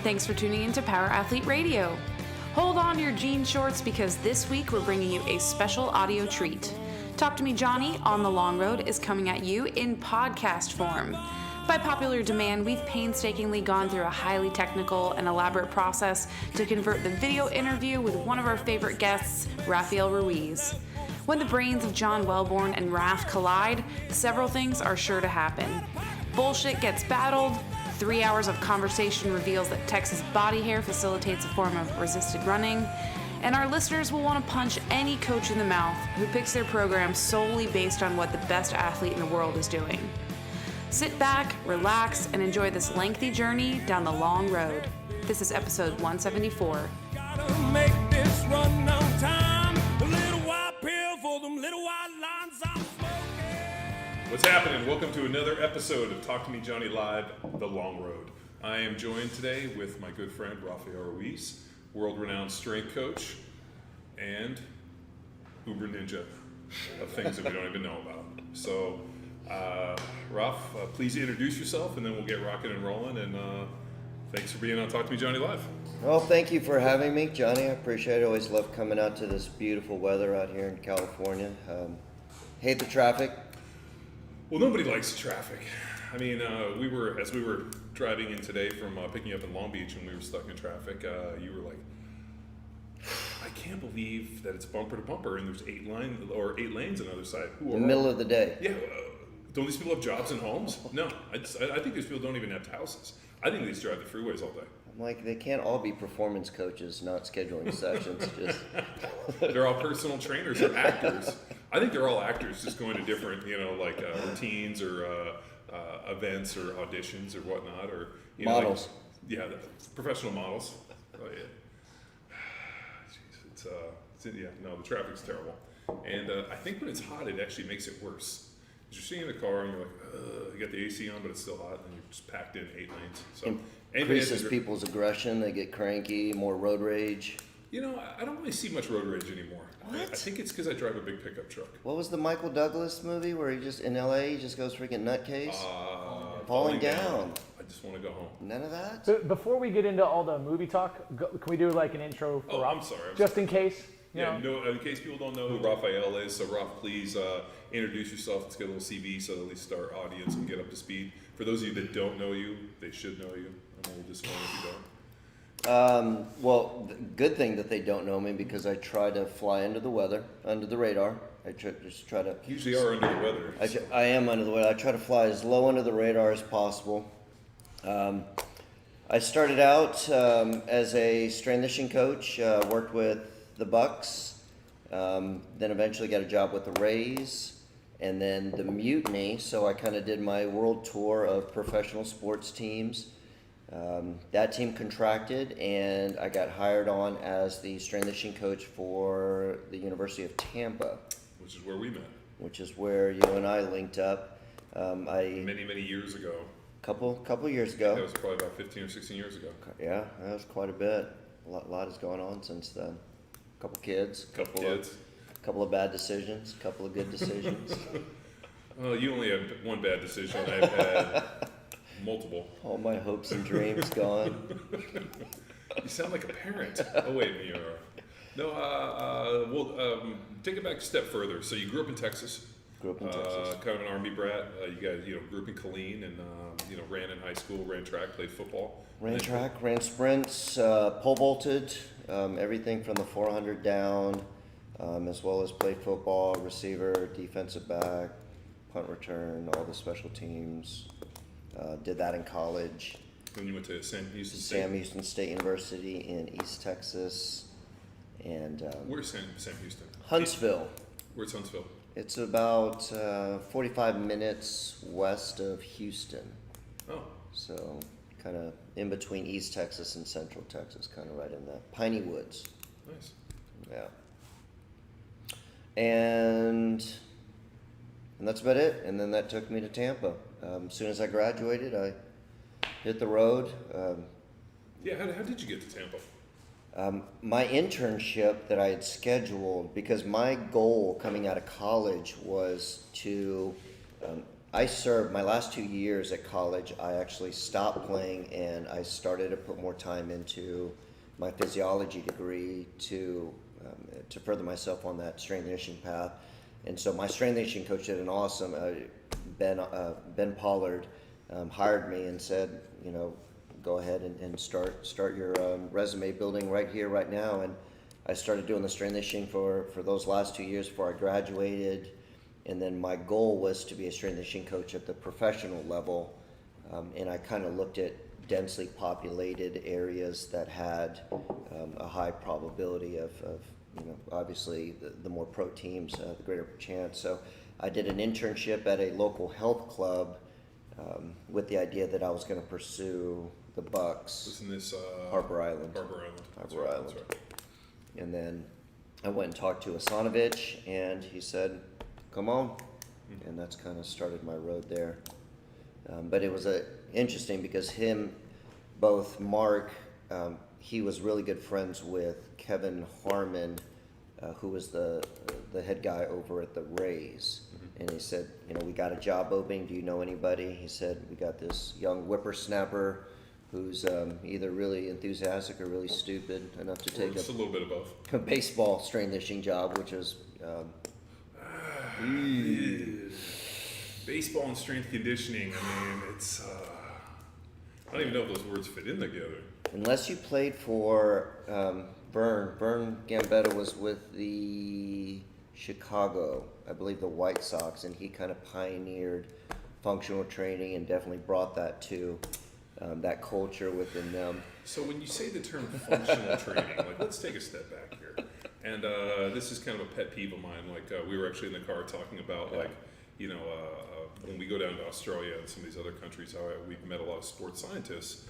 Thanks for tuning in to Power Athlete Radio. Hold on to your jean shorts because this week we're bringing you a special audio treat. Talk to Me Johnnie on the Long Road is coming at you in podcast form. By popular demand, we've painstakingly gone through a highly technical and elaborate process to convert the video interview with one of our favorite guests, Raphael Ruiz. When the brains of John Wellborn and Raph collide, several things are sure to happen. Bullshit gets battled, 3 hours of conversation reveals that Texas body hair facilitates a form of resisted running, and our listeners will want to punch any coach in the mouth who picks their program solely based on what the best athlete in the world is doing. Sit back, relax, and enjoy this lengthy journey down the long road. This is episode 174. Gotta make this run on time. A little while pill for them little white lines I'm smoking. What's happening? Welcome to another episode of Talk to Me Johnnie Live, The Long Road. I am joined today with my good friend Raphael Ruiz, world-renowned strength coach, and uber ninja of things that we don't even know about. So, Raph, please introduce yourself, and then we'll get rocking and rolling. And thanks for being on Talk to Me Johnnie Live. Well, thank you for having me, Johnny. I appreciate it. Always love coming out to this beautiful weather out here in California. Hate the traffic. Well, nobody likes the traffic. I mean, we were driving in today from picking up in Long Beach, and we were stuck in traffic. You were like, I can't believe that it's bumper to bumper, and there's 8 lanes on the other side. In the middle of the day. Yeah. Don't these people have jobs and homes? No. I think these people don't even have houses. I think they just drive the freeways all day. I'm like, they can't all be performance coaches, not scheduling sessions. Just They're all personal trainers or actors. I think they're all actors, just going to different, routines or events or auditions or whatnot, or models. Professional models. Oh yeah. Jeez, the traffic's terrible, and I think when it's hot, it actually makes it worse. You're sitting in the car and you're like, you got the AC on, but it's still hot, and you're just packed in 8 lanes. So increases people's aggression. They get cranky, more road rage. I don't really see much road rage anymore. What? I think it's because I drive a big pickup truck. What was the Michael Douglas movie where he just, in LA, he just goes freaking nutcase? Falling down. I just want to go home. None of that? So before we get into all the movie talk, can we do like an intro for Raph? I'm sorry. Just in case. In case people don't know who Raphael is, so Raph, please introduce yourself. Let's get a little CV so at least our audience can get up to speed. For those of you that don't know you, they should know you. I'm a little disappointed if you don't. Well, good thing that they don't know me because I try to fly under the radar. I just try to. Usually are under the weather. I am under the weather. I try to fly as low under the radar as possible. I started out as a strength conditioning coach, worked with the Bucks, then eventually got a job with the Rays, and then the Mutiny. So I kind of did my world tour of professional sports teams. That team contracted, and I got hired on as the strength conditioning coach for the University of Tampa. Which is where we met. Which is where you and I linked up. Many years ago. Couple years ago. That was probably about 15 or 16 years ago. Yeah, that was quite a bit. A lot has gone on since then. Couple kids. Couple of bad decisions. Couple of good decisions. Well, you only have one bad decision. I've had multiple. All my hopes and dreams gone. You sound like a parent. Oh wait, you are. No, we'll take it back a step further. So you grew up in Texas. Grew up in Texas. Kind of an Army brat. You guys, grew up in Killeen and ran in high school, ran track, played football. Ran sprints, pole vaulted, everything from the 400 down, as well as played football, receiver, defensive back, punt return, all the special teams. Did that in college. Then you went to Sam Houston State University in East Texas. And where's Sam Houston? Huntsville. Where's Huntsville? It's about 45 minutes west of Houston. Oh. So kind of in between East Texas and Central Texas, kind of right in the Piney Woods. Nice. Yeah. And that's about it. And then that took me to Tampa. As soon as I graduated, I hit the road. How did you get to Tampa? My internship that I had scheduled, because my goal coming out of college was to I served my last 2 years at college. I actually stopped playing and I started to put more time into my physiology degree to further myself on that strength and conditioning path. And so my strength and conditioning coach did an awesome, Ben Pollard hired me and said, you know, go ahead and start your resume building right here, right now. And I started doing the strength and conditioning for those last 2 years before I graduated. And then my goal was to be a strength and conditioning coach at the professional level. And I kind of looked at densely populated areas that had a high probability of you know, obviously the more pro teams, the greater chance. So I did an internship at a local health club with the idea that I was going to pursue the Bucks. Isn't this Harbor Island. Harbor Island. Harbor That's Island. That's right. And then I went and talked to Asanovich, and he said, come on. And that's kind of started my road there. But it was interesting because both Mark, he was really good friends with Kevin Harmon, who was the head guy over at the Rays. And he said, you know, we got a job opening. Do you know anybody? He said, we got this young whippersnapper who's either really enthusiastic or really stupid enough to take Just a little bit of both. a baseball strength and conditioning job, which is Baseball and strength conditioning. I mean, it's. I don't even know if those words fit in together. unless you played for Vern Gambetta was with the Chicago, I believe the White Sox, and he kind of pioneered functional training and definitely brought that to that culture within them. So when you say the term functional training, like let's take a step back here. And this is kind of a pet peeve of mine. Like we were actually in the car talking about like, you know, when we go down to Australia and some of these other countries, how we've met a lot of sports scientists.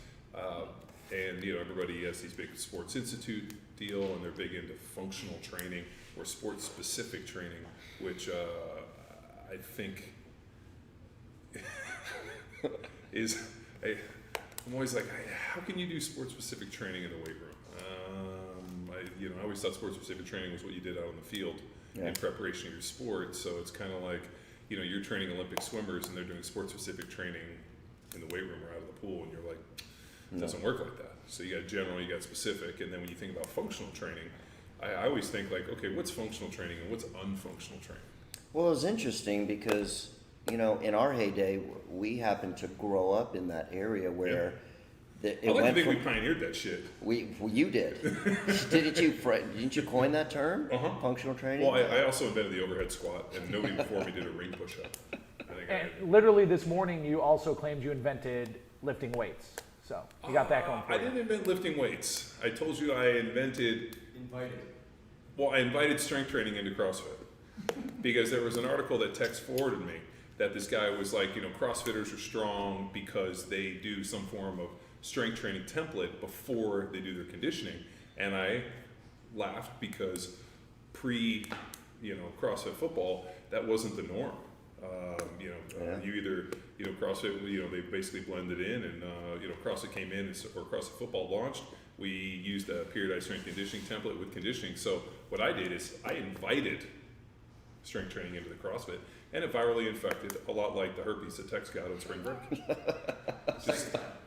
And you know, everybody has these big sports institute deal, and they're big into functional training or sports specific training, which I think is I'm always like, how can you do sports specific training in the weight room? I always thought sports specific training was what you did out on the field in preparation of your sport. So it's kind of like, you know, you're training Olympic swimmers and they're doing sports specific training in the weight room or out of the pool, and you're like, it doesn't work like that. So you got general, you got specific, and then when you think about functional training, I always think like, okay, what's functional training and what's unfunctional training? Well, it's interesting because, you know, in our heyday, we happened to grow up in that area where I like to think we pioneered that shit. You did. Didn't you coin that term? Functional training? Well, I also invented the overhead squat, and nobody before me did a ring push-up. And literally this morning, you also claimed you invented lifting weights. So you got that going for you. I didn't invent lifting weights. I told you I invented... I invited strength training into CrossFit. Because there was an article that Tex forwarded me that this guy was like, you know, CrossFitters are strong because they do some form of strength training template before they do their conditioning. And I laughed because CrossFit football, that wasn't the norm. You either, you know, CrossFit, you know, they basically blended in, and CrossFit came in, or CrossFit football launched. We used a periodized strength conditioning template with conditioning. So what I did is I invited strength training into the CrossFit, and it virally infected, a lot like the herpes that Tex got on spring break.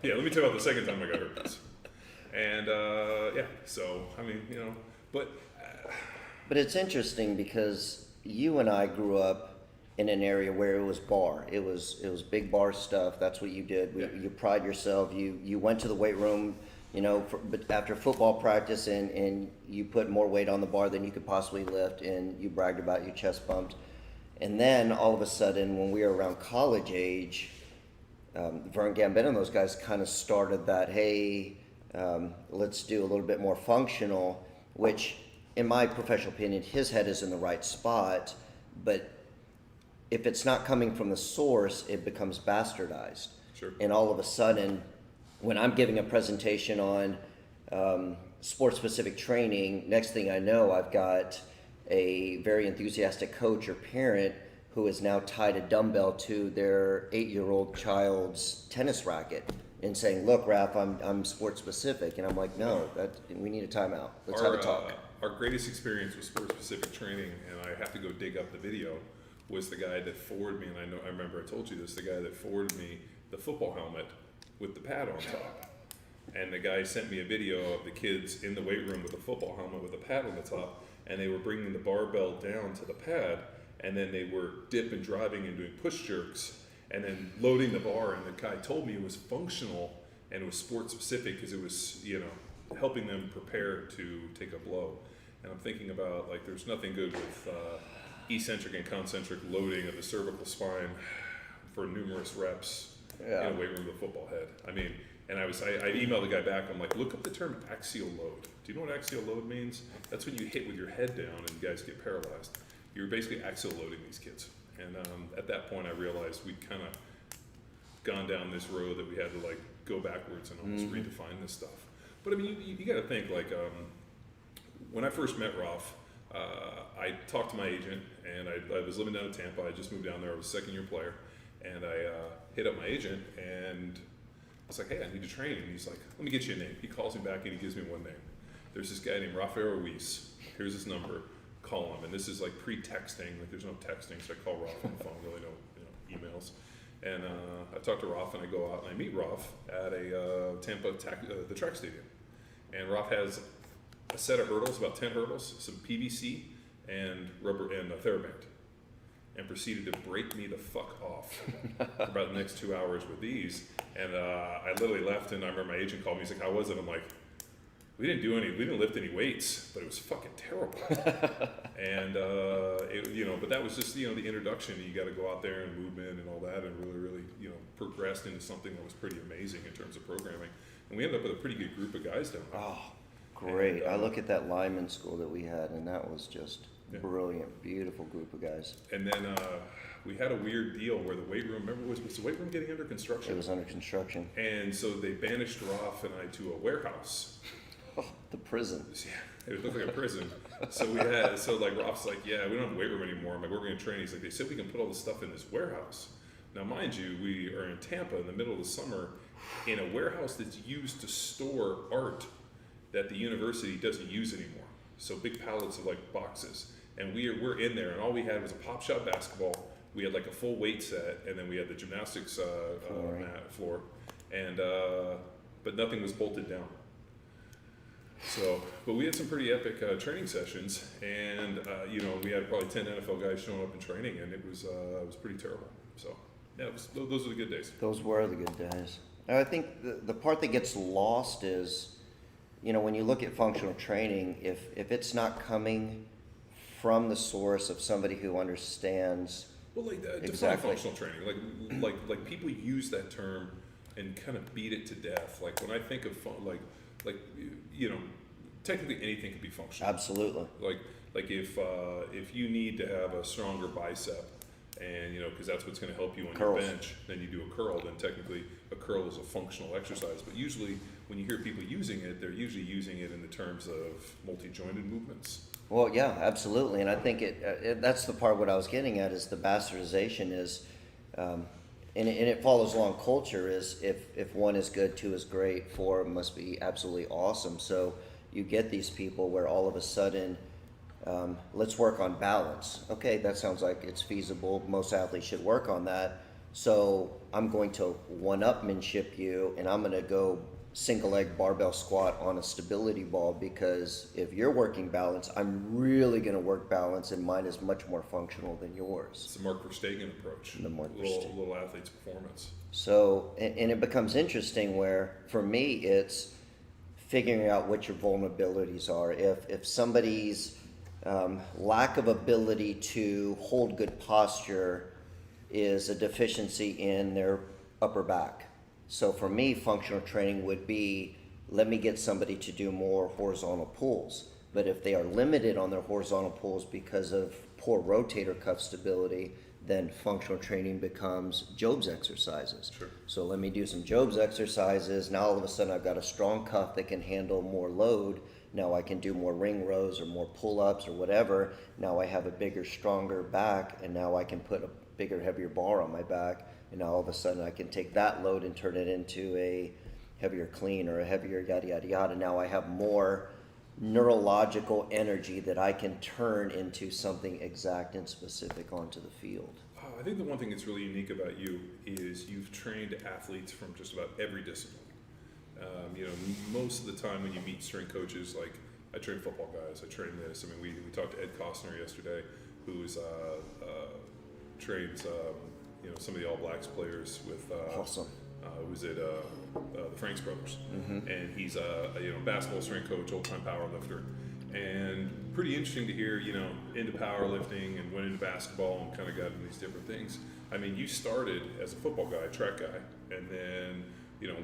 Let me tell you about the second time I got herpes. And so I mean, you know, but it's interesting because you and I grew up in an area where it was bar. It was big bar stuff. That's what you did. You pride yourself. You went to the weight room, you know, but after football practice, and you put more weight on the bar than you could possibly lift, and you bragged about your chest bumped. And then all of a sudden, when we were around college age, Vern Gambetta and those guys kind of started that, hey, let's do a little bit more functional, which in my professional opinion, his head is in the right spot, but if it's not coming from the source, it becomes bastardized. Sure. And all of a sudden, when I'm giving a presentation on sport-specific training, next thing I know, I've got a very enthusiastic coach or parent who has now tied a dumbbell to their 8-year-old child's tennis racket and saying, look, Raph, I'm sport-specific. And I'm like, no, we need a timeout. Let's have a talk. Our greatest experience with sport-specific training, and I have to go dig up the video, was the guy that forwarded me, and I remember I told you this, the guy that forwarded me the football helmet with the pad on top. And the guy sent me a video of the kids in the weight room with a football helmet with a pad on the top, and they were bringing the barbell down to the pad, and then they were dip and driving and doing push jerks, and then loading the bar. And the guy told me it was functional and it was sport specific because it was, helping them prepare to take a blow. And I'm thinking about, like, there's nothing good with eccentric and concentric loading of the cervical spine for numerous reps in a weight room with a football head. I mean, and I emailed the guy back. I'm like, look up the term axial load. Do you know what axial load means? That's when you hit with your head down and guys get paralyzed. You're basically axial loading these kids. And at that point, I realized we'd kind of gone down this road that we had to, like, go backwards and almost redefine this stuff. But I mean, you got to think, like, when I first met Raph, I talked to my agent, and I was living down in Tampa. I just moved down there. I was a second-year player, and I hit up my agent, and I was like, hey, I need to train. And he's like, let me get you a name. He calls me back, and he gives me one name. There's this guy named Raph Ruiz. Here's his number. Call him. And this is like pre-texting. Like, there's no texting, so I call Raph on the phone. Really no emails. And I talk to Raph, and I go out and I meet Raph at a Tampa the track stadium. And Raph has a set of hurdles, about 10 hurdles, some PVC and rubber and a TheraBand, and proceeded to break me the fuck off for about the next 2 hours with these. And I literally left, and I remember my agent called me. He's like, how was it? I'm like, we didn't lift any weights, but it was fucking terrible. And but that was just the introduction. You got to go out there and movement and all that, and really progressed into something that was pretty amazing in terms of programming. And we ended up with a pretty good group of guys down there. Oh, great. And I look at that lineman school that we had, and that was just brilliant, beautiful group of guys. And then we had a weird deal where the weight room, remember, was the weight room getting under construction? It was under construction. And so they banished Raph and I to a warehouse. Oh, the prison. Yeah, it looked like a prison. So Raph's like, yeah, we don't have a weight room anymore. I'm like, we're going to train. He's like, they said we can put all this stuff in this warehouse. Now, mind you, we are in Tampa in the middle of the summer in a warehouse that's used to store art that the university doesn't use anymore. So big pallets of like boxes. And we're in there, and all we had was a pop shot basketball. We had like a full weight set, and then we had the gymnastics floor, and but nothing was bolted down. So, but we had some pretty epic training sessions, and we had probably 10 NFL guys showing up and training, and it was pretty terrible. So, yeah, those were the good days. Those were the good days. I think the part that gets lost is, when you look at functional training, if it's not coming from the source of somebody who understands. Well, like exactly. Functional training, like people use that term and kind of beat it to death. Like when I think of technically anything can be functional. Absolutely. Like if you need to have a stronger bicep, and because that's what's going to help you on Curls. your bench, then you do a curl. Then technically a curl is a functional exercise. But usually when you hear people using it, they're usually using it in the terms of multi-jointed movements. Well, yeah, absolutely, and I think that's the part what I was getting at is the bastardization is, and it follows along culture is if one is good, two is great, four must be absolutely awesome. So you get these people where all of a sudden, let's work on balance. Okay, that sounds like it's feasible. Most athletes should work on that. So I'm going to one-upmanship you, and I'm going to go single leg barbell squat on a stability ball, because if you're working balance, I'm really going to work balance, and mine is much more functional than yours. It's the Mark Verstegen approach. The Mark little athlete's performance. So, and it becomes interesting where, for me, it's figuring out what your vulnerabilities are. If somebody's lack of ability to hold good posture is a deficiency in their upper back. So for me, functional training would be, let me get somebody to do more horizontal pulls. But if they are limited on their horizontal pulls because of poor rotator cuff stability, then functional training becomes Job's exercises. Sure. So let me do some Job's exercises. Now all of a sudden I've got a strong cuff that can handle more load. Now I can do more ring rows or more pull-ups or whatever. Now I have a bigger, stronger back, and now I can put a bigger, heavier bar on my back. And now all of a sudden I can take that load and turn it into a heavier clean or a heavier yada, yada, yada. Now I have more neurological energy that I can turn into something exact and specific onto the field. I think the one thing that's really unique about you is you've trained athletes from just about every discipline. Most of the time when you meet strength coaches, like I train football guys, I train this. I mean, we talked to Ed Costner yesterday, who's trains some of the All Blacks players with Awesome. who's at the Franks brothers, and he's a basketball strength coach, old time power lifter, and pretty interesting to hear into powerlifting and went into basketball and kind of got into these different things. I mean, you started as a football guy, track guy, and then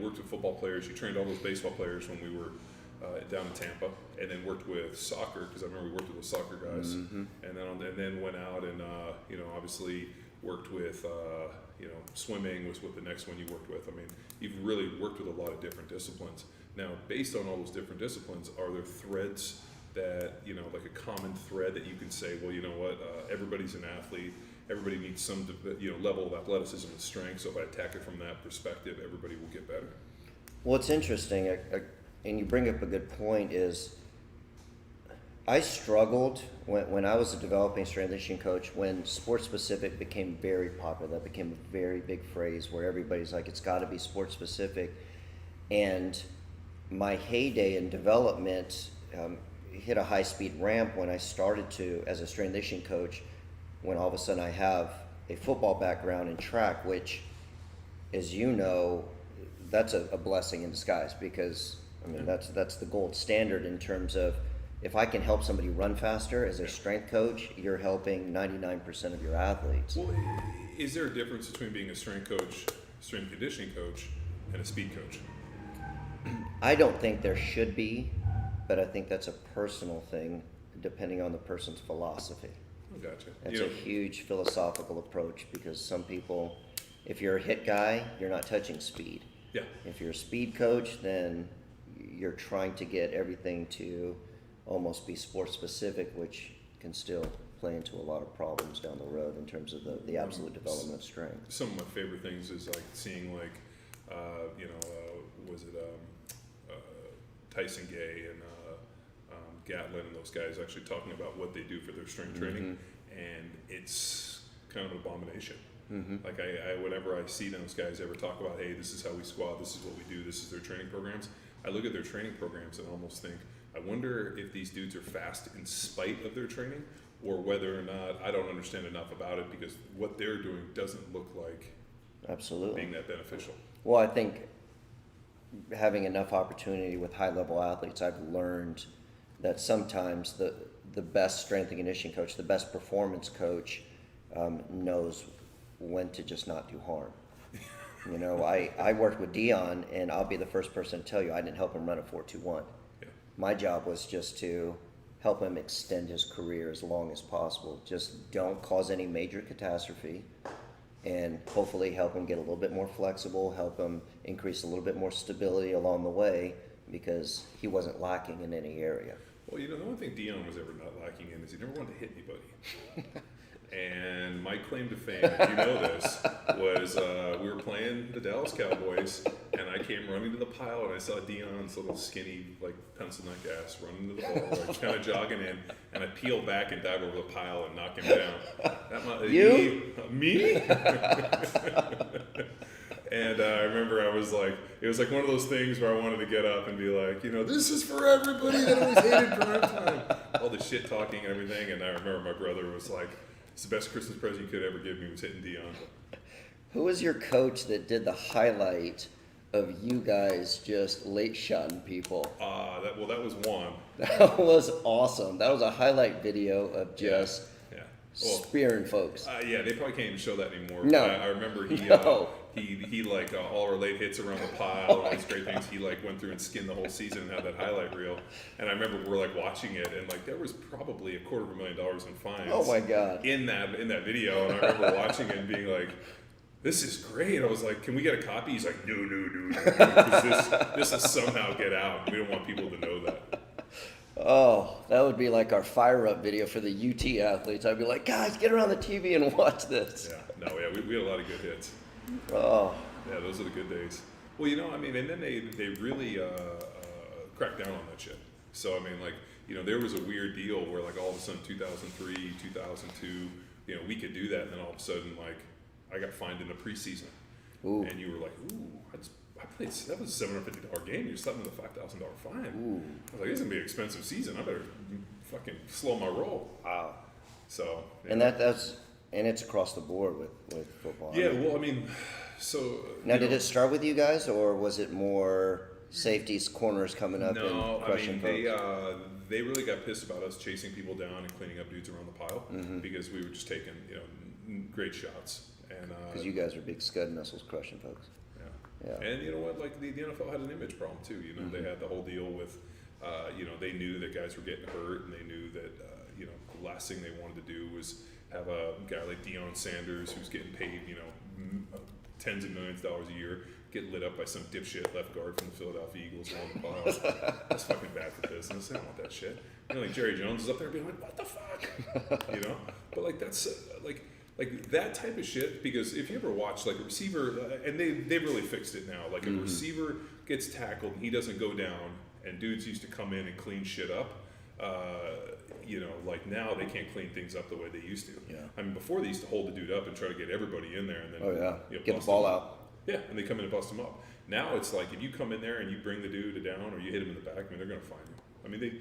worked with football players. You trained all those baseball players when we were down in Tampa, and then worked with soccer, because I remember we worked with those soccer guys, and then went out and obviously worked with swimming was what the next one you worked with. I mean, you've really worked with a lot of different disciplines. Now, based on all those different disciplines, are there threads that like a common thread that you can say, well, everybody's an athlete, everybody needs some level of athleticism and strength, so if I attack it from that perspective, everybody will get better? Well, it's interesting, and you bring up a good point, is I struggled when I was a developing strength and conditioning coach, when sports specific became very popular. That became a very big phrase where everybody's like, it's got to be sports specific. And my heyday in development hit a high speed ramp when I started to, as a strength and conditioning coach, when all of a sudden I have a football background in track, which, as you know, that's a blessing in disguise, because I mean that's the gold standard in terms of, if I can help somebody run faster as a strength coach, you're helping 99% of your athletes. Well, is there a difference between being a strength coach, strength conditioning coach, and a speed coach? I don't think there should be, but I think that's a personal thing depending on the person's philosophy. Oh, gotcha. That's a huge philosophical approach, because some people, if you're a hit guy, you're not touching speed. Yeah. If you're a speed coach, then you're trying to get everything to almost be sports specific, which can still play into a lot of problems down the road in terms of the absolute development of strength. Some of my favorite things is like seeing Tyson Gay and Gatlin and those guys actually talking about what they do for their strength training, and it's kind of an abomination. Like I whenever I see those guys ever talk about, hey, this is how we squat, this is what we do, this is their training programs, I look at their training programs and almost think, I wonder if these dudes are fast in spite of their training, or whether or not I don't understand enough about it, because what they're doing doesn't look like Absolutely being that beneficial. Well, I think having enough opportunity with high-level athletes, I've learned that sometimes the best strength and conditioning coach, the best performance coach, knows when to just not do harm. I worked with Dion, and I'll be the first person to tell you I didn't help him run a 4.21. Yeah. My job was just to help him extend his career as long as possible. Just don't cause any major catastrophe, and hopefully help him get a little bit more flexible, help him increase a little bit more stability along the way, because he wasn't lacking in any area. Well, the one thing Dion was ever not lacking in is he never wanted to hit anybody. And my claim to fame, if you know this, was we were playing the Dallas Cowboys, and I came running to the pile, and I saw Dion's little skinny, like pencil neck ass running to the ball, like kind of jogging in, and I peel back and dive over the pile and knock him down. Me? And I remember I was like, it was like one of those things where I wanted to get up and be like, this is for everybody that always hated prime time. All the shit talking and everything. And I remember my brother was like, it's the best Christmas present you could ever give me was hitting Dion. Who was your coach that did the highlight of you guys just late shotting people? That was Juan. That was awesome. That was a highlight video of just spearing folks. Yeah, they probably can't even show that anymore. No. But I remember he like all our late hits around the pile and all these great things. He like went through and skinned the whole season and had that highlight reel. And I remember we're like watching it, and like there was probably $250,000 in fines. Oh my God. In that video, and I remember watching it and being like, this is great. I was like, can we get a copy? He's like, no, because this will somehow get out. We don't want people to know that. Oh, that would be like our fire up video for the UT athletes. I'd be like, guys, get around the TV and watch this. We had a lot of good hits. Oh. Yeah, those are the good days. Well, and then they really cracked down on that shit. So I mean, like, there was a weird deal where like all of a sudden 2003, 2002, we could do that, and then all of a sudden like I got fined in the preseason, and you were like, ooh, I played, that was a $750 game. You're slapping with a $5,000 fine. Ooh. I was like, this is gonna be an expensive season. I better fucking slow my roll. Wow. So and that's it's across the board with football. Yeah, well, I mean, so now did it start with you guys, or was it more safeties, corners coming up and crushing folks? They really got pissed about us chasing people down and cleaning up dudes around the pile because we were just taking great shots, and because you guys are big scud missiles crushing folks. Yeah. And you know what? Like the NFL had an image problem too. They had the whole deal with, they knew that guys were getting hurt, and they knew that the last thing they wanted to do was have a guy like Deion Sanders, who's getting paid tens of millions of dollars a year, get lit up by some dipshit left guard from the Philadelphia Eagles along the pile. That's fucking bad for business. They don't want that shit. Like Jerry Jones is up there being like, what the fuck? But like that's like that type of shit, because if you ever watch like a receiver, and they really fixed it now, like a receiver gets tackled and he doesn't go down, and dudes used to come in and clean shit up. Like now they can't clean things up the way they used to. Yeah. I mean, before they used to hold the dude up and try to get everybody in there, and then get the ball out. Yeah, and they come in and bust him up. Now it's like if you come in there and you bring the dude down or you hit him in the back, I mean, they're going to find you. I mean,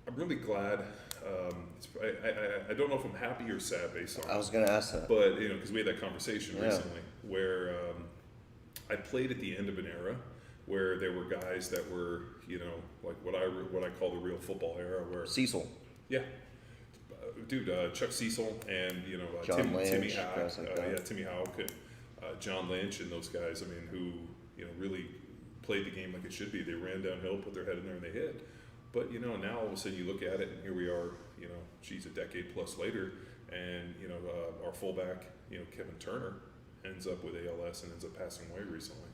I'm really glad. I don't know if I'm happy or sad based on. I was going to ask that, but because we had that conversation recently where I played at the end of an era where there were guys that were like what I call the real football era, where Cecil. Yeah. Dude, Chuck Cecil and Timmy Howell, Timmy Howell, John Lynch, and those guys. I mean, who really played the game like it should be. They ran downhill, put their head in there, and they hit. But now all of a sudden you look at it, and here we are. A decade plus later, and our fullback, Kevin Turner, ends up with ALS and ends up passing away recently.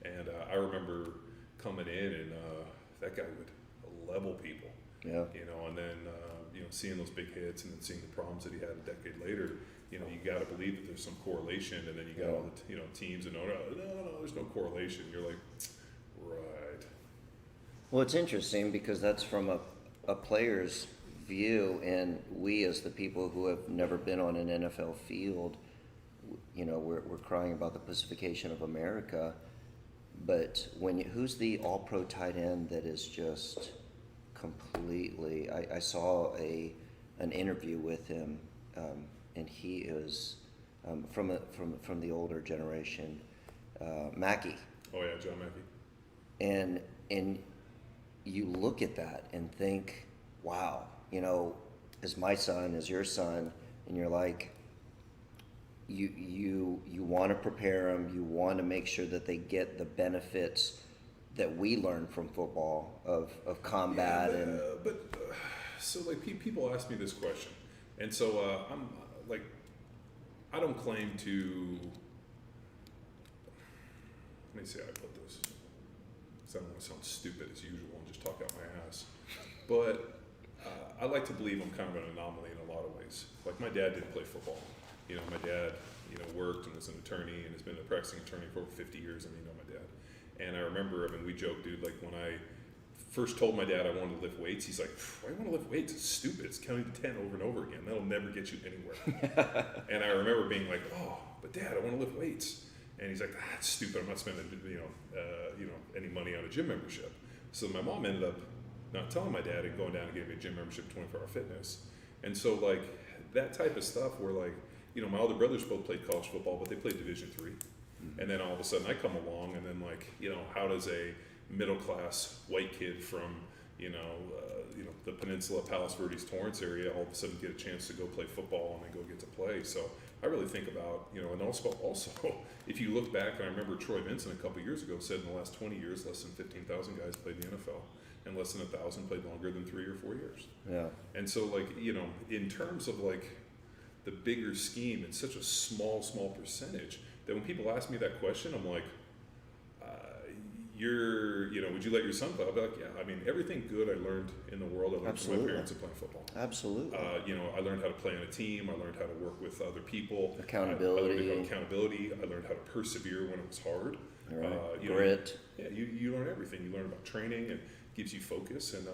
And I remember coming in, and that guy would level people. Yeah. And then seeing those big hits, and then seeing the problems that he had a decade later, you got to believe that there's some correlation, and then you got all the teams and no, there's no correlation. You're like, right. Well, it's interesting because that's from a player's view, and we as the people who have never been on an NFL field, we're crying about the pacification of America. But who's the all-pro tight end that is just completely? I saw an interview with him, and he is from the older generation, Mackey. Oh yeah, John Mackey. And you look at that and think, wow, as my son, as your son, and you're like, you want to prepare them, you want to make sure that they get the benefits that we learn from football of combat. So like people ask me this question, and so I'm like, I don't claim to. Let me see how I put this, because I don't want to sound stupid as usual and just talk out my ass, but I like to believe I'm kind of an anomaly in a lot of ways. Like my dad didn't play football. My dad, worked and was an attorney and has been a practicing attorney for over 50 years. My dad. And I remember, we joke, dude, like when I first told my dad I wanted to lift weights, he's like, why do you want to lift weights? It's stupid. It's counting to 10 over and over again. That'll never get you anywhere. And I remember being like, oh, but Dad, I want to lift weights. And he's like, that's stupid. I'm not spending, any money on a gym membership. So my mom ended up not telling my dad and going down and getting me a gym membership, 24-hour fitness. And so like that type of stuff where like, my older brothers both played college football, but they played Division III. Mm-hmm. And then all of a sudden I come along, and then like, how does a middle class white kid from, the peninsula, Palos Verdes, Torrance area all of a sudden get a chance to go play football and then go get to play? So I really think about, and also if you look back, and I remember Troy Vincent a couple of years ago said in the last 20 years, less than 15,000 guys played the NFL, and less than 1,000 played longer than 3 or 4 years. Yeah. And so like, in terms of like the bigger scheme, it's such a small percentage that when people ask me that question, I'm like, would you let your son play? I'll be like, yeah. I mean, everything good I learned in the world, I learned from my parents of playing football. Absolutely. I learned how to play on a team. I learned how to work with other people. Accountability. I learned about accountability. I learned how to persevere when it was hard. Right. Grit. You learn everything. You learn about training and gives you focus. And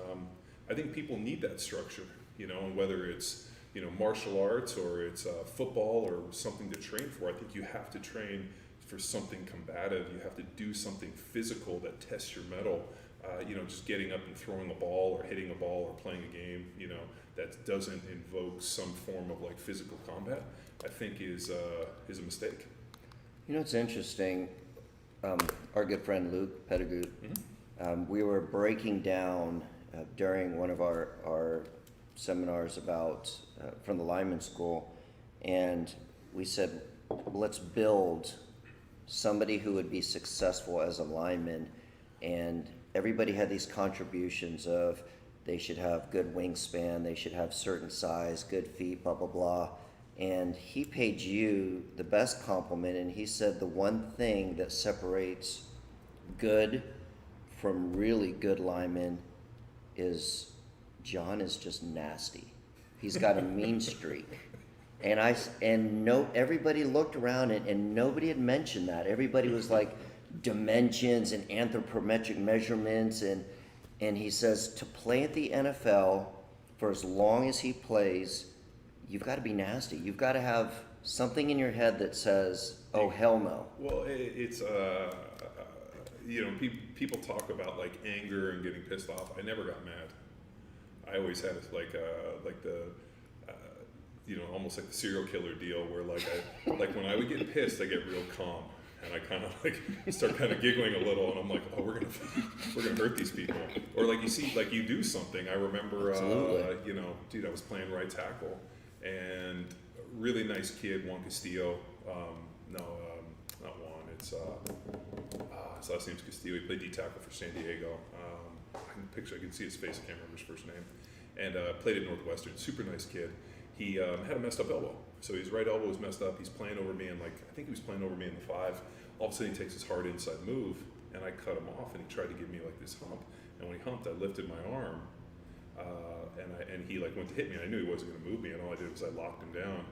I think people need that structure, and whether it's, martial arts or it's football or something to train for, I think you have to train for something combative. You have to do something physical that tests your mettle. Just getting up and throwing a ball or hitting a ball or playing a game, that doesn't invoke some form of like physical combat, I think is a mistake. It's interesting. Our good friend Luke Pettigrew, we were breaking down during one of our seminars about from the lineman school, and we said, let's build somebody who would be successful as a lineman, and everybody had these contributions of they should have good wingspan, they should have certain size, good feet, blah, blah, blah. And he paid you the best compliment, and he said the one thing that separates good from really good linemen is John is just nasty. He's got a mean streak. Everybody looked around and nobody had mentioned that. Everybody was like dimensions and anthropometric measurements, and he says to play at the NFL for as long as he plays, you've got to be nasty. You've got to have something in your head that says, oh, hell no. Well, it's, people talk about like anger and getting pissed off. I never got mad. I always had almost like the serial killer deal where like when I would get pissed, I get real calm. And I kind of like start kind of giggling a little, and I'm like, oh, we're gonna hurt these people. Or like you see, like you do something. I remember, dude, I was playing right tackle, and a really nice kid, Juan Castillo. Not Juan. It's his last name's Castillo. He played D tackle for San Diego. I can see his face. I can't remember his first name. And played at Northwestern. Super nice kid. He had a messed up elbow. So his right elbow was messed up. He's playing over me, and I think he was playing over me in the 5. All of a sudden, he takes his hard inside move, and I cut him off, and he tried to give me like this hump. And when he humped, I lifted my arm, and he like went to hit me, and I knew he wasn't going to move me, and all I did was I locked him down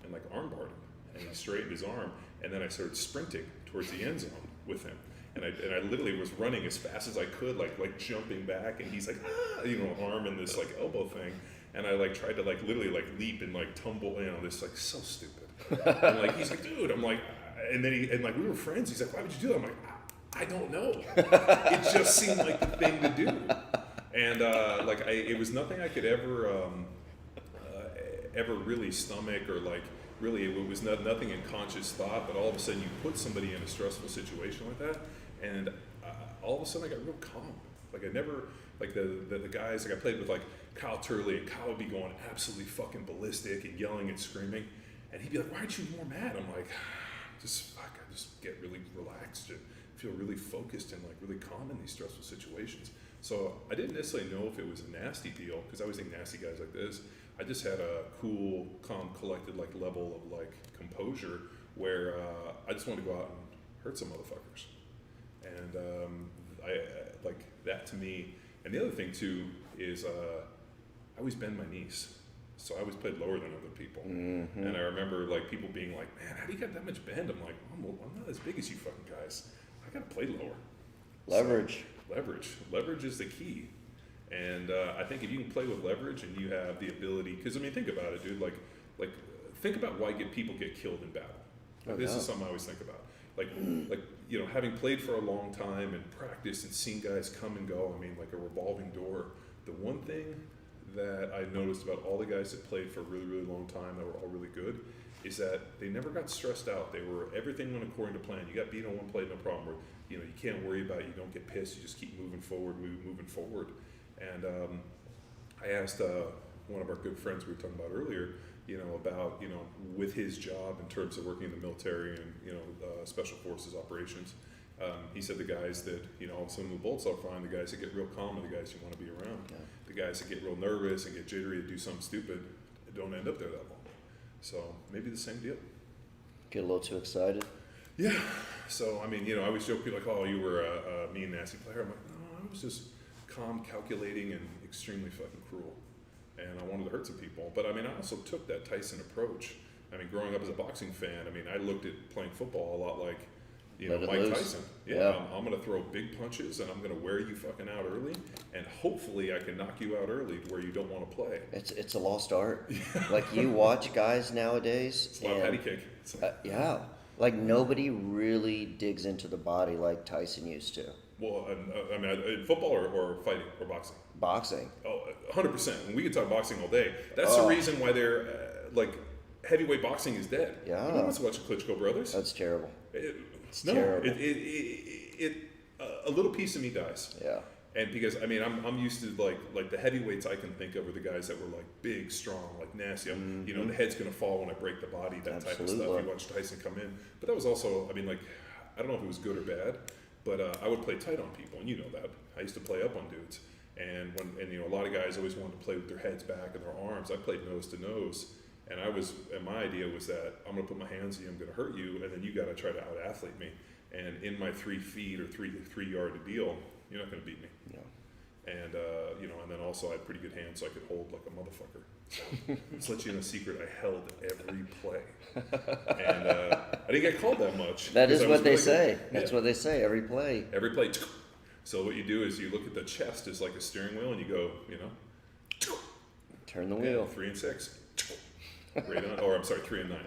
and like arm barred him, and he straightened his arm, and then I started sprinting towards the end zone with him. And I literally was running as fast as I could, like jumping back, and he's like, arm in this like elbow thing. And I like tried to like literally like leap and like tumble, this like so stupid. And like he's like, dude, I'm like, and then we were friends. He's like, why would you do that? I'm like, I don't know. It just seemed like the thing to do. And it was nothing I could ever really stomach, or like really it was nothing in conscious thought. But all of a sudden you put somebody in a stressful situation like that, and all of a sudden I got real calm. Like I never, like the guys, like I played with like Kyle Turley, and Kyle would be going absolutely fucking ballistic and yelling and screaming, and he'd be like, why aren't you more mad? I'm like, I just get really relaxed and feel really focused and like really calm in these stressful situations. So I didn't necessarily know if it was a nasty deal, because I always think nasty guys like this. I just had a cool, calm, collected like level of like composure where I just wanted to go out and hurt some motherfuckers. And I like that to me. And the other thing too is I always bend my knees, so I always played lower than other people. Mm-hmm. And I remember like people being like, man, how do you got that much bend? I'm like, I'm not as big as you fucking guys. I gotta play lower. Leverage. So, leverage is the key. And I think if you can play with leverage and you have the ability, because I mean, think about it, dude. Like think about why people get killed in battle. This is something I always think about. Like having played for a long time and practiced and seen guys come and go. I mean, like a revolving door. The one thing that I noticed about all the guys that played for a really, really long time that were all really good is that they never got stressed out. Everything went according to plan. You got beat on one play, no problem. You can't worry about it. You don't get pissed. You just keep moving forward. And I asked one of our good friends we were talking about earlier, about, with his job in terms of working in the military and, special forces operations. He said the guys that, all of a sudden the bolts are fine, the guys that get real calm are the guys you want to be around. Yeah. The guys that get real nervous and get jittery to do something stupid don't end up there that long. So maybe the same deal. Get a little too excited. Yeah. So, I mean, you know, I always joke people like, oh, you were a mean, nasty player. I'm like, no, I was just calm, calculating, and extremely fucking cruel. And I wanted to hurt some people. But, I mean, I also took that Tyson approach. I mean, growing up as a boxing fan, I mean, I looked at playing football a lot like, you know, Mike Tyson. Yeah. I'm going to throw big punches, and I'm going to wear you fucking out early. And hopefully I can knock you out early to where you don't want to play. It's a lost art. Like, you watch guys nowadays. It's a lot of patty cake. Yeah. Like, nobody really digs into the body like Tyson used to. Well, I mean, in football or fighting or boxing? Boxing. Oh, 100%. And we could talk boxing all day. That's the reason why they're, like, heavyweight boxing is dead. Yeah. Nobody wants to watch the Klitschko brothers. That's terrible. It's terrible. A little piece of me dies. Yeah. And because, I mean, I'm used to, like the heavyweights I can think of are the guys that were, like, big, strong, like, nasty. You know, the head's going to fall when I break the body, that type of stuff. You watch Tyson come in. But that was also, I mean, like, I don't know if it was good or bad, but I would play tight on people, and you know that. I used to play up on dudes. And you know, a lot of guys always wanted to play with their heads back and their arms. I played nose to nose. And my idea was that I'm going to put my hands on you, I'm going to hurt you, and then you got to try to out-athlete me. And in my 3 feet or three-yard deal, you're not going to beat me. No. And, you know, and then also I had pretty good hands, so I could hold like a motherfucker. So, just let you in a secret, I held every play. And I didn't get called that much. That is what they really say. good. That's what they say, every play. Every play. So what you do is you look at the chest as like a steering wheel, and you go, you know. Turn the wheel. 3 and 6. 3 and 9.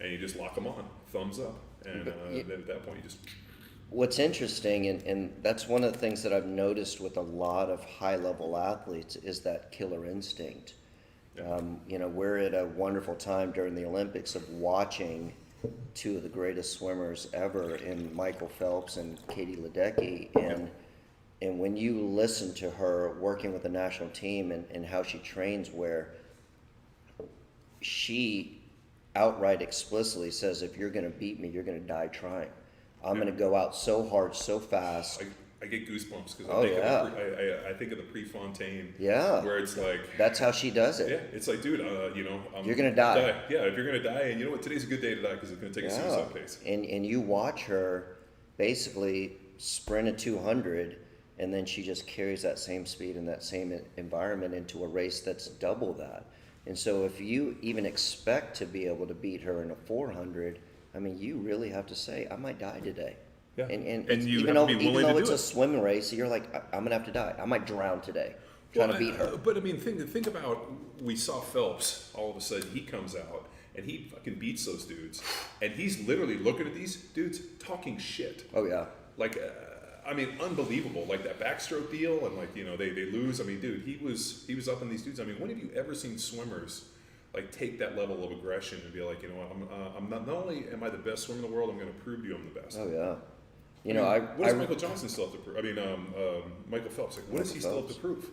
And you just lock them on, thumbs up. And then at that point you just... What's interesting, and that's one of the things that I've noticed with a lot of high-level athletes, is that killer instinct. You know, we're at a wonderful time during the Olympics of watching 2 of the greatest swimmers ever in Michael Phelps and Katie Ledecky. And when you listen to her working with the national team and how she trains, where she outright explicitly says, if you're going to beat me, you're going to die trying. I'm going to go out so hard, so fast. I get goosebumps because I think of the Prefontaine. Yeah. Where it's like... That's how she does it. Yeah. It's like, dude, you know... you're going to die. Yeah, if you're going to die, and you know what? Today's a good day to die because it's going to take a suicide pace. And you watch her basically sprint a 200, and then she just carries that same speed and that same environment into a race that's double that. And so if you even expect to be able to beat her in a 400, I mean, you really have to say, I might die today. Yeah. And you even have to be willing though to it's do a swim race, you're like, I'm going to have to die. I might drown today trying to beat her. But I mean, think about, we saw Phelps, all of a sudden he comes out and he fucking beats those dudes. And he's literally looking at these dudes talking shit. Oh, yeah. Like, I mean, unbelievable. Like that backstroke deal, and like, you know, they lose. I mean, dude, he was up in these dudes. I mean, when have you ever seen swimmers like take that level of aggression and be like, you know what, I'm not only am I the best swimmer in the world, I'm going to prove to you I'm the best. Oh, yeah. You know, what does Michael Johnson still have to prove? I mean, Michael Phelps. Like, what does he still have to prove?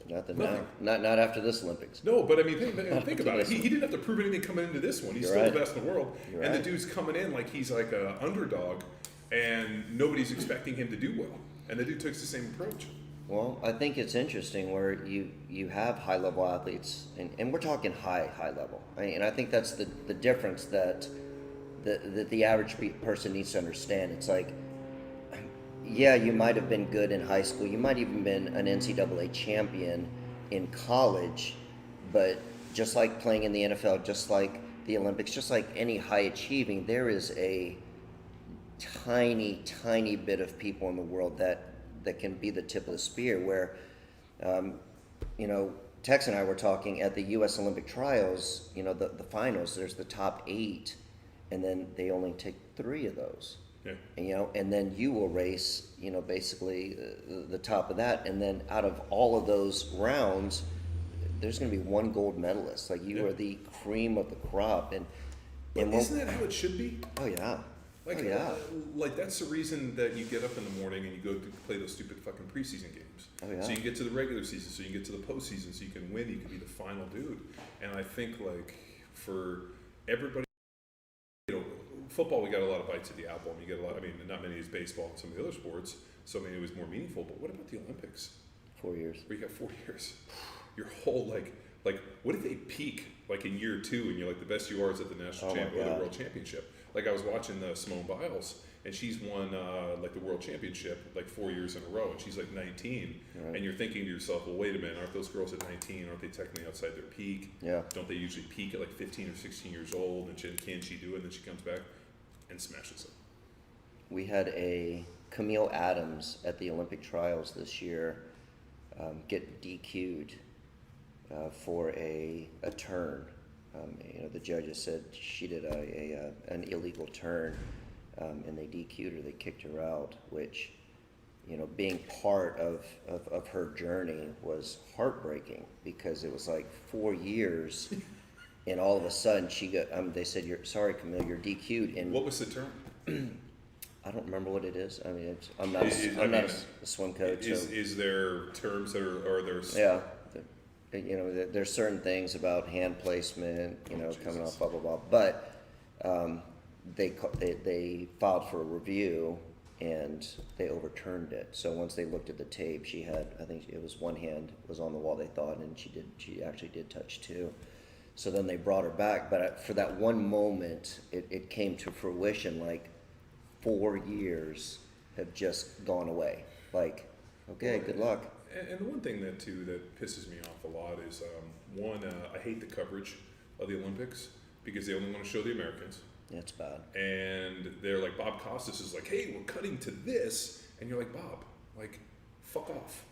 Nothing. Nothing. Not after this Olympics. No, but I mean, think about it. He didn't have to prove anything coming into this one. He's You're still right. the best in the world. You're and right. the dude's coming in like he's like an underdog, and nobody's expecting him to do well. And the dude takes the same approach. Well, I think it's interesting where you have high-level athletes, and we're talking high level. And I think that's the difference that the average person needs to understand. It's like, yeah, you might have been good in high school. You might even been an NCAA champion in college. But just like playing in the NFL, just like the Olympics, just like any high-achieving, there is a tiny bit of people in the world that can be the tip of the spear, where, you know, Tex and I were talking at the U.S. Olympic trials, you know, the finals, there's the top 8, and then they only take 3 of those. Yeah. And, you know, and then you will race, you know, basically the top of that, and then out of all of those rounds, there's going to be 1 gold medalist. Like, you are the cream of the crop. And isn't that how it should be? Oh, yeah. Like, oh, yeah. Like that's the reason that you get up in the morning and you go to play those stupid fucking preseason games. Oh, yeah. So you can get to the regular season, so you can get to the postseason, so you can win, you can be the final dude. And I think, like, for everybody, you know, football, we got a lot of bites at the apple. And you get a lot, I mean, not many as baseball and some of the other sports, so I mean, it was more meaningful. But what about the Olympics? 4 years. Where you got 4 years. Your whole, like, Like, what if they peak like in year 2 and you're like the best you are is at the national Oh my champ or the God. world championship? Like I was watching Simone Biles, and she's won like the world championship like 4 years in a row, and she's like 19, and you're thinking to yourself, well, wait a minute, aren't those girls at 19? Aren't they technically outside their peak? Yeah. Don't they usually peak at like 15 or 16 years old? And can she do it? And then she comes back and smashes it. We had a Camille Adams at the Olympic trials this year get DQ'd for a turn. The judges said she did an illegal turn, and they DQ'd her. They kicked her out, which, being part of her journey was heartbreaking, because it was like 4 years, and all of a sudden she got. They said, "You're sorry, Camille, you're DQ'd." And What was the term? I don't remember what it is. I mean, I'm not a swim coach. Is there terms that are there? Yeah. There's certain things about hand placement, coming off, blah, blah, blah. But they filed for a review, and they overturned it. So once they looked at the tape, she had, I think it was one hand was on the wall, they thought, and she actually did touch 2. So then they brought her back. But for that one moment, it came to fruition, like 4 years have just gone away. Like, okay, good luck. And the one thing that pisses me off a lot is I hate the coverage of the Olympics, because they only want to show the Americans. Yeah, it's bad. And they're like, Bob Costas is like, hey, we're cutting to this, and you're like, Bob, like, fuck off.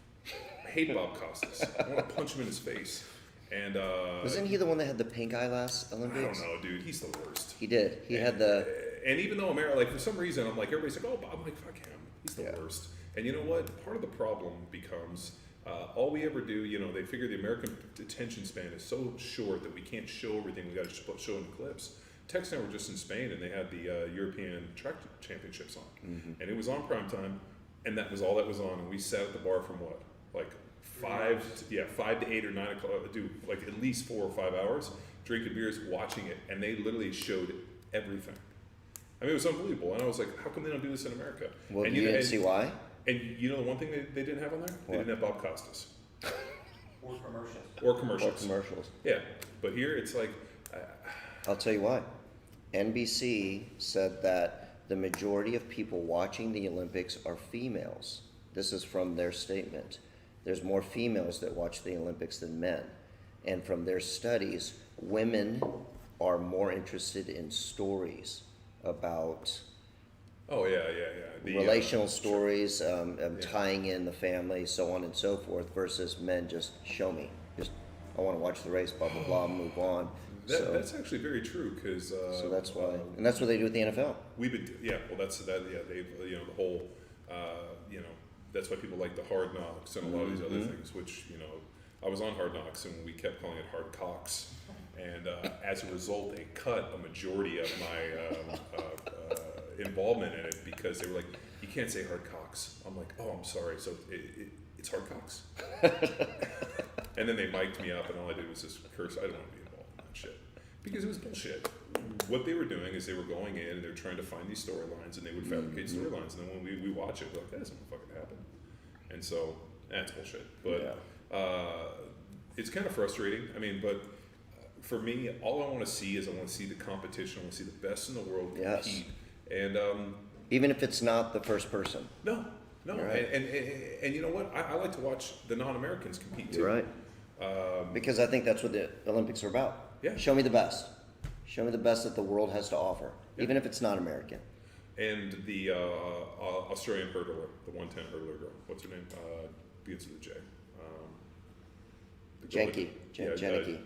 I hate Bob Costas. I want to punch him in his face. And wasn't he the one that had the pink eye last Olympics? I don't know, dude. He's the worst. He did. He had the. And even though America, like, for some reason, I'm like, everybody's like, oh, Bob, I'm like, fuck him. He's the worst. And you know what? Part of the problem becomes all we ever do, they figure the American attention span is so short that we can't show everything. We got to show in the clips. Tex and I were just in Spain, and they had the European track championships on, and it was on prime time, and that was all that was on. And we sat at the bar from what, like 5 to 8 or 9 o'clock, do like at least 4 or 5 hours, drinking beers, watching it, and they literally showed everything. I mean, it was unbelievable, and I was like, how come they don't do this in America? Well, and you didn't see why? And the one thing they didn't have on there? They didn't have Bob Costas. Or commercials. Or commercials. Or commercials. Yeah, but here it's like... I'll tell you why. NBC said that the majority of people watching the Olympics are females. This is from their statement. There's more females that watch the Olympics than men. And from their studies, women are more interested in stories about relational stories, tying in the family, so on and so forth, versus men just show me. Just, I want to watch the race, blah, blah, blah, move on. That's actually very true, because... so that's why, and that's what they do with the NFL. We've been, they've, the whole, that's why people like the Hard Knocks and a lot of these other things, which, I was on Hard Knocks, and we kept calling it Hard Cocks, and as a result, they cut a majority of my involvement in it, because they were like, you can't say Hard Cocks. I'm like, oh, I'm sorry, so it's Hard Cocks. And then they mic'd me up, and all I did was just curse. I don't want to be involved in that shit, because it was bullshit. What they were doing is they were going in and they were trying to find these storylines, and they would fabricate storylines, and then when we watch it, we're like, that doesn't fucking happen. And so that's bullshit. But it's kind of frustrating. I mean, but for me, all I want to see is I want to see the competition. I want to see the best in the world compete. And even if it's not the first person. No. Right. And you know what? I like to watch the non-Americans compete too. You're right. Because I think that's what the Olympics are about. Yeah. Show me the best. Show me the best that the world has to offer, even if it's not American. And the Australian hurdler, the 110 hurdler girl. What's her name? Begins with a J. Jenneke. Jenneke.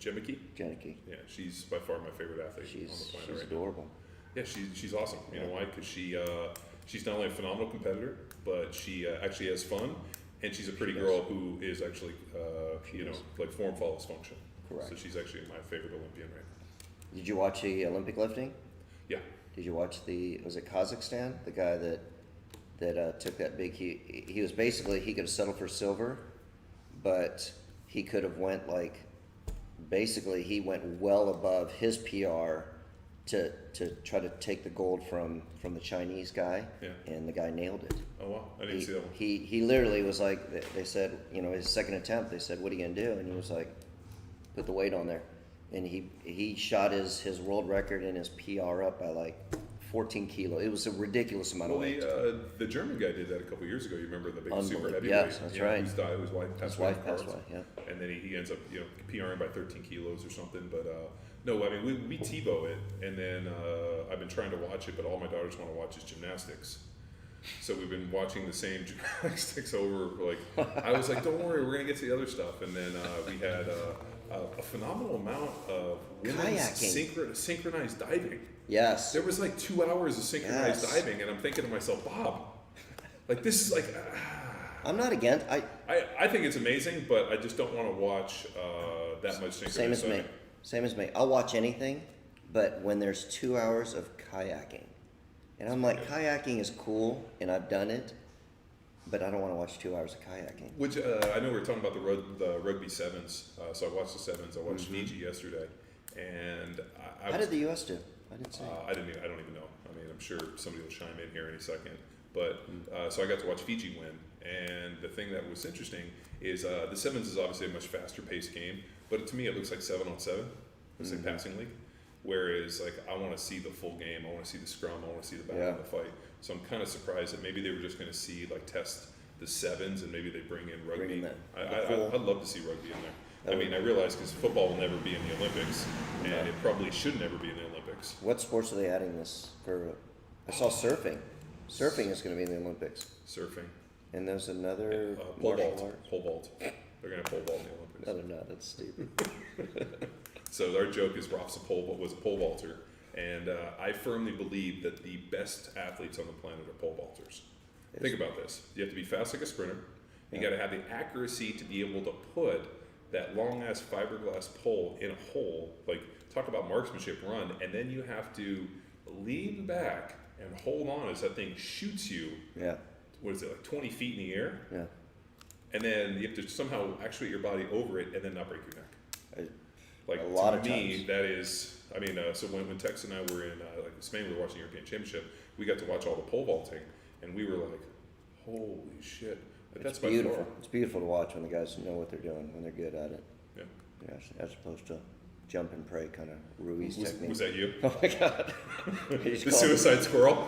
Jenneke. Jenneke. Yeah, she's by far my favorite athlete on the planet She's right adorable. now. Yeah, she's awesome. You know why? Because she's not only a phenomenal competitor, but she actually has fun, and she's a pretty girl who is actually like form follows function. Correct. So she's actually my favorite Olympian right now. Did you watch the Olympic lifting? Yeah. Did you watch was it Kazakhstan? The guy that took that big, he was basically, he could have settled for silver, but he could have went basically he went well above his PR to try to take the gold from the Chinese guy, and the guy nailed it. Oh wow, I didn't see that one. He literally was like, they said, his second attempt, they said, what are you gonna do? And he was like, put the weight on there. And he shot his world record and his PR up by like 14 kilos. It was a ridiculous amount of weight. The German guy did that a couple years ago. You remember the big super heavyweight? Yes, that's right. His wife passed away. Yeah. And then he ends up, PRing by 13 kilos or something. But no, I mean, we TiVo it, and then I've been trying to watch it, but all my daughters want to watch is gymnastics. So we've been watching the same gymnastics over. Like, I was like, don't worry, we're gonna get to the other stuff. And then we had a phenomenal amount of women's synchronized diving. Yes. There was like 2 hours of synchronized diving, and I'm thinking to myself, Bob, like this is like. I'm not against. I think it's amazing, but I just don't want to watch that much synchronized diving. Same as me. I'll watch anything, but when there's 2 hours of kayaking, and I'm like, kayaking is cool, and I've done it, but I don't want to watch 2 hours of kayaking. Which I know we were talking about the rugby sevens, so I watched the sevens. I watched Fiji yesterday, and How did the U.S. do? I didn't see. I don't even know. I mean, I'm sure somebody will chime in here any second. But so I got to watch Fiji win, and the thing that was interesting is the sevens is obviously a much faster paced game, but to me it looks like 7-on-7. It's like passing league. Whereas like I want to see the full game. I want to see the scrum. I want to see the battle and the fight. So I'm kind of surprised that maybe they were just going to see test the sevens and maybe they bring in rugby. I'd love to see rugby in there. I mean, I realize because football will never be in the Olympics, and it probably should never be in the Olympics. What sports are they adding this for? I saw surfing. Surfing is going to be in the Olympics. Surfing. And there's another pole vault. They're going to pole vault in the Olympics. No, they're not. That's stupid. So our joke is Raph was a pole vaulter, and I firmly believe that the best athletes on the planet are pole vaulters. Think about this: you have to be fast like a sprinter. You got to have the accuracy to be able to put that long ass fiberglass pole in a hole. Like, talk about marksmanship, run, and then you have to lean back and hold on as that thing shoots you. Yeah. What is it, like 20 feet in the air? Yeah. And then you have to somehow actuate your body over it and then not break your neck. Like, a lot of me, times. that is, I mean, so when Tex and I were in Spain, we were watching the European Championship, we got to watch all the pole vaulting, and we were like, holy shit. Like, It's beautiful. It's beautiful to watch when the guys know what they're doing, when they're good at it. Yeah. As opposed to jump and pray kind of Ruiz technique. Was that you? Oh my God. The suicide squirrel?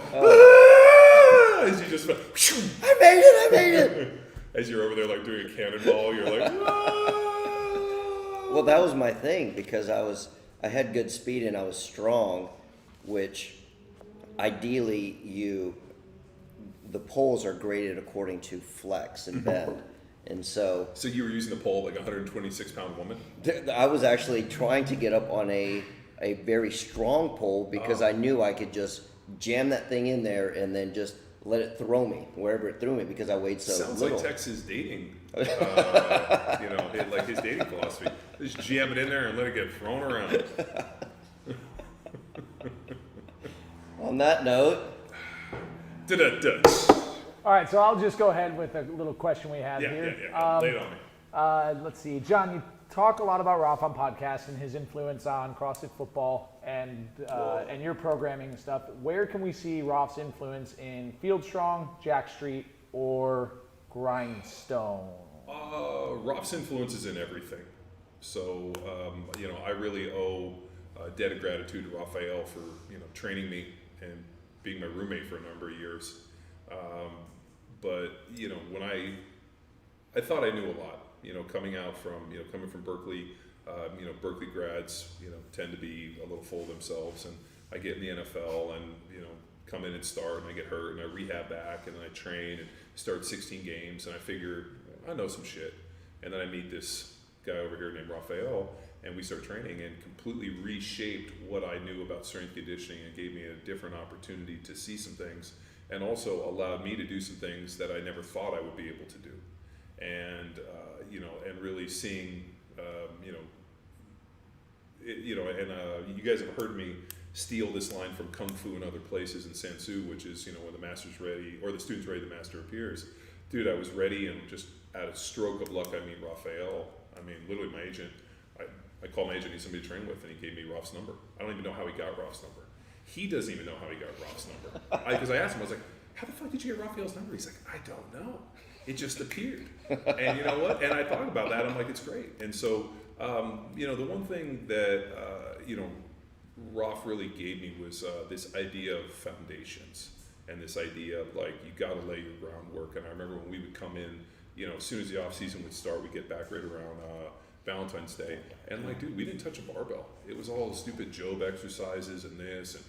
As you just went, I made it! As you're over there like doing a cannonball, you're like, Well, that was my thing because I had good speed and I was strong, which ideally the poles are graded according to flex and bend. And so you were using the pole like a 126-pound woman? I was actually trying to get up on a very strong pole because I knew I could just jam that thing in there and then just let it throw me wherever it threw me because I weighed so Sounds little. like Tex's dating, like his dating philosophy. Just jam it in there and let it get thrown around. On that note. All right, so I'll just go ahead with a little question we have here. Yeah. Lay it on me. Let's see. John, you talk a lot about Raph on podcasts and his influence on CrossFit football and your programming and stuff. Where can we see Raph's influence in Field Strong, Jack Street, or Grindstone? Raph's influence is in everything. So, I really owe a debt of gratitude to Raphael for, training me and being my roommate for a number of years. But when I thought I knew a lot, coming from Berkeley, Berkeley grads, tend to be a little full of themselves, and I get in the NFL and, come in and start and I get hurt and I rehab back and then I train and start 16 games and I figure I know some shit. And then I meet this guy over here named Raphael and we start training and completely reshaped what I knew about strength conditioning and gave me a different opportunity to see some things and also allowed me to do some things that I never thought I would be able to do. And, and really seeing, you guys have heard me steal this line from Kung Fu and other places in Sansu, which is, when the master's ready, or the student's ready, the master appears. Dude, I was ready and just at a stroke of luck, I meet Raphael. I mean, literally my agent, I called my agent, he's somebody to train with, and he gave me Raph's number. I don't even know how he got Raph's number. He doesn't even know how he got Raph's number. Because I asked him, I was like, how the fuck did you get Raphael's number? He's like, I don't know. It just appeared. And you know what? And I thought about that. I'm like, it's great. And so The one thing that, Raph really gave me was this idea of foundations and this idea of like, you got to lay your groundwork. And I remember when we would come in, as soon as the off season would start, we'd get back right around Valentine's Day. And like, dude, we didn't touch a barbell. It was all stupid Job exercises and this, and,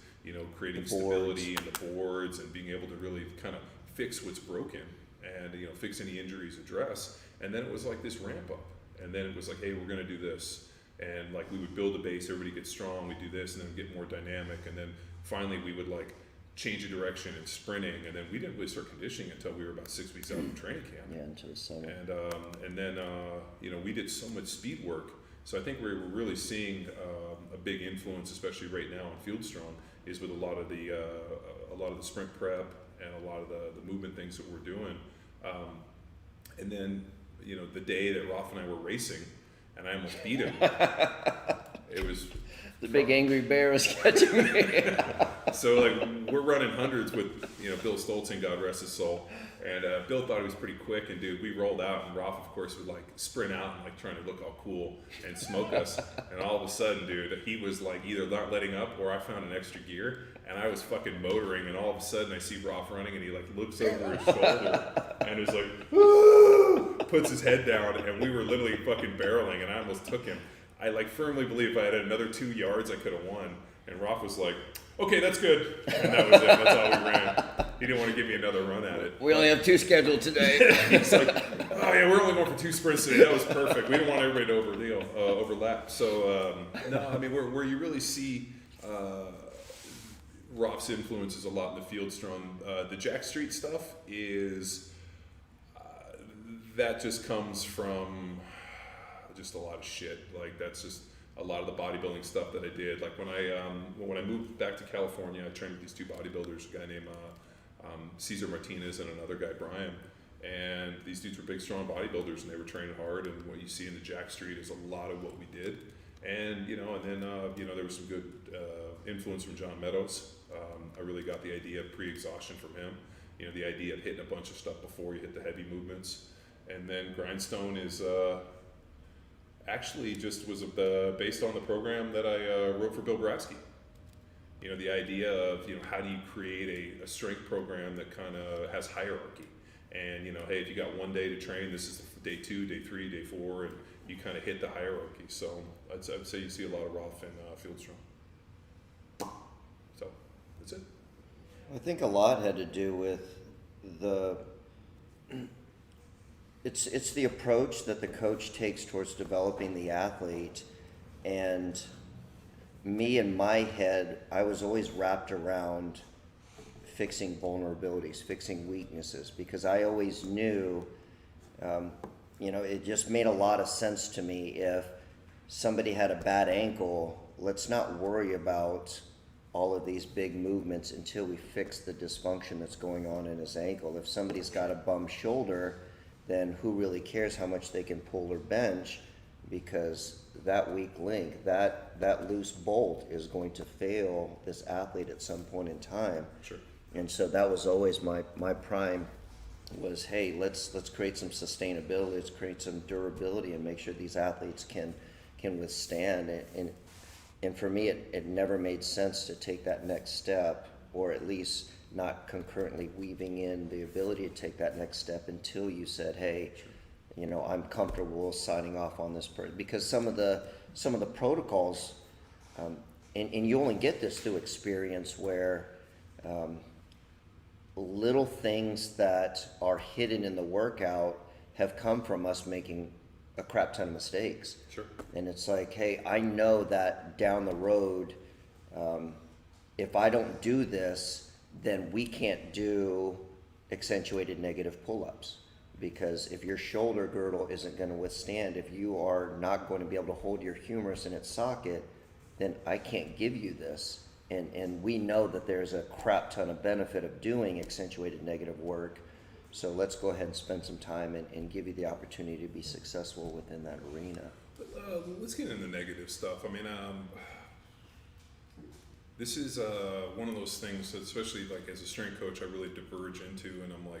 creating stability in the boards and being able to really kind of fix what's broken and, fix any injuries, address. And then it was like this ramp up. And then it was like, hey, we're going to do this. And like, we would build a base, everybody gets strong, we do this, and then get more dynamic. And then finally we would like change the direction and sprinting. And then we didn't really start conditioning until we were about 6 weeks out of training camp. Yeah, into the summer. And then, we did so much speed work. So I think we're really seeing a big influence, especially right now in Field Strong, is with a lot of the sprint prep and a lot of the movement things that we're doing. And then, the day that Raph and I were racing, and I almost beat him, it was the big angry bear was catching me. So like, we're running hundreds with Bill Stoltzen, God rest his soul, and Bill thought he was pretty quick, and dude, we rolled out, and Raph of course would like sprint out and like trying to look all cool and smoke us, and all of a sudden, dude, he was like either not letting up or I found an extra gear, and I was fucking motoring, and all of a sudden I see Raph running, and he like looks over his shoulder and is like, woo! Puts his head down, and we were literally fucking barreling, and I almost took him. I like firmly believe if I had another 2 yards, I could have won. And Raph was like, okay, that's good. And that was it. That's all we ran. He didn't want to give me another run at it. We only have 2 scheduled today. He's like, oh yeah, we're only going for 2 sprints today. That was perfect. We didn't want everybody to overlap. So, no, I mean, where you really see Raph's influences a lot in the Field Strong. The Jack Street stuff is, that just comes from just a lot of shit. Like, that's just a lot of the bodybuilding stuff that I did. Like when I moved back to California, I trained with these 2 bodybuilders, a guy named Cesar Martinez and another guy, Brian. And these dudes were big, strong bodybuilders, and they were training hard. And what you see in the Jack Street is a lot of what we did. And then there was some good influence from John Meadows. I really got the idea of pre-exhaustion from him. The idea of hitting a bunch of stuff before you hit the heavy movements. And then Grindstone is actually just was based on the program that I wrote for Bill Bratsky. The idea of, how do you create a strength program that kind of has hierarchy? And, hey, if you got 1 day to train, this is day 2, day 3, day 4, and you kind of hit the hierarchy. So I'd say you see a lot of Raph and Field Strong. So that's it. I think a lot had to do with it's the approach that the coach takes towards developing the athlete. And me, in my head, I was always wrapped around fixing vulnerabilities, fixing weaknesses, because I always knew, it just made a lot of sense to me. If somebody had a bad ankle, let's not worry about all of these big movements until we fix the dysfunction that's going on in his ankle. If somebody's got a bum shoulder, then who really cares how much they can pull or bench, because that weak link, that loose bolt is going to fail this athlete at some point in time. Sure. And so that was always my prime was, hey, let's create some sustainability, let's create some durability, and make sure these athletes can withstand it. And for me, it never made sense to take that next step, or at least not concurrently weaving in the ability to take that next step until you said, hey, I'm comfortable signing off on this person. Because some of the protocols, and you only get this through experience, where little things that are hidden in the workout have come from us making a crap ton of mistakes. Sure. And it's like, hey, I know that down the road, if I don't do this, then we can't do accentuated negative pull-ups. Because if your shoulder girdle isn't going to withstand, if you are not going to be able to hold your humerus in its socket, then I can't give you this. And we know that there's a crap ton of benefit of doing accentuated negative work. So let's go ahead and spend some time and give you the opportunity to be successful within that arena. Let's get into negative stuff. I mean, this is one of those things that, especially like as a strength coach, I really diverge into, and I'm like,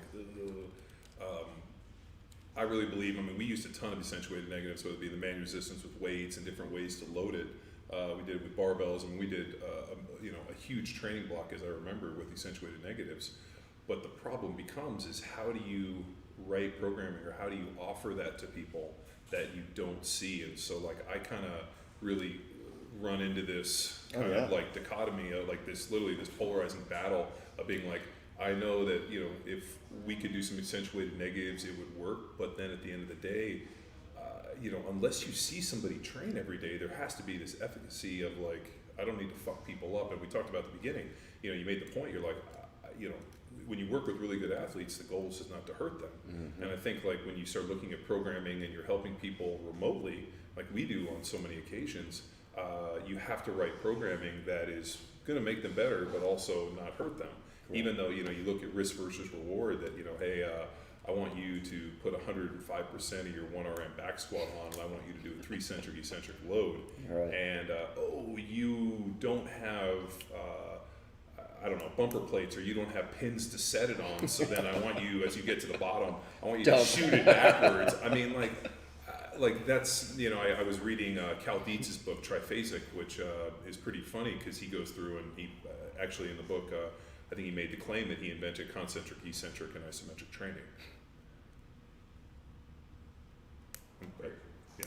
I really believe, I mean, we used a ton of accentuated negatives, whether it be the manual resistance with weights and different ways to load it. We did it with barbells, and we did a huge training block, as I remember, with accentuated negatives. But the problem becomes is how do you write programming, or how do you offer that to people that you don't see? And so like I kind of really run into this kind of like dichotomy of like this polarizing battle of being like, I know that, you know, if we could do some accentuated negatives, it would work. But then at the end of the day, you know, unless you see somebody train every day, there has to be this efficacy of like, I don't need to fuck people up. And we talked about at the beginning, you know, you made the point, you're like, you know, when you work with really good athletes, the goal is just not to hurt them. Mm-hmm. And I think like when you start looking at programming and you're helping people remotely, like we do on so many occasions, you have to write programming that is going to make them better, but also not hurt them. Cool. Even though, you know, you look at risk versus reward, that, you know, hey, I want you to put 105% of your 1RM back squat on, and I want you to do a 3-centric eccentric load. Right. And, you don't have, I don't know, bumper plates, or you don't have pins to set it on, so then I want you, as you get to the bottom, I want you to shoot it backwards. I mean, like that's, you know, I was reading Cal Dietz's book, Triphasic, which is pretty funny because he goes through and he, actually in the book, I think he made the claim that he invented concentric, eccentric, and isometric training. But, yeah.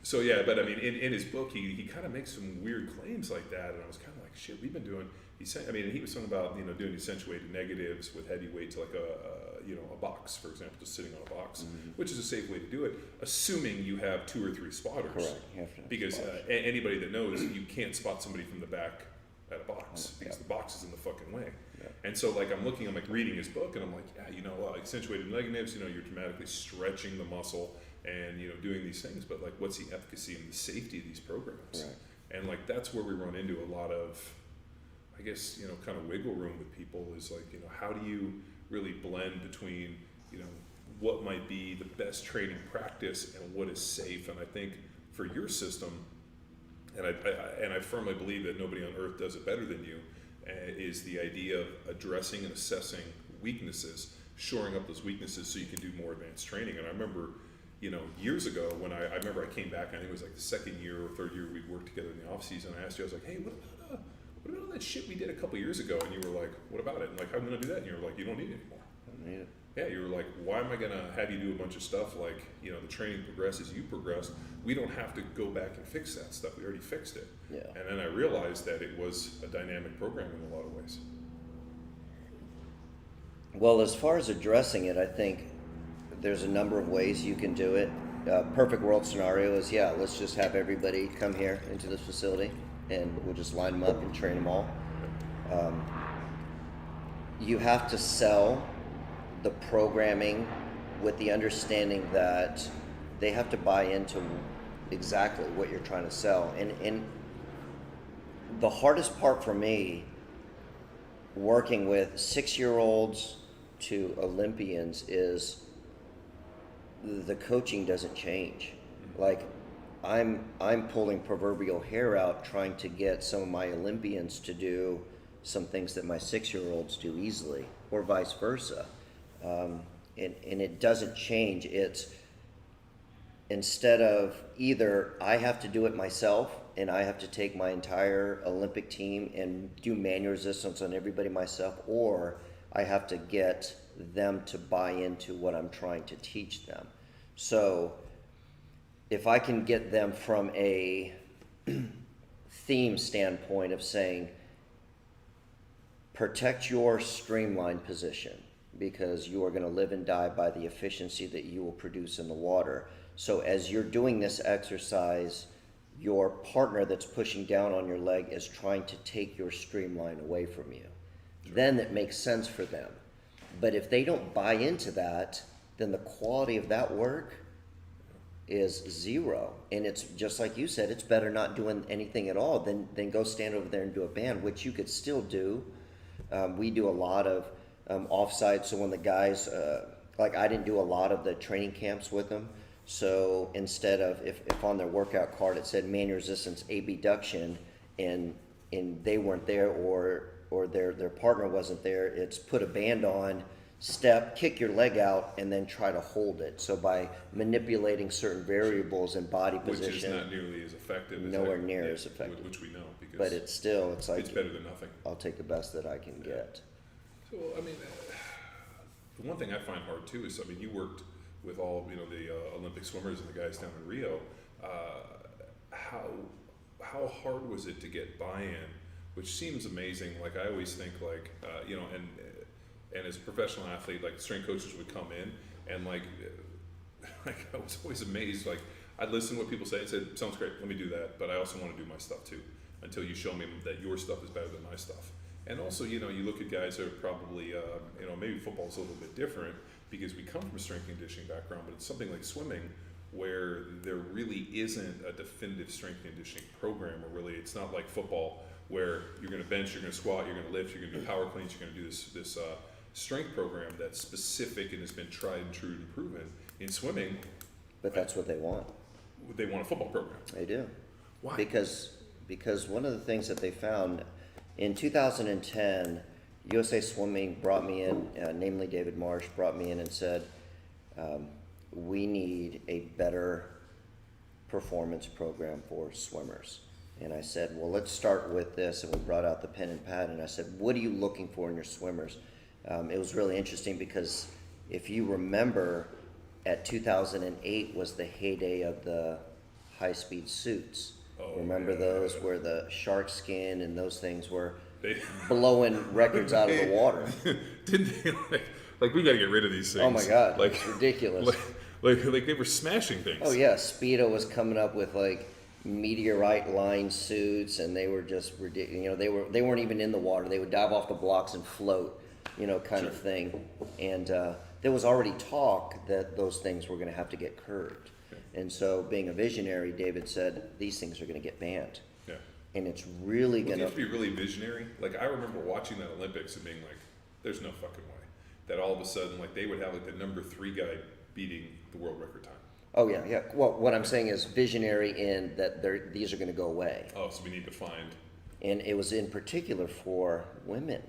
So yeah, but I mean, in his book, he kind of makes some weird claims like that, and I was kind of like, shit, we've been doing. I mean, he was talking about, you know, doing accentuated negatives with heavy weights, like a box, for example, just sitting on a box, mm-hmm. which is a safe way to do it, assuming you have 2 or 3 spotters. Correct. You have to have because anybody that knows, you can't spot somebody from the back at a box because the box is in the fucking way. Yeah. And so like I'm like reading his book, and I'm like, yeah, you know, accentuated negatives, you know, you're dramatically stretching the muscle and, you know, doing these things, but like what's the efficacy and the safety of these programs? Right. And like that's where we run into a lot of, I guess, you know, kind of wiggle room with people is like, you know, how do you really blend between, you know, what might be the best training practice and what is safe? And I think for your system, and I firmly believe that nobody on earth does it better than you, is the idea of addressing and assessing weaknesses, shoring up those weaknesses so you can do more advanced training. And I remember, you know, years ago when I remember I came back, I think it was like the second year or third year we'd worked together in the off season. I asked you, I was like, hey, what about all that shit we did a couple years ago? And you were like, what about it? And like, how am I going to do that? And you were like, you don't need it anymore. I don't need it. Yeah, you were like, why am I going to have you do a bunch of stuff like, you know, the training progresses, you progress. We don't have to go back and fix that stuff. We already fixed it. Yeah. And then I realized that it was a dynamic program in a lot of ways. Well, as far as addressing it, I think there's a number of ways you can do it. Perfect world scenario is, yeah, let's just have everybody come here into this facility and we'll just line them up and train them all. You have to sell the programming with the understanding that they have to buy into exactly what you're trying to sell. And the hardest part for me, working with 6-year-olds to Olympians, is the coaching doesn't change. Like I'm pulling proverbial hair out trying to get some of my Olympians to do some things that my 6-year-olds do easily, or vice versa. And it doesn't change. It's instead of either I have to do it myself and I have to take my entire Olympic team and do manual resistance on everybody myself, or I have to get them to buy into what I'm trying to teach them. So if I can get them from a theme standpoint of saying, protect your streamlined position, because you are going to live and die by the efficiency that you will produce in the water. So as you're doing this exercise, your partner that's pushing down on your leg is trying to take your streamline away from you. Then it makes sense for them. But if they don't buy into that, then the quality of that work is zero. And it's just like you said, it's better not doing anything at all than go stand over there and do a band, which you could still do. We do a lot of offsite. So when the guys, like I didn't do a lot of the training camps with them. So instead of, if on their workout card it said manual resistance abduction and they weren't there, or their partner wasn't there, it's put a band on step, kick your leg out, and then try to hold it. So by manipulating certain variables in body Which position, is not nearly as effective. nowhere near as effective. Which we know because. but it's like it's better than nothing. I'll take the best that I can get. So I mean, the one thing I find hard too is, I mean, you worked with all the Olympic swimmers and the guys down in Rio. How hard was it to get buy-in? Which seems amazing. Like I always think, like and as a professional athlete, like strength coaches would come in and like I was always amazed. Like I'd listen to what people say and said, "Sounds great, let me do that," but I also want to do my stuff too. Until you show me that your stuff is better than my stuff. And also, you look at guys that are probably, maybe football's a little bit different because we come from a strength and conditioning background, but it's something like swimming where there really isn't a definitive strength and conditioning program, or really it's not like football where you're going to bench, you're going to squat, you're going to lift, you're going to do power cleans, you're going to do this strength program that's specific and has been tried and true and proven. In swimming, But that's what they want. they want a football program. They do. Why? Because one of the things that they found in 2010, USA Swimming brought me in, namely David Marsh, brought me in and said, we need a better performance program for swimmers. And I said, well, let's start with this. And we brought out the pen and pad, and I said, what are you looking for in your swimmers? It was really interesting because if you remember, at 2008 was the heyday of the high-speed suits. Oh, Remember yeah. those where the shark skin and those things were They, blowing records out of the water? didn't they like we got to get rid of these things? Oh my God, like it's ridiculous. like they were smashing things. Oh yeah, Speedo was coming up with like meteorite line suits, and they were just ridiculous. They weren't even in the water. They would dive off the blocks and float, kind of thing. And there was already talk that those things were going to have to get curved. And so, being a visionary, David said these things are going to get banned. Yeah. And it's really Well, going you have to be really visionary. Like I remember watching that Olympics and being like, "There's no fucking way that all of a sudden like they would have like the number 3 guy beating the world record time." Oh yeah, yeah. Well, what I'm saying is visionary in that these are going to go away. Oh, so we need to find. And it was in particular for women,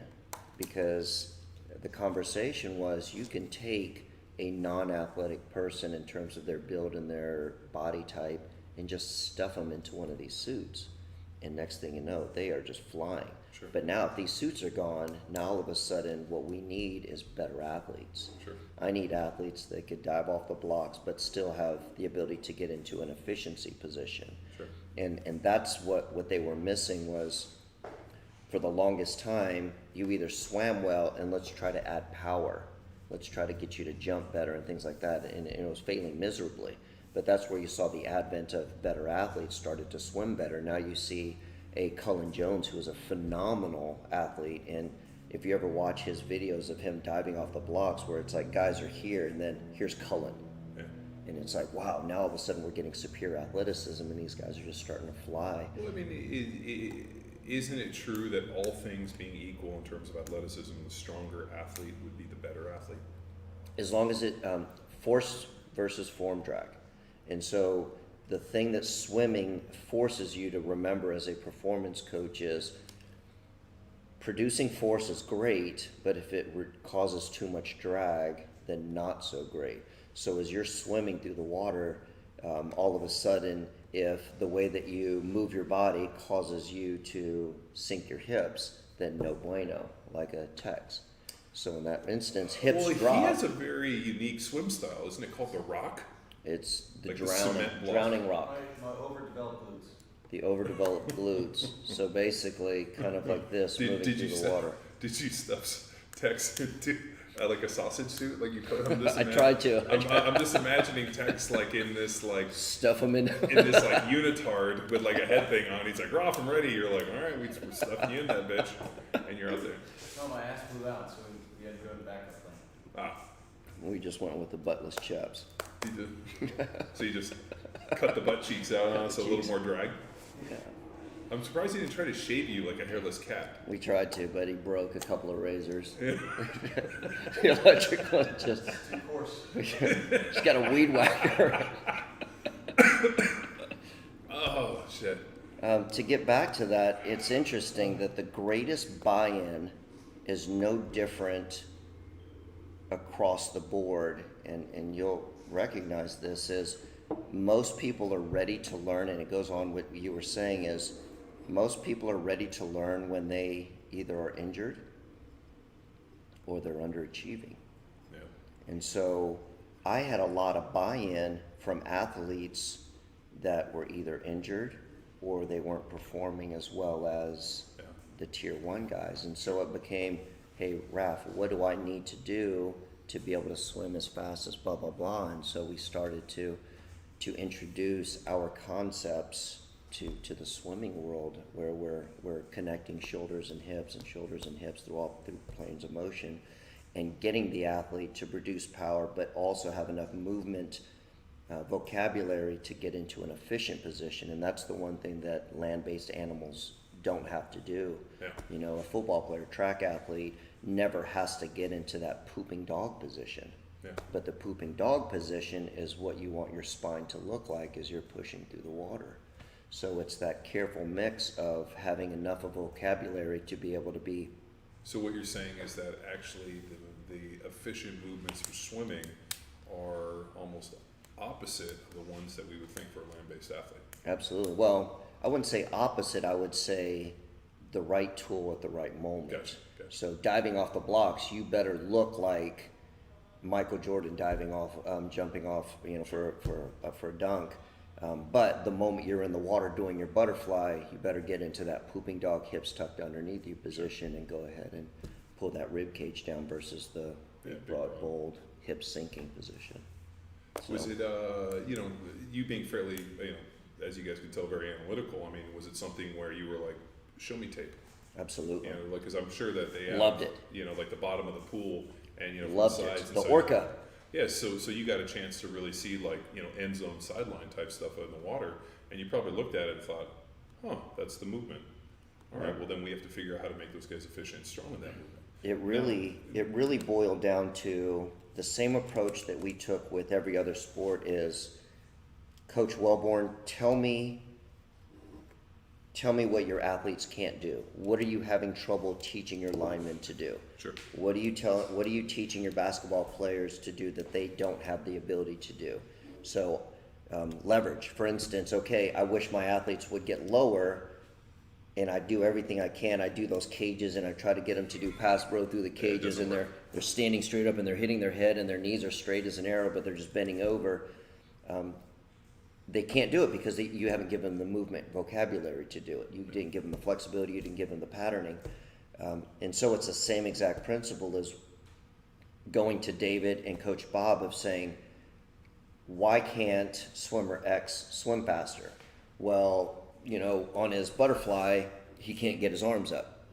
because the conversation was you can take a non-athletic person in terms of their build and their body type and just stuff them into one of these suits, and next thing you know, they are just flying. Sure. But now if these suits are gone, now all of a sudden what we need is better athletes. Sure. I need athletes that could dive off the blocks but still have the ability to get into an efficiency position. Sure. And that's what they were missing was, for the longest time, you either swam well and let's try to add power. Let's try to get you to jump better and things like that. And it was failing miserably. But that's where you saw the advent of better athletes started to swim better. Now you see a Cullen Jones who is a phenomenal athlete. And if you ever watch his videos of him diving off the blocks where it's like guys are here and then here's Cullen. Yeah. And it's like, wow, now all of a sudden we're getting superior athleticism and these guys are just starting to fly. Well, I mean, isn't it true that all things being equal in terms of athleticism, the stronger athlete would be the better athlete? As long as it force versus form drag. And so the thing that swimming forces you to remember as a performance coach is producing force is great, but if it causes too much drag, then not so great. So as you're swimming through the water, all of a sudden, if the way that you move your body causes you to sink your hips, then no bueno, like a Tex. So in that instance, hips drop. He has a very unique swim style, isn't it called the rock? It's the Like the cement block. drowning rock, My overdeveloped glutes. the overdeveloped glutes. So basically, kind of like this, moving through the water. Did you stuff Tex into like a sausage suit? Like you put him this? I tried to. I'm just imagining Tex like in this like Stuff them in. in this like unitard with like a head thing on. He's like, Raph, I'm ready. You're like, all right, we're stuffing you in that bitch, and you're out there. No, my ass blew out, so we had to go to the backup plan. Ah, We just went with the buttless chaps. you did. So you just cut the butt cheeks out on us a little more drag. Yeah. I'm surprised he didn't try to shave you like a hairless cat. We tried to, but he broke a couple of razors. The electric one just Of course. just got a weed whacker. Oh shit. To get back to that, it's interesting that the greatest buy-in is no different across the board, and you'll recognize this, is most people are ready to learn, and it goes on what you were saying is most people are ready to learn when they either are injured or they're underachieving. Yeah. And so I had a lot of buy-in from athletes that were either injured or they weren't performing as well as the tier 1 guys. And so it became, hey, Raph, what do I need to do to be able to swim as fast as blah, blah, blah. And so we started to introduce our concepts to the swimming world, where we're connecting shoulders and hips through all through planes of motion, and getting the athlete to produce power, but also have enough movement vocabulary to get into an efficient position. And that's the one thing that land-based animals don't have to do. Yeah. You know, a football player, track athlete never has to get into that pooping dog position. Yeah. But the pooping dog position is what you want your spine to look like as you're pushing through the water. So it's that careful mix of having enough of vocabulary to be able to be. So what you're saying is that actually the efficient movements for swimming are almost opposite of the ones that we would think for a land-based athlete. Absolutely. Well, I wouldn't say opposite. I would say the right tool at the right moment. Gotcha. So diving off the blocks, you better look like Michael Jordan diving off, jumping off, for a dunk. But the moment you're in the water doing your butterfly, you better get into that pooping dog, hips tucked underneath you position, and go ahead and pull that rib cage down versus the broad, bold, hip sinking position. So, Was it, you being fairly, as you guys can tell, very analytical? I mean, was it something where you were like, show me tape? Absolutely. Because I'm sure that they have, loved it. Like the bottom of the pool, and from Loved the sides it. and The sides. orca. Yeah, so you got a chance to really see end zone sideline type stuff in the water, and you probably looked at it and thought, that's the movement. All right, well then we have to figure out how to make those guys efficient and strong in that movement. It really boiled down to the same approach that we took with every other sport is, Coach Wellborn, tell me what your athletes can't do. What are you having trouble teaching your linemen to do? Sure. What are you teaching your basketball players to do that they don't have the ability to do? So leverage, for instance, okay, I wish my athletes would get lower, and I do everything I can. I do those cages, and I try to get them to do pass bro through the cages, and they're standing straight up, and they're hitting their head, and their knees are straight as an arrow, but they're just bending over. They can't do it because you haven't given them the movement vocabulary to do it. You didn't give them the flexibility. You didn't give them the patterning. And so it's the same exact principle as going to David and Coach Bob of saying, why can't swimmer X swim faster? Well, on his butterfly, he can't get his arms up.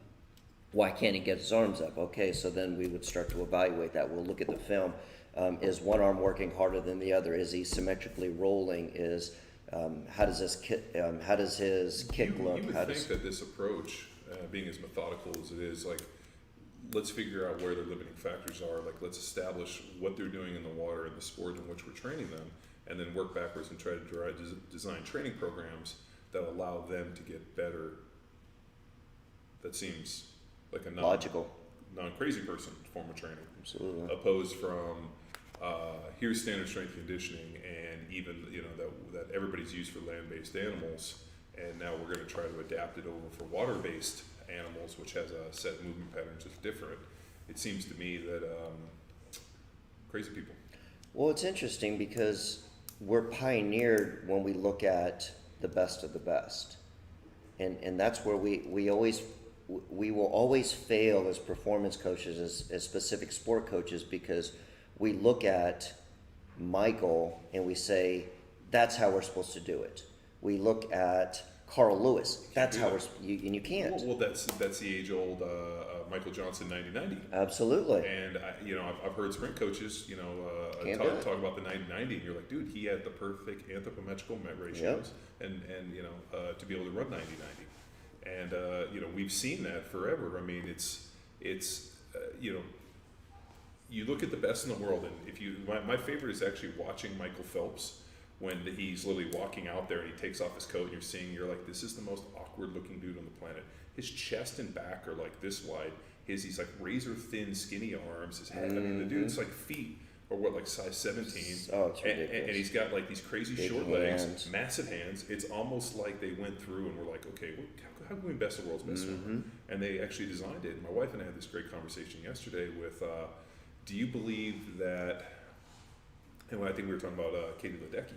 Why can't he get his arms up? Okay, so then we would start to evaluate that. We'll look at the film. Is one arm working harder than the other? Is he symmetrically rolling? How does his kick look? You would think that this approach, being as methodical as it is, let's figure out where their limiting factors are. Let's establish what they're doing in the water and the sport in which we're training them, and then work backwards and try to design training programs that allow them to get better. That seems like a logical, non-crazy person form of training. Absolutely. Opposed from here's standard strength conditioning, and even that everybody's used for land-based animals, and now we're going to try to adapt it over for water-based animals, which has a set movement patterns that's different. It seems to me that crazy people. Well, it's interesting because we're pioneered when we look at the best of the best, and that's where we will always fail as performance coaches, as specific sport coaches, because we look at Michael and we say, that's how we're supposed to do it. We look at Carl Lewis, that's how and you can't. Well, that's the age-old Michael Johnson 90-90. Absolutely. And I've heard sprint coaches, talk about the 90-90, and you're like, dude, he had the perfect anthropometrical ratios, and to be able to run 90-90. And we've seen that forever. I mean, it's you look at the best in the world, and my favorite is actually watching Michael Phelps when he's literally walking out there and he takes off his coat and you're like, this is the most awkward looking dude on the planet. His chest and back are like this wide. He's like razor thin, skinny arms. His head, I mean, the dude's like feet or what, like size 17. Oh, it's ridiculous. And he's got like these crazy Big short hands. legs, massive hands. It's almost like they went through and were like, okay, how can we best the world's best swimmer? And they actually designed it. My wife and I had this great conversation yesterday with, do you believe that, and I think we were talking about Katie Ledecky.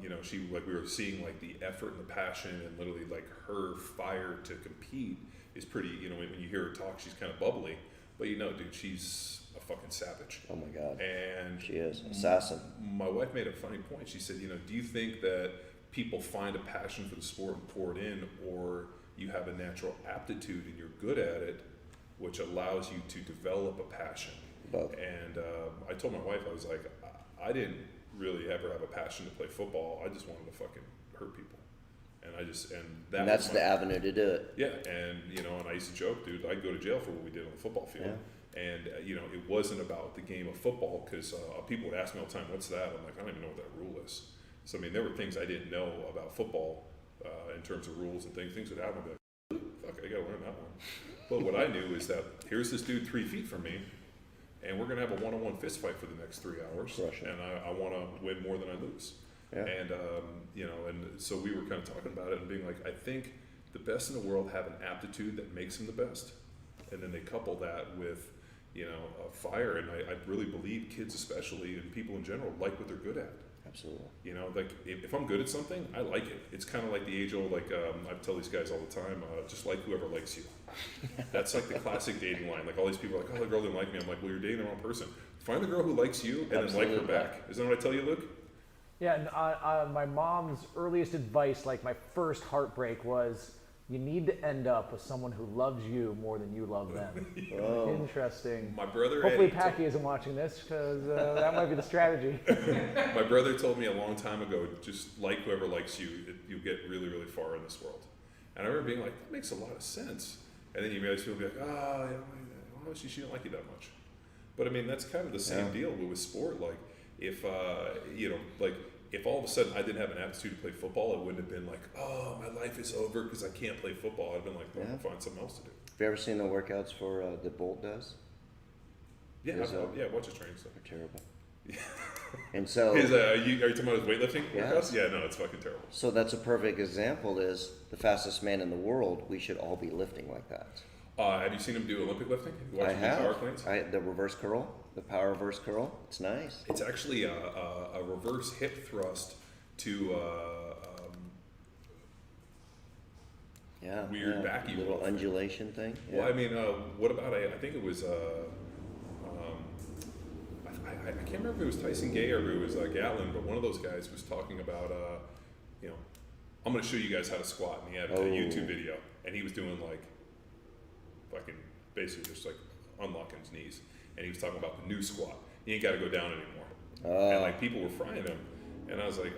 You know, she, like, we were seeing like the effort and the passion and literally like her fire to compete is pretty, you know, when you hear her talk, she's kind of bubbly, but you know, dude, she's a fucking savage. Oh my God. And She is. Assassin. my wife made a funny point. She said, you know, do you think that people find a passion for the sport and pour it in, or you have a natural aptitude and you're good at it, which allows you to develop a passion? Both. And I told my wife, I was like, I didn't really ever have a passion to play football. I just wanted to fucking hurt people. And That's the avenue to do it. Yeah, and you know, and I used to joke, dude, I'd go to jail for what we did on the football field. Yeah. And you know, it wasn't about the game of football, because people would ask me all the time, what's that? I'm like, I don't even know what that rule is. So I mean, there were things I didn't know about football in terms of rules and things would happen. I'd be like, fuck, I gotta learn that one. But what I knew is that here's this dude 3 feet from me, and we're gonna have a one-on-one fist fight for the next 3 hours. Crush it. And I want to win more than I lose. Yeah. And you know, and so we were kind of talking about it and being like, I think the best in the world have an aptitude that makes them the best, and then they couple that with, you know, fire. And I really believe kids, especially, and people in general, like what they're good at. Absolutely. You know, like if I'm good at something, I like it. It's kind of like the age old, like I tell these guys all the time, just like whoever likes you. That's like the classic dating line. Like all these people are like, oh, the girl didn't like me. I'm like, well, you're dating the wrong person. Find the girl who likes you and then like her back. Isn't that what I tell you, Luke? Yeah, and my mom's earliest advice, like my first heartbreak, was you need to end up with someone who loves you more than you love them. Oh. Interesting. My brother Hopefully Eddie Packy isn't watching this, because that might be the strategy. My brother told me a long time ago, just like whoever likes you, you'll get really, really far in this world. And I remember being like, that makes a lot of sense. And then you realize people will be like, she didn't like you that much. But I mean, that's kind of the same deal with sport. Like, if, you know, like, if all of a sudden I didn't have an aptitude to play football, it wouldn't have been like, oh, my life is over because I can't play football. I'd have been like, well, I'll find something else to do. Have you ever seen the workouts for that Bolt does? Yeah, watch his training stuff. They're terrible. And so, Are you talking about his weightlifting Yeah. workouts? Yeah, no, it's fucking terrible. so that's a perfect example. Is the fastest man in the world? We should all be lifting like that. Have you seen him do Olympic lifting? Have you watched I him do power have. cleans? The reverse curl, the power reverse curl. It's nice. It's actually a reverse hip thrust to Yeah. weird backy little roll. undulation thing. Yeah. Well, I mean, what about, I think it was, I can't remember if it was Tyson Gay or if it was Gatlin, but one of those guys was talking about, you know, I'm going to show you guys how to squat. And he had a YouTube video, and he was doing like, fucking, basically just like unlocking his knees. And he was talking about the new squat. You ain't got to go down anymore. And like people were frying him. And I was like,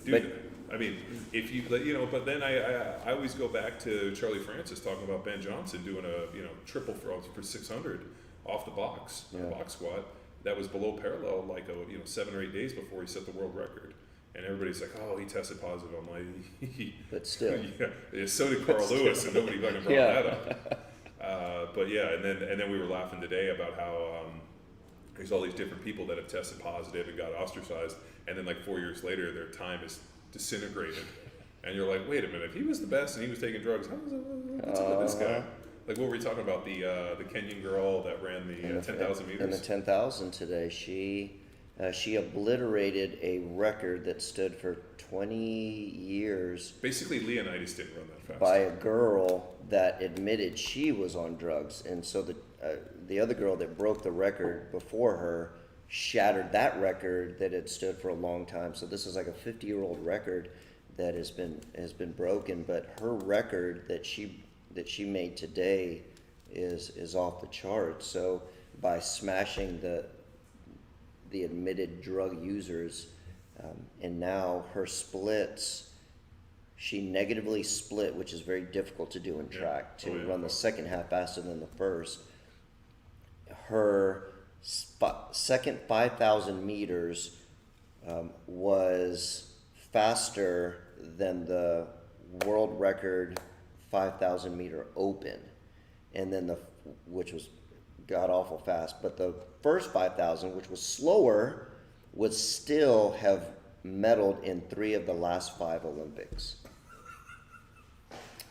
dude, I mean, if you, you know, but then I always go back to Charlie Francis talking about Ben Johnson doing a, you know, triple for 600 off the box, box squat. That was below parallel, like, 7 or 8 days before he set the world record. And everybody's like, oh, he tested positive. I'm like, But still. Yeah, so did Carl Lewis, and nobody fucking brought that up. But yeah, and then we were laughing today about how there's all these different people that have tested positive and got ostracized, and then like 4 years later, their time is disintegrated. And you're like, wait a minute, if he was the best and he was taking drugs, what's up with this guy? Like, what were we talking about? The Kenyan girl that ran the 10,000 meters? In the 10,000 today, she obliterated a record that stood for 20 years. Basically, Leonidas didn't run that fast. By a girl that admitted she was on drugs. And so the other girl that broke the record before her shattered that record that had stood for a long time. So this is like a 50-year-old record that has been broken. But her record that she made today is off the charts. So by smashing the admitted drug users, and now her splits, she negatively split, which is very difficult to do in track, to run the second half faster than the first. Her second 5,000 meters was faster than the world record 5,000 meter open, and then which was god awful fast. But the first 5,000, which was slower, would still have medaled in 3 of the last 5 Olympics,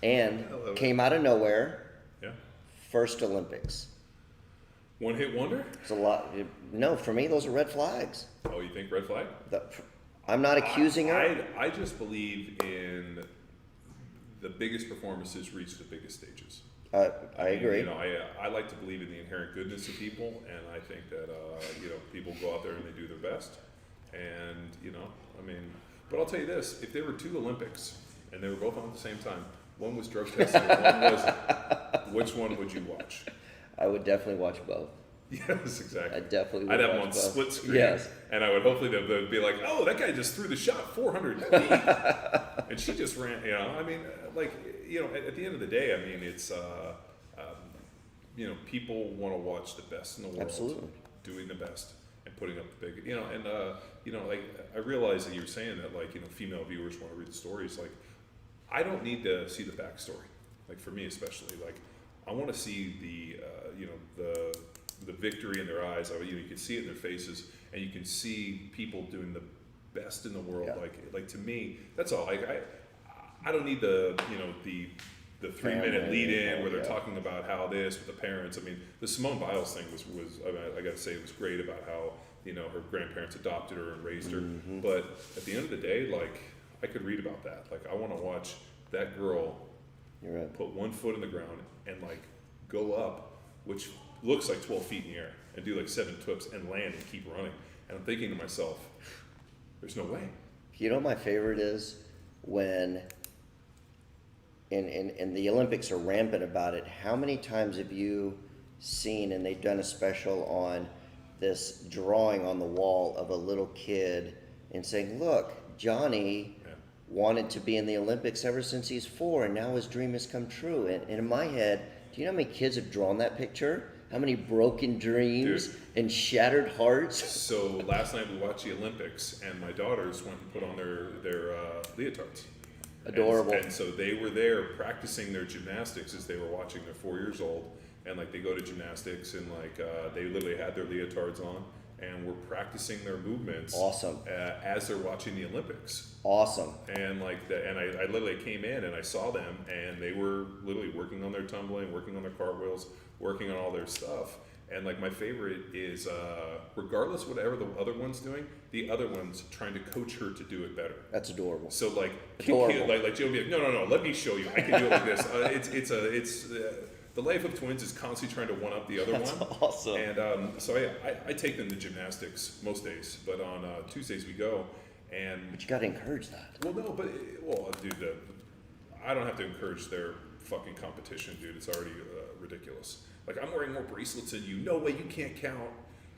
and came out of nowhere. Yeah. First Olympics. One hit wonder? It's a lot. No, for me, those are red flags. Oh, you think red flag? I'm not accusing her. I just believe in the biggest performances reach the biggest stages. I agree. You know, I like to believe in the inherent goodness of people, and I think that you know, people go out there and they do their best. And you know, I mean, but I'll tell you this: if there were 2 Olympics and they were both on at the same time, one was drug tested, one wasn't, which one would you watch? I would definitely watch both. Yes, exactly. I definitely would. I'd have them watch on both. split screen. Yes. And I would hopefully they'd be like, oh, that guy just threw the shot 400 feet. And she just ran, you know, I mean, like, you know, at the end of the day, I mean, it's, you know, people want to watch the best in the world. Absolutely. Doing the best and putting up the big, you know, and, you know, like, I realize that you were saying that, like, you know, female viewers want to read the stories. Like, I don't need to see the backstory. Like, for me especially, like, I want to see the, you know, the victory in their eyes. You know, you can see it in their faces, and you can see people doing the best in the world. Yeah. Like to me, that's all. Like I don't need the, you know, the 3-minute lead in where they're talking about how this with the parents. I mean, the Simone Biles thing was I mean, I got to say it was great about how, you know, her grandparents adopted her and raised her. Mm-hmm. But at the end of the day, like, I could read about that. Like, I want to watch that girl. You're right. Put one foot in the ground and like go up, which looks like 12 feet in the air, and do like 7 flips and land and keep running. And I'm thinking to myself, there's no way. You know what my favorite is? When in the Olympics are rampant about it, how many times have you seen, and they've done a special on this drawing on the wall of a little kid and saying, look, Johnny wanted to be in the Olympics ever since he's 4, and now his dream has come true. And in my head, do you know how many kids have drawn that picture? How many broken dreams and shattered hearts? So last night we watched the Olympics, and my daughters went and put on their leotards. Adorable. And so they were there practicing their gymnastics as they were watching. They're 4 years old, and like they go to gymnastics, and like they literally had their leotards on, and were practicing their movements. Awesome. As they're watching the Olympics. Awesome. And like and I literally came in and I saw them, and they were literally working on their tumbling, working on their cartwheels, working on all their stuff. And like my favorite is, regardless whatever the other one's doing, the other one's trying to coach her to do it better. That's adorable. So like, Adorable. like Joe would be like, no, let me show you. I can do it like this. It's the life of twins is constantly trying to one up the other That's one. awesome. And so yeah, I take them to gymnastics most days, but on Tuesdays we go. And But you got to encourage that. well, no, but dude, I don't have to encourage their fucking competition, dude. It's already ridiculous. Like, I'm wearing more bracelets than you. No way, you can't count.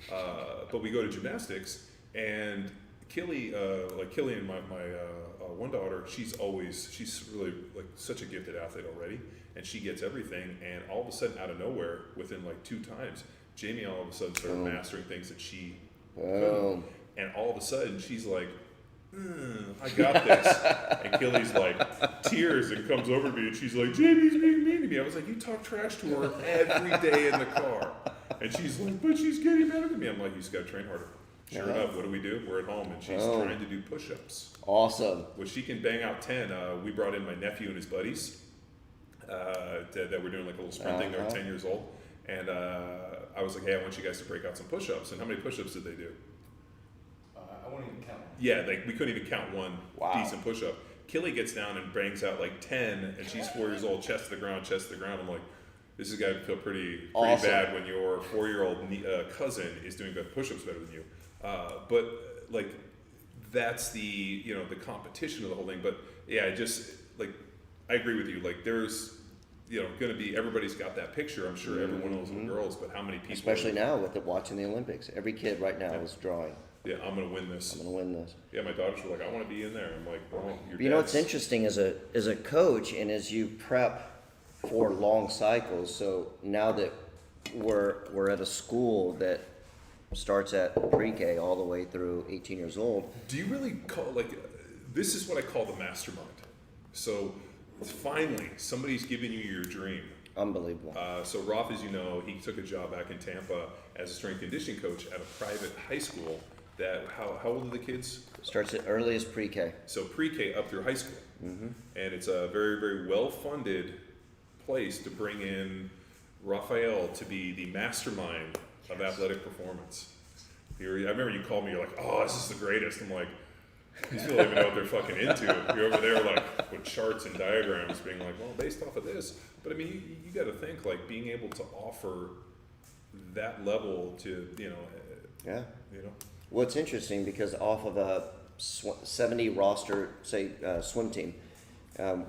But we go to gymnastics, and Killy and my one daughter, she's really like such a gifted athlete already, and she gets everything. And all of a sudden, out of nowhere, within like 2 times, Jamie all of a sudden started mastering things that she couldn't. And all of a sudden, she's like, I got this. And Killy's like, tears, and comes over to me, and she's like, Jamie's being mean to me. I was like, you talk trash to her every day in the car. And she's like, but she's getting better than me. I'm like, you just got to train harder. Sure enough, what do? We're at home, and she's trying to do push-ups. Awesome. Which she can bang out 10. We brought in my nephew and his buddies that were doing like a little sprint thing. They were 10 years old. And I was like, hey, I want you guys to break out some push-ups. And how many push-ups did they do? I won't even count. Yeah, like we couldn't even count one decent push-up. Killy gets down and bangs out like 10, and she's 4 years old, chest to the ground. I'm like, this is got to feel pretty awesome. Bad when your 4-year-old cousin is doing push-ups better than you. But like, that's the the competition of the whole thing. But yeah, just like, I agree with you. Like, there's going to be, everybody's got that picture. I'm sure every one of those little girls. But how many people? Especially now with watching the Olympics, every kid right now is drawing. Yeah, I'm gonna win this. Yeah, my daughters were like, I want to be in there. I'm like, well, you know what's interesting as a coach, and as you prep for long cycles. So now that we're at a school that starts at pre-K all the way through 18 years old. Do you really call, like, this is what I call the mastermind. So finally, somebody's giving you your dream. Unbelievable. So Raph, as you know, he took a job back in Tampa as a strength conditioning coach at a private high school that, how old are the kids? Starts at earliest pre-K. So pre-K up through high school. And it's a very, very well-funded place to bring in Raphael to be the mastermind of athletic performance. I remember you called me, you're like, oh, this is the greatest. I'm like, these people don't even know what they're fucking into. You're over there like with charts and diagrams being like, well, based off of this. But I mean, you got to think like being able to offer that level to, Yeah. you know. Well, it's interesting because off of a 70 roster, say, swim team,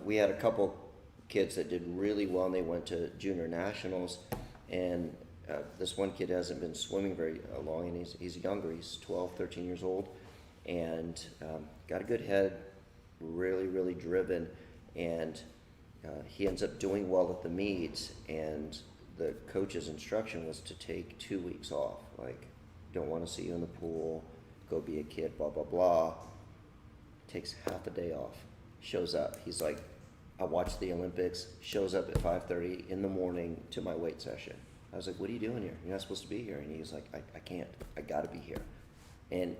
we had a couple kids that did really well, and they went to junior nationals. And this one kid hasn't been swimming very long, and he's younger. He's 12, 13 years old, and got a good head, really, really driven. And he ends up doing well at the meets, and the coach's instruction was to take 2 weeks off. Like, don't want to see you in the pool, go be a kid, blah, blah, blah. Takes half a day off, shows up. He's like, I watched the Olympics, shows up at 5:30 in the morning to my weight session. I was like, what are you doing here? You're not supposed to be here. And he's like, I can't, I gotta be here. And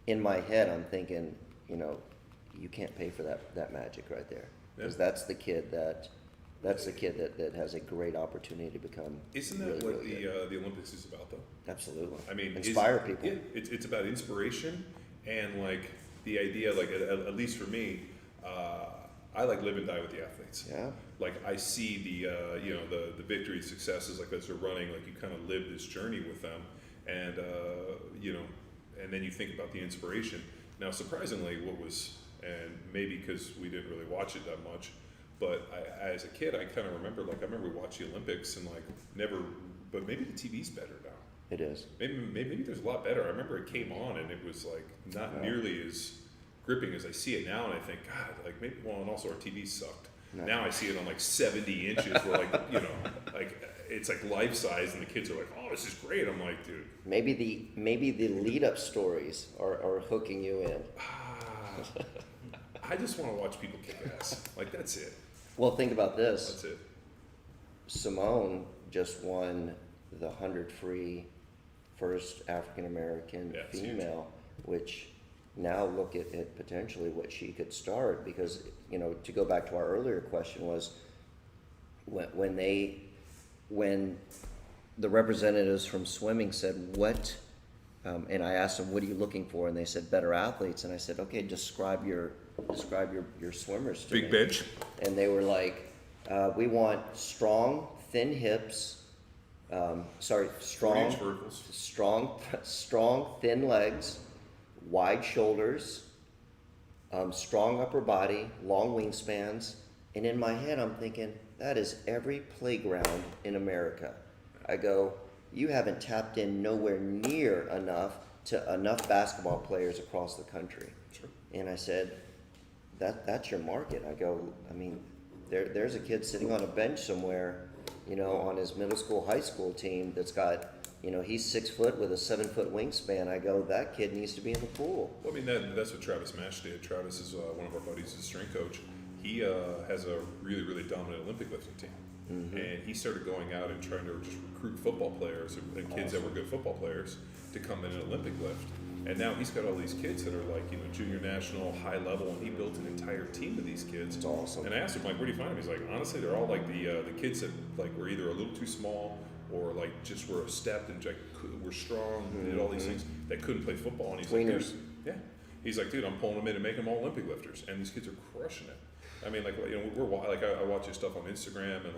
in my head, I'm thinking, you can't pay for that magic right there. Because that's the kid that has a great opportunity to become. Isn't that really, what really good. the Olympics is about, though? Absolutely. I mean, inspire people. Yeah, it's about inspiration and like the idea, like at least for me, I like live and die with the athletes. Yeah. Like I see the victory successes, like as they're running, like you kind of live this journey with them, and and then you think about the inspiration. Now, surprisingly, and maybe because we didn't really watch it that much, but as a kid, I kind of remember, I remember watching the Olympics and but maybe the TV's better now. It is. Maybe there's a lot better. I remember it came on and it was like not nearly as gripping as I see it now, and I think, God, and also our TV sucked. No. Now I see it on 70 inches where it's like life size, and the kids are like, oh, this is great. I'm like, dude. Maybe the lead up stories are hooking you in. I just want to watch people kick ass. That's it. Well, think about this. That's it. Simone just won the 100 free first African American female, which now look at potentially what she could start, because to go back to our earlier question was when the representatives from swimming said what, and I asked them, what are you looking for, and they said better athletes, and I said, okay, describe your swimmers to Big me. bench. And they were like, we want strong, thin hips, strong, thin legs, wide shoulders, strong upper body, long wingspans. And in my head, I'm thinking, that is every playground in America. I go, you haven't tapped in nowhere near enough to enough basketball players across the country. Sure. And I said, that's your market. I go, there's a kid sitting on a bench somewhere, on his middle school, high school team that's got, he's 6 foot with a 7 foot wingspan. I go, that kid needs to be in the pool. Well, that's what Travis Mash did. Travis is one of our buddies, a strength coach. He has a really, really dominant Olympic lifting team. Mm-hmm. And he started going out and trying to just recruit football players and kids that were good football players to come in an Olympic lift. And now he's got all these kids that are junior national, high level, and he built an entire team of these kids. It's awesome. And I asked him, where do you find them? He's like, honestly, they're all the kids that were either a little too small or just were stepped and were strong, and did all these things that couldn't play football. And he's Tweeners. He's like, dude, I'm pulling them in and making them all Olympic lifters, and these kids are crushing it. I mean, I watch his stuff on Instagram and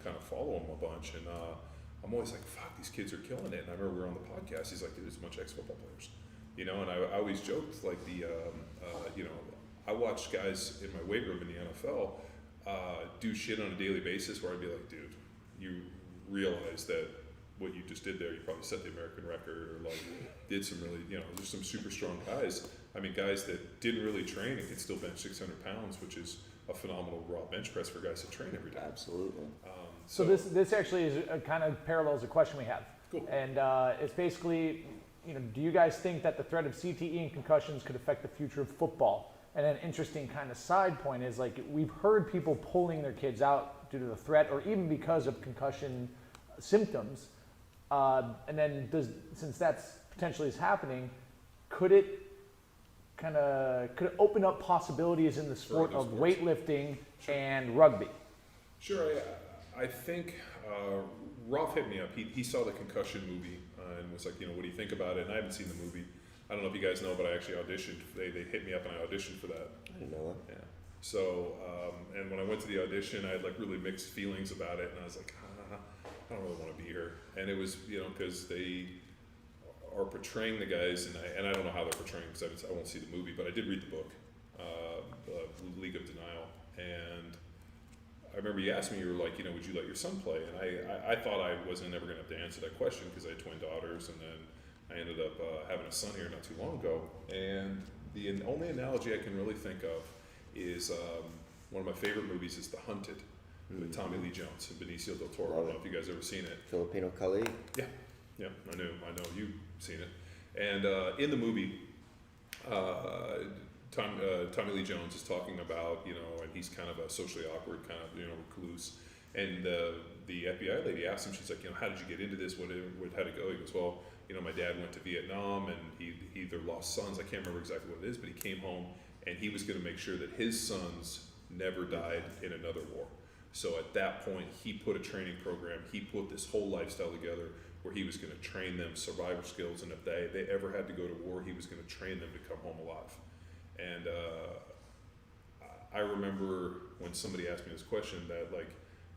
kind of follow him a bunch, and I'm always like, fuck, these kids are killing it. And I remember we were on the podcast. He's like, dude, it's a bunch of ex-football players, and I always joked I watch guys in my weight room in the NFL do shit on a daily basis where I'd be like, dude, you realize that what you just did there, you probably set the American record, or did some really, there's some super strong guys. I mean, guys that didn't really train and could still bench 600 pounds, which is a phenomenal raw bench press for guys that train every day. Absolutely. So this actually is kind of parallels a question we have. Cool. And it's basically, do you guys think that the threat of CTE and concussions could affect the future of football? And an interesting kind of side point is, like, we've heard people pulling their kids out due to the threat or even because of concussion symptoms. And then since that's potentially is happening, could it open up possibilities in the sport of weightlifting and rugby? Sure. I think Raph hit me up. He saw the concussion movie and was like, what do you think about it? And I haven't seen the movie. I don't know if you guys know, but I actually auditioned. They hit me up and I auditioned for that. I didn't know that. Yeah. So, and when I went to the audition, I had like really mixed feelings about it, and I was like, I don't really want to be here. And it was, because they are portraying the guys, and I don't know how they're portraying because I won't see the movie, but I did read the book, The League of Denial, and I remember you asked me, you were like, would you let your son play? And I thought I wasn't ever going to have to answer that question because I had twin daughters, and then I ended up having a son here not too long ago. And the only analogy I can really think of is one of my favorite movies is The Hunted with Tommy Lee Jones and Benicio del Toro. I don't know if you guys ever seen it. Filipino Kali. Yeah, I know you've seen it. And in the movie, Tommy Lee Jones is talking about, and he's kind of a socially awkward kind of, recluse. And the FBI lady asked him, she's like, how did you get into this? How'd it go? He goes, well, my dad went to Vietnam and he either lost sons, I can't remember exactly what it is, but he came home and he was going to make sure that his sons never died in another war. So at that point, he put a training program, he put this whole lifestyle together where he was going to train them survival skills, and if they ever had to go to war, he was going to train them to come home alive. And I remember when somebody asked me this question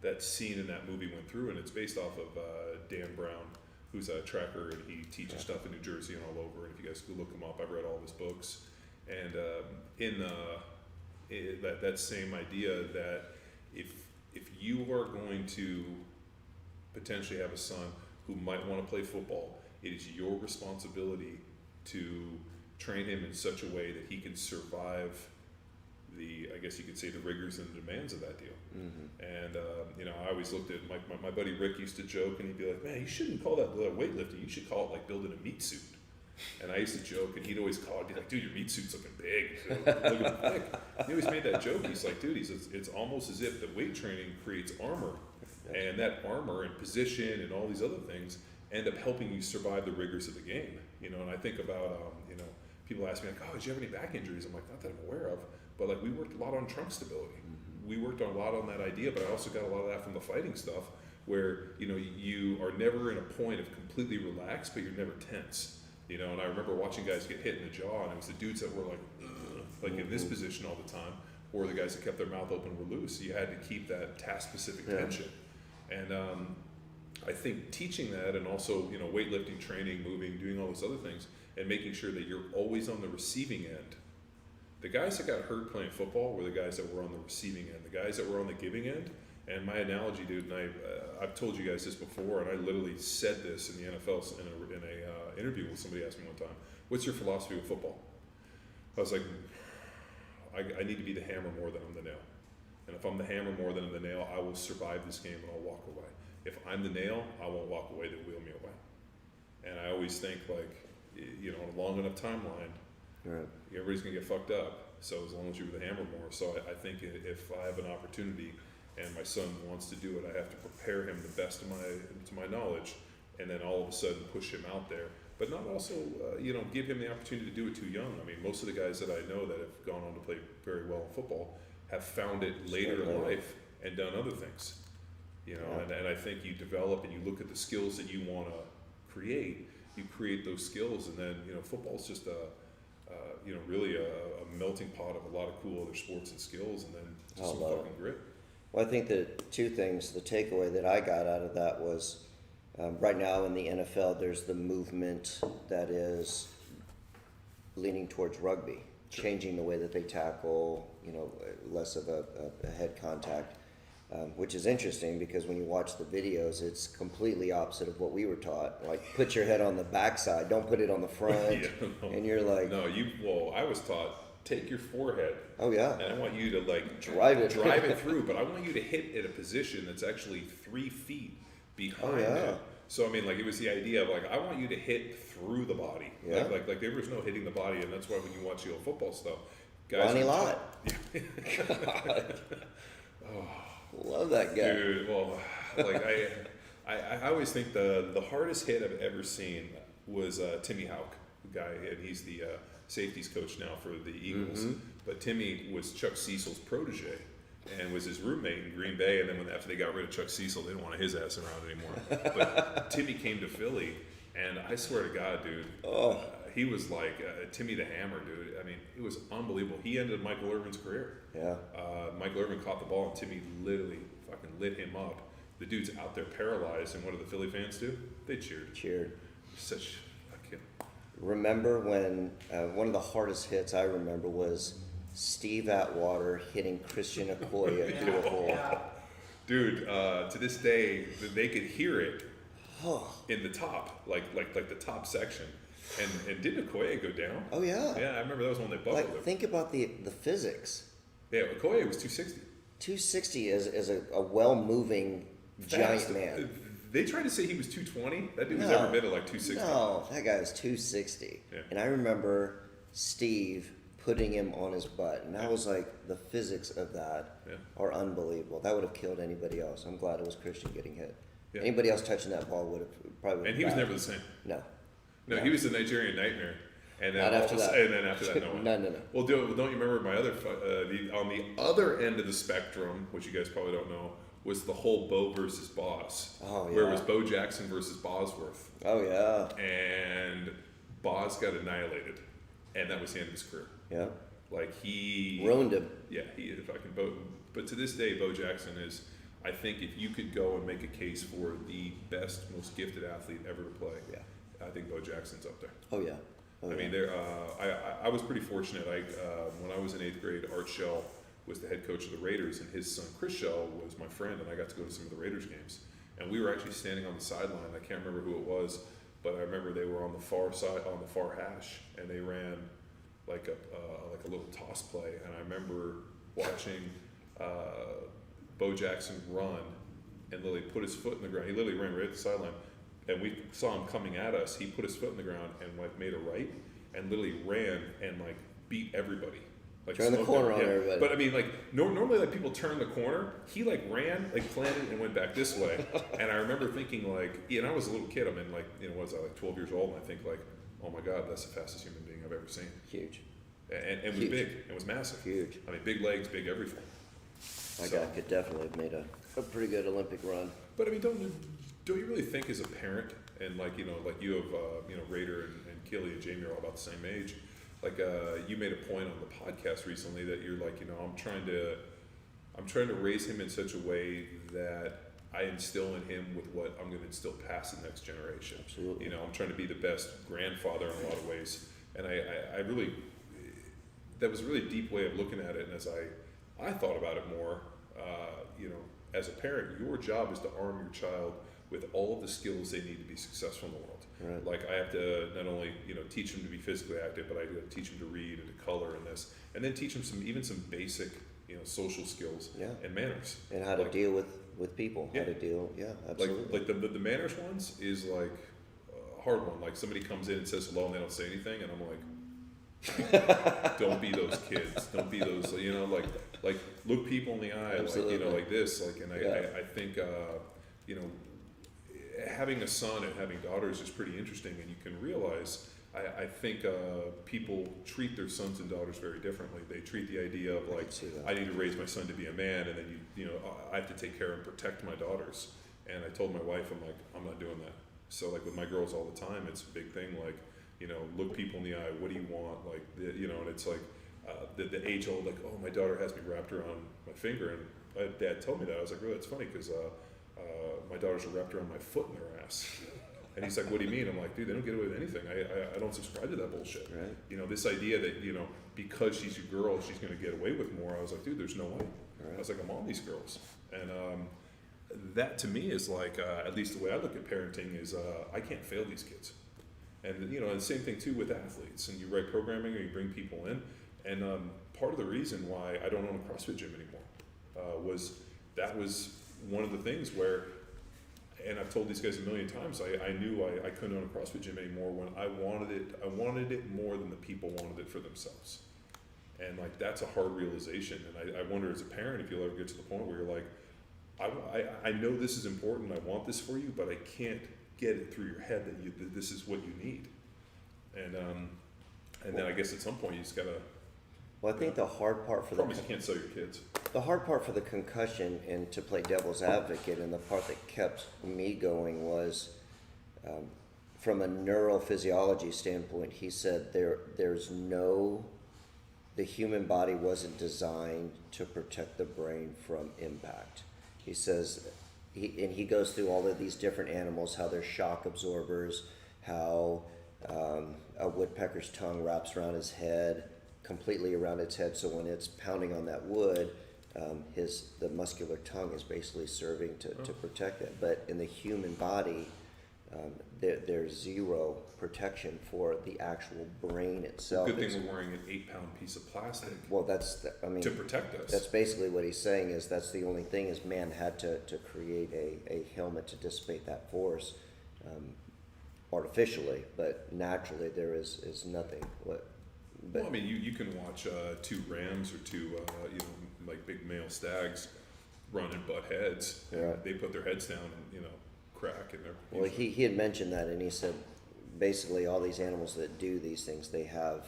that scene in that movie went through, and it's based off of Dan Brown, who's a tracker, and he teaches stuff in New Jersey and all over. And if you guys could look him up, I've read all of his books. And that same idea that if you are going to potentially have a son who might want to play football, it is your responsibility to train him in such a way that he can survive I guess you could say, the rigors and demands of that deal. And I always looked at my buddy Rick used to joke, and he'd be like, man, you shouldn't call that weightlifting, you should call it like building a meat suit. And I used to joke, and he'd always call it, be like, dude, your meat suit's looking big. Look at the thick. He always made that joke. He's like, dude, it's almost as if the weight training creates armor, and that armor and position and all these other things end up helping you survive the rigors of the game. And I think about, people ask me like, oh, did you have any back injuries? I'm like, not that I'm aware of, but like we worked a lot on trunk stability. We worked a lot on that idea, but I also got a lot of that from the fighting stuff, where you are never in a point of completely relaxed, but you're never tense. And I remember watching guys get hit in the jaw, and it was the dudes that were like in this position all the time, or the guys that kept their mouth open were loose. So you had to keep that task-specific tension. And I think teaching that, and also weightlifting, training, moving, doing all those other things, and making sure that you're always on the receiving end. The guys that got hurt playing football were the guys that were on the receiving end. The guys that were on the giving end. And my analogy, dude, and I've told you guys this before, and I literally said this in the NFL in a interview with somebody asked me one time, what's your philosophy with football? I was like, I need to be the hammer more than I'm the nail. And if I'm the hammer more than I'm the nail, I will survive this game and I'll walk away. If I'm the nail, I won't walk away, they'll wheel me away. And I always think on a long enough timeline, everybody's gonna get fucked up. So as long as you're the hammer more. So I think if I have an opportunity and my son wants to do it, I have to prepare him the best to my knowledge, and then all of a sudden push him out there. But not also, give him the opportunity to do it too young. I mean, most of the guys that I know that have gone on to play very well in football have found it later in life and done other things. And I think you develop and you look at the skills that you want to create. You create those skills, and then football's just really a melting pot of a lot of cool other sports and skills, and then just some fucking grit. Well, I think that two things. The takeaway that I got out of that was, right now in the NFL, there's the movement that is leaning towards rugby, changing the way that they tackle, less of a head contact, which is interesting because when you watch the videos, it's completely opposite of what we were taught. Like, put your head on the backside, don't put it on the front. And you're like... No, I was taught, take your forehead. Oh, yeah. And I want you to, drive it through, but I want you to hit at a position that's actually 3 feet behind yeah. it. So I mean, like, it was the idea of like, I want you to hit through the body. Yeah. Like there was no hitting the body, and that's why when you watch the old football stuff, guys. Ronnie Lott. God. Love that guy. Dude, well, like I always think the hardest hit I've ever seen was Timmy Houck, the guy, and he's the safeties coach now for the Eagles. Mm-hmm. But Timmy was Chuck Cecil's protege and was his roommate in Green Bay. And then after they got rid of Chuck Cecil, they didn't want his ass around anymore. But Timmy came to Philly, and I swear to God, dude, he was like Timmy the Hammer, dude. I mean, it was unbelievable. He ended Michael Irvin's career. Yeah. Michael Irvin caught the ball, and Timmy literally fucking lit him up. The dude's out there paralyzed, and what do the Philly fans do? They cheered. Such fucking. Remember when one of the hardest hits I remember was Steve Atwater hitting Christian Okoye through a hole. Dude, to this day, they could hear it in the top, like the top section. And didn't Okoye go down? Oh yeah. Yeah, I remember that was when they bubbled Like, him. think about the physics. Yeah, Okoye was 260. 260 is a well-moving Fast. giant man. They tried to say he was 220. That dude was No. ever been at like 260. No, that guy was 260. Yeah. And I remember Steve putting him on his butt. And I was like, the physics of that Yeah. are unbelievable. That would have killed anybody else. I'm glad it was Christian getting hit. Yeah. Anybody else touching that ball would have probably. And he was never the same. No. No, he was the Nigerian nightmare. And then Not after that. And then after that, no one. No. Well, don't you remember my other on the other end of the spectrum, which you guys probably don't know, was the whole Bo versus Boz. Oh, Where it yeah. was Bo Jackson versus Bosworth, Oh yeah. and Boz got annihilated, and that was the end of his career. Yeah. Like he Ruined him. Yeah, he fucking Bo. But to this day, Bo Jackson is. I think if you could go and make a case for the best, most gifted athlete ever to play, Yeah. I think Bo Jackson's up there. Oh yeah. Oh, I yeah. mean, I was pretty fortunate. When I was in 8th grade, Art Shell was the head coach of the Raiders, and his son Chris Shell was my friend, and I got to go to some of the Raiders games. And we were actually standing on the sideline. I can't remember who it was, but I remember they were on the far side, on the far hash, and they ran like a little toss play. And I remember watching Bo Jackson run and literally put his foot in the ground. He literally ran right at the sideline. And we saw him coming at us. He put his foot in the ground and like made a right, and literally ran and like beat everybody. Like Turn the smoked corner them. on everybody. But I mean, like normally, like people turn the corner. He like ran, like planted, and went back this way. And I remember thinking like, and I was a little kid. I mean, like, you know, what was I, like 12 years old? And I think like, oh my God, that's the fastest human being I've ever seen. Huge. And it was Huge. big. It was massive. Huge. I mean, big legs, big everything. That guy could definitely have made a pretty good Olympic run. But I mean, don't you really think as a parent, and like, you know, like you have, you know, Raider and Kelly and Jamie are all about the same age. Like you made a point on the podcast recently that you're like, you know, I'm trying to raise him in such a way that I instill in him with what I'm going to instill past the next generation. Absolutely. You know, I'm trying to be the best grandfather in a lot of ways, and I really, that was a really deep way of looking at it. And as I thought about it more, you know, as a parent, your job is to arm your child with all of the skills they need to be successful in the world. Right. Like I have to not only, you know, teach them to be physically active, but I have to teach them to read and to color and this, and then teach them some basic, you know, social skills Yeah. and manners. And how to Like- deal with people. Yeah. How to deal. Yeah, absolutely. Like the manners ones is like a hard one. Like somebody comes in and says hello and they don't say anything, and I'm like, don't be those kids. Don't be those. You know, like look people in the eye. Absolutely. Like, you know, like this. Like, and Yeah. I think you know, having a son and having daughters is pretty interesting, and you can realize. I think people treat their sons and daughters very differently. They treat the idea of like, see that. I need to raise my son to be a man, and then you know, I have to take care and protect my daughters. And I told my wife, I'm like, I'm not doing that. So like with my girls all the time, it's a big thing. Like, you know, look people in the eye. What do you want? Like, you know, and it's like the age old, like, oh, my daughter has me wrapped around my finger, and my dad told me that. I was like, really, that's funny because my daughters are wrapped around my foot in their ass. And he's like, what do you mean? I'm like, dude, they don't get away with anything. I don't subscribe to that bullshit. Right. You know, this idea that, you know, because she's your girl, she's going to get away with more. I was like, dude, there's no way. Right. I was like, I'm on these girls. And that to me is like, at least the way I look at parenting is I can't fail these kids. And, you know, and the same thing too with athletes. And you write programming or you bring people in. And part of the reason why I don't own a CrossFit gym anymore was one of the things where and I've told these guys a million times, I knew I couldn't own a CrossFit gym anymore when I wanted it more than the people wanted it for themselves. And like, that's a hard realization. And I wonder as a parent, if you'll ever get to the point where you're like, I know this is important, I want this for you, but I can't get it through your head that this is what you need. And then I guess at some point you just gotta. Well, I think the hard part for you can't sell your kids. The hard part for the concussion, and to play devil's advocate, and the part that kept me going was, from a neurophysiology standpoint, he said the human body wasn't designed to protect the brain from impact. He says, he goes through all of these different animals, how they're shock absorbers, how a woodpecker's tongue wraps around his head, completely around its head, so when it's pounding on that wood, the muscular tongue is basically serving to protect it. But in the human body, there's zero protection for the actual brain itself. Good thing we're wearing an 8-pound piece of plastic. Well, to protect us. That's basically what he's saying, is that's the only thing, is man had to create a helmet to dissipate that force artificially, but naturally there is nothing. Well, I mean, you can watch two rams or two like big male stags run and butt heads. Right. They put their heads down and crack, and they're. Well, he had mentioned that, and he said basically all these animals that do these things, they have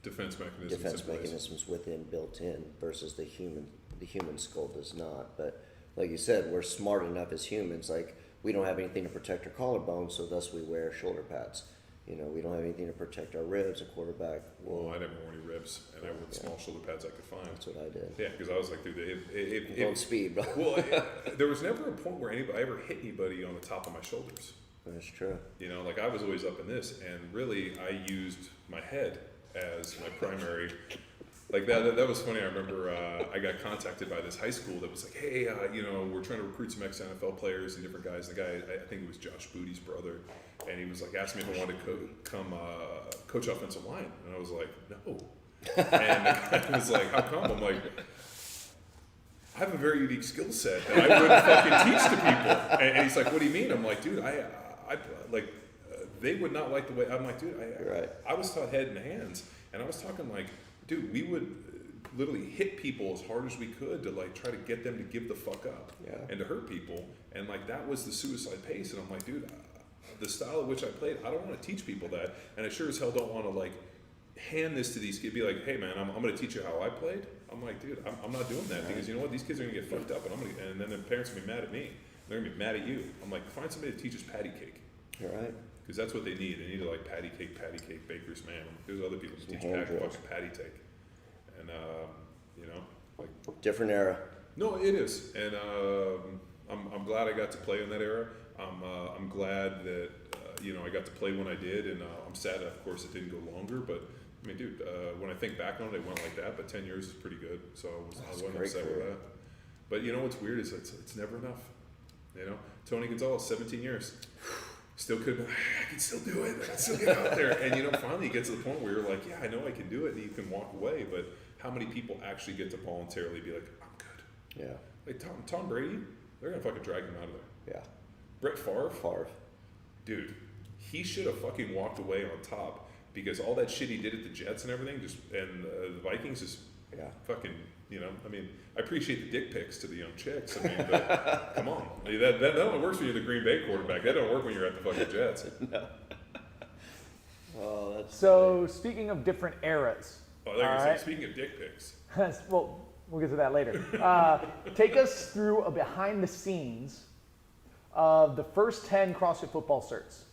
defense mechanisms within, built in, versus the human skull does not. But like you said, we're smart enough as humans, like we don't have anything to protect our collarbone, so thus we wear shoulder pads. We don't have anything to protect our ribs. A quarterback. Well, I never wore any ribs, and I wore the small shoulder pads I could find. That's what I did. Yeah, because I was like, dude, Going speed, bro. Well, there was never a point where I ever hit anybody on the top of my shoulders. That's true. Like I was always up in this, and really I used my head as my primary. Like that was funny. I remember I got contacted by this high school that was like, hey, we're trying to recruit some ex-NFL players and different guys. The guy, I think it was Josh Booty's brother, and he was like, asked me if I wanted to come coach offensive line, and I was like, no. And the guy was like, how come? I'm like, I have a very unique skill set that I wouldn't fucking teach to people. And he's like, what do you mean? I'm like, dude, I they would not like the way. I'm like, dude, I was taught head and hands, and I was talking like, dude, we would literally hit people as hard as we could to like try to get them to give the fuck up and to hurt people, and like that was the suicide pace. And I'm like, dude, the style of which I played, I don't want to teach people that, and I sure as hell don't want to like hand this to these kids, be like, hey man, I'm going to teach you how I played. I'm like, dude, I'm not doing that, because you know what, these kids are going to get fucked up, and then their parents are going to be mad at me. They're going to be mad at you. I'm like, find somebody that teaches patty cake. All right. Because that's what they need. They need to like patty cake, baker's man. There's other people who teach fucking patty cake. And, like. Different era. No, it is. And I'm glad I got to play in that era. I'm glad that, I got to play when I did. And I'm sad, of course, it didn't go longer. But, I mean, dude, when I think back on it, it went like that. But 10 years is pretty good. So I wasn't upset with that. But you know what's weird is it's never enough. Tony Gonzalez, 17 years. Still could, I can still do it. I can still get out there. And finally you get to the point where you're like, yeah, I know I can do it, and you can walk away. But how many people actually get to voluntarily be like, I'm good? Yeah. Like Tom Brady, they're gonna fucking drag him out of there. Yeah. Brett Favre, dude, he should have fucking walked away on top, because all that shit he did at the Jets and everything, and the Vikings just fucking. I mean, I appreciate the dick pics to the young chicks. I mean, but come on, that only works when you're the Green Bay quarterback. That don't work when you're at the fucking Jets. No. Oh, that's so funny. Speaking of different eras. Oh, they're gonna say, speaking of dick pics. Well, we'll get to that later. Take us through a behind the scenes of the first 10 CrossFit football certs.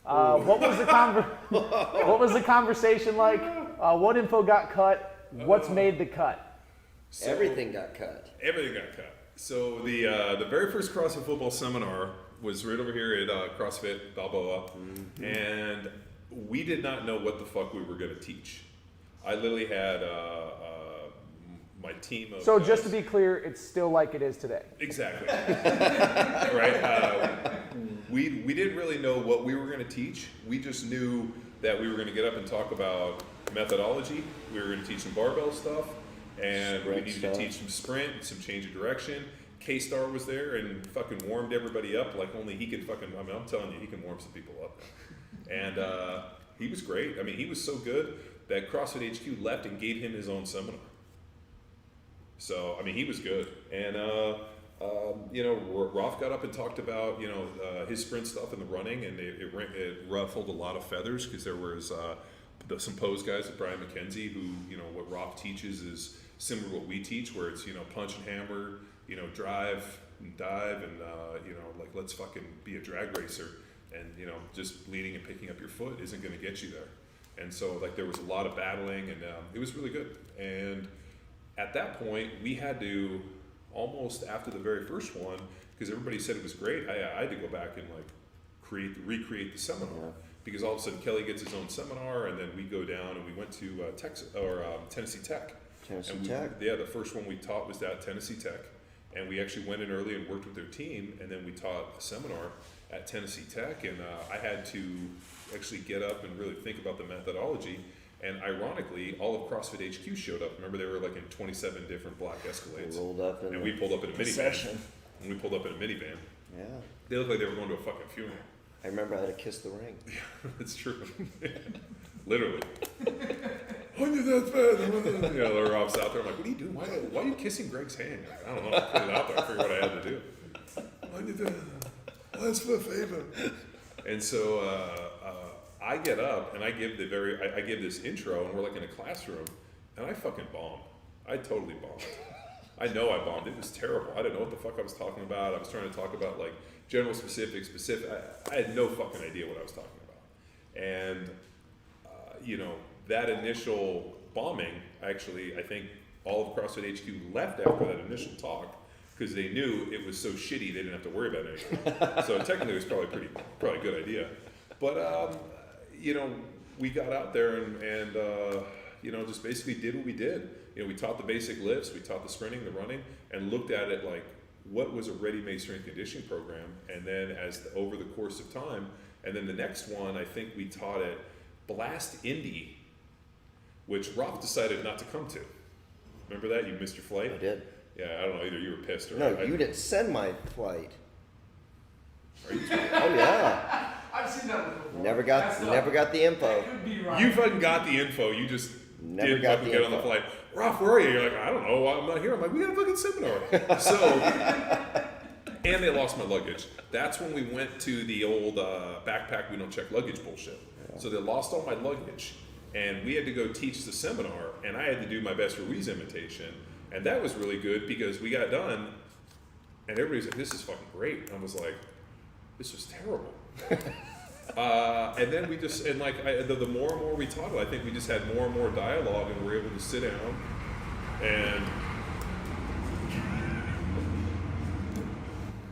What was the conversation like? What info got cut? What's made the cut? So, everything got cut. Everything got cut. So the very first CrossFit football seminar was right over here at CrossFit Balboa, and we did not know what the fuck we were going to teach. I literally had my team of. So just to be clear, it's still like it is today. Exactly. Right. We didn't really know what we were going to teach. We just knew that we were going to get up and talk about methodology. We were going to teach some barbell stuff. And we needed to teach some sprint, some change of direction, K-Star was there and fucking warmed everybody up like only he could fucking, I mean, I'm telling you, he can warm some people up. And he was great. I mean, he was so good that CrossFit HQ left and gave him his own seminar. So, I mean, he was good. And, you know, Raph got up and talked about, you know, his sprint stuff in the running, and it ruffled a lot of feathers because there was some pose guys like Brian McKenzie who, you know, what Raph teaches is similar to what we teach, where it's, you know, punch and hammer, you know, drive and dive, and, you know, like, let's fucking be a drag racer. And, you know, just leading and picking up your foot isn't going to get you there. And so, like, there was a lot of battling, and it was really good. And at that point, we had to, almost after the very first one, because everybody said it was great, I had to go back and, like, recreate the seminar. Because all of a sudden, Kelly gets his own seminar, and then we go down, and we went to Tennessee Tech. Yeah, the first one we taught was at Tennessee Tech. And we actually went in early and worked with their team, and then we taught a seminar at Tennessee Tech, and I had to actually get up and really think about the methodology. And ironically, all of CrossFit HQ showed up. Remember, they were like in 27 different black Escalades. Rolled up in and we pulled up in a minivan. And we pulled up in a minivan. Yeah. They looked like they were going to a fucking funeral. I remember I had to kiss the ring. Yeah, that's true. Literally. When did that bad? You know, Rob's out there. I'm like, what are you doing? Why are you kissing Greg's hand? Like, I don't know. I put it out there. I figured what I had to do. When did that? Ask for a favor. And so I get up and I give this intro, and we're like in a classroom, and I fucking bombed. I totally bombed. I know I bombed. It was terrible. I didn't know what the fuck I was talking about. I was trying to talk about like general specific. I had no fucking idea what I was talking about. And you know, that initial bombing, actually, I think all of CrossFit HQ left after that initial talk because they knew it was so shitty they didn't have to worry about anything. So technically, it was probably a good idea. But you know, we got out there and you know, just basically did what we did. You know, we taught the basic lifts, we taught the sprinting, the running, and looked at it like what was a ready-made strength conditioning program. And then over the course of time, and then the next one, I think we taught it Blast Indy, which Raph decided not to come to. Remember that? You missed your flight? I did. Yeah, I don't know, either you were pissed or... No, you didn't send my flight. Are you Oh, yeah. I've seen that before. Never got the info. That could be right. You fucking got the info, you just Never didn't got fucking the get on the info. flight. Raph, where are you? You're like, I don't know, I'm not here. I'm like, we had a fucking seminar. So, and they lost my luggage. That's when we went to the old backpack, we don't check luggage bullshit. Yeah. So they lost all my luggage, and we had to go teach the seminar, and I had to do my best Ruiz imitation. And that was really good because we got done, and everybody's like, this is fucking great. And I was like, this was terrible. And then we just, and like, the more and more we taught it, I think we just had more and more dialogue, and we were able to sit down and...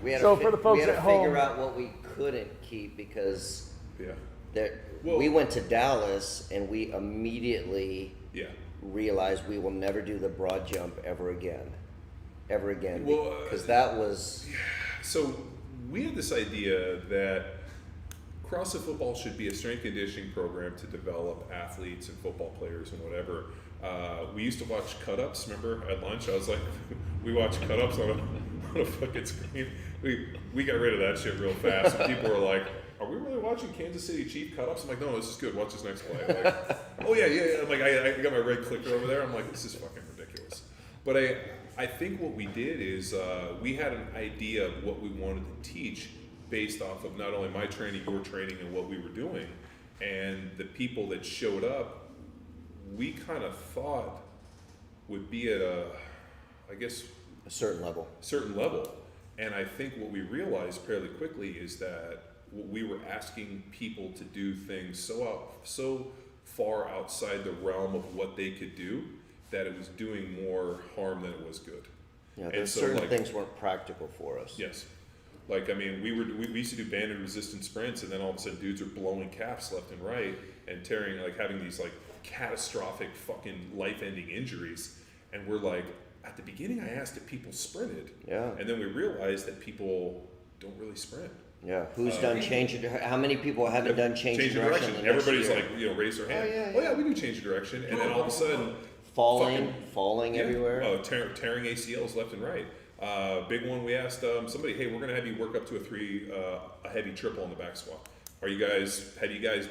We had So to, for the folks we had at to home- figure out what we couldn't keep because Yeah. we went to Dallas and we immediately Yeah. realized we will never do the broad jump ever again. Well, Because that was... So we had this idea that CrossFit football should be a strength conditioning program to develop athletes and football players and whatever. We used to watch cut-ups, remember, at lunch? I was like, we watched cut-ups on a fucking screen. We got rid of that shit real fast. And people were like, are we really watching Kansas City Chief cut-ups? I'm like, no, this is good. Watch this next play. Like, oh, yeah. I'm like, I got my red clicker over there. I'm like, this is fucking ridiculous. But I think what we did is we had an idea of what we wanted to teach based off of not only my training, your training, and what we were doing. And the people that showed up, we kind of thought would be at a certain level. And I think what we realized fairly quickly is that we were asking people to do things so far outside the realm of what they could do that it was doing more harm than it was good. Yeah, there's certain things weren't practical for us. Yes. Like, I mean, we used to do banded resistance sprints, and then all of a sudden dudes are blowing caps left and right and tearing, like having these like catastrophic fucking life-ending injuries. And we're like, at the beginning I asked if people sprinted. Yeah. And then we realized that people don't really sprint. Yeah. Who's done change of direction? How many people haven't done change of direction? Everybody's like, raise their hand. Oh yeah, we do change of direction. And then all of a sudden, falling everywhere. Tearing ACLs left and right. Big one, we asked somebody, hey, we're going to have you work up to a heavy triple on the back squat. Have you guys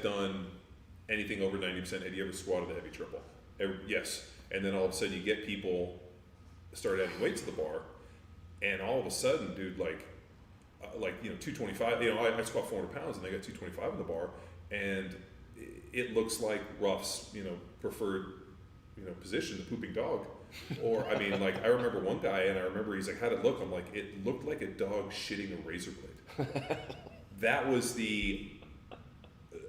done anything over 90%? Have you ever squatted a heavy triple? Yes. And then all of a sudden you get people start adding weight to the bar, and all of a sudden, dude, 225, I squat 400 pounds and they got 225 in the bar, and it looks like Ruff's, preferred, position, the pooping dog. Or, I remember one guy, and I remember he's like, how'd it look? I'm like, it looked like a dog shitting a razor blade. That was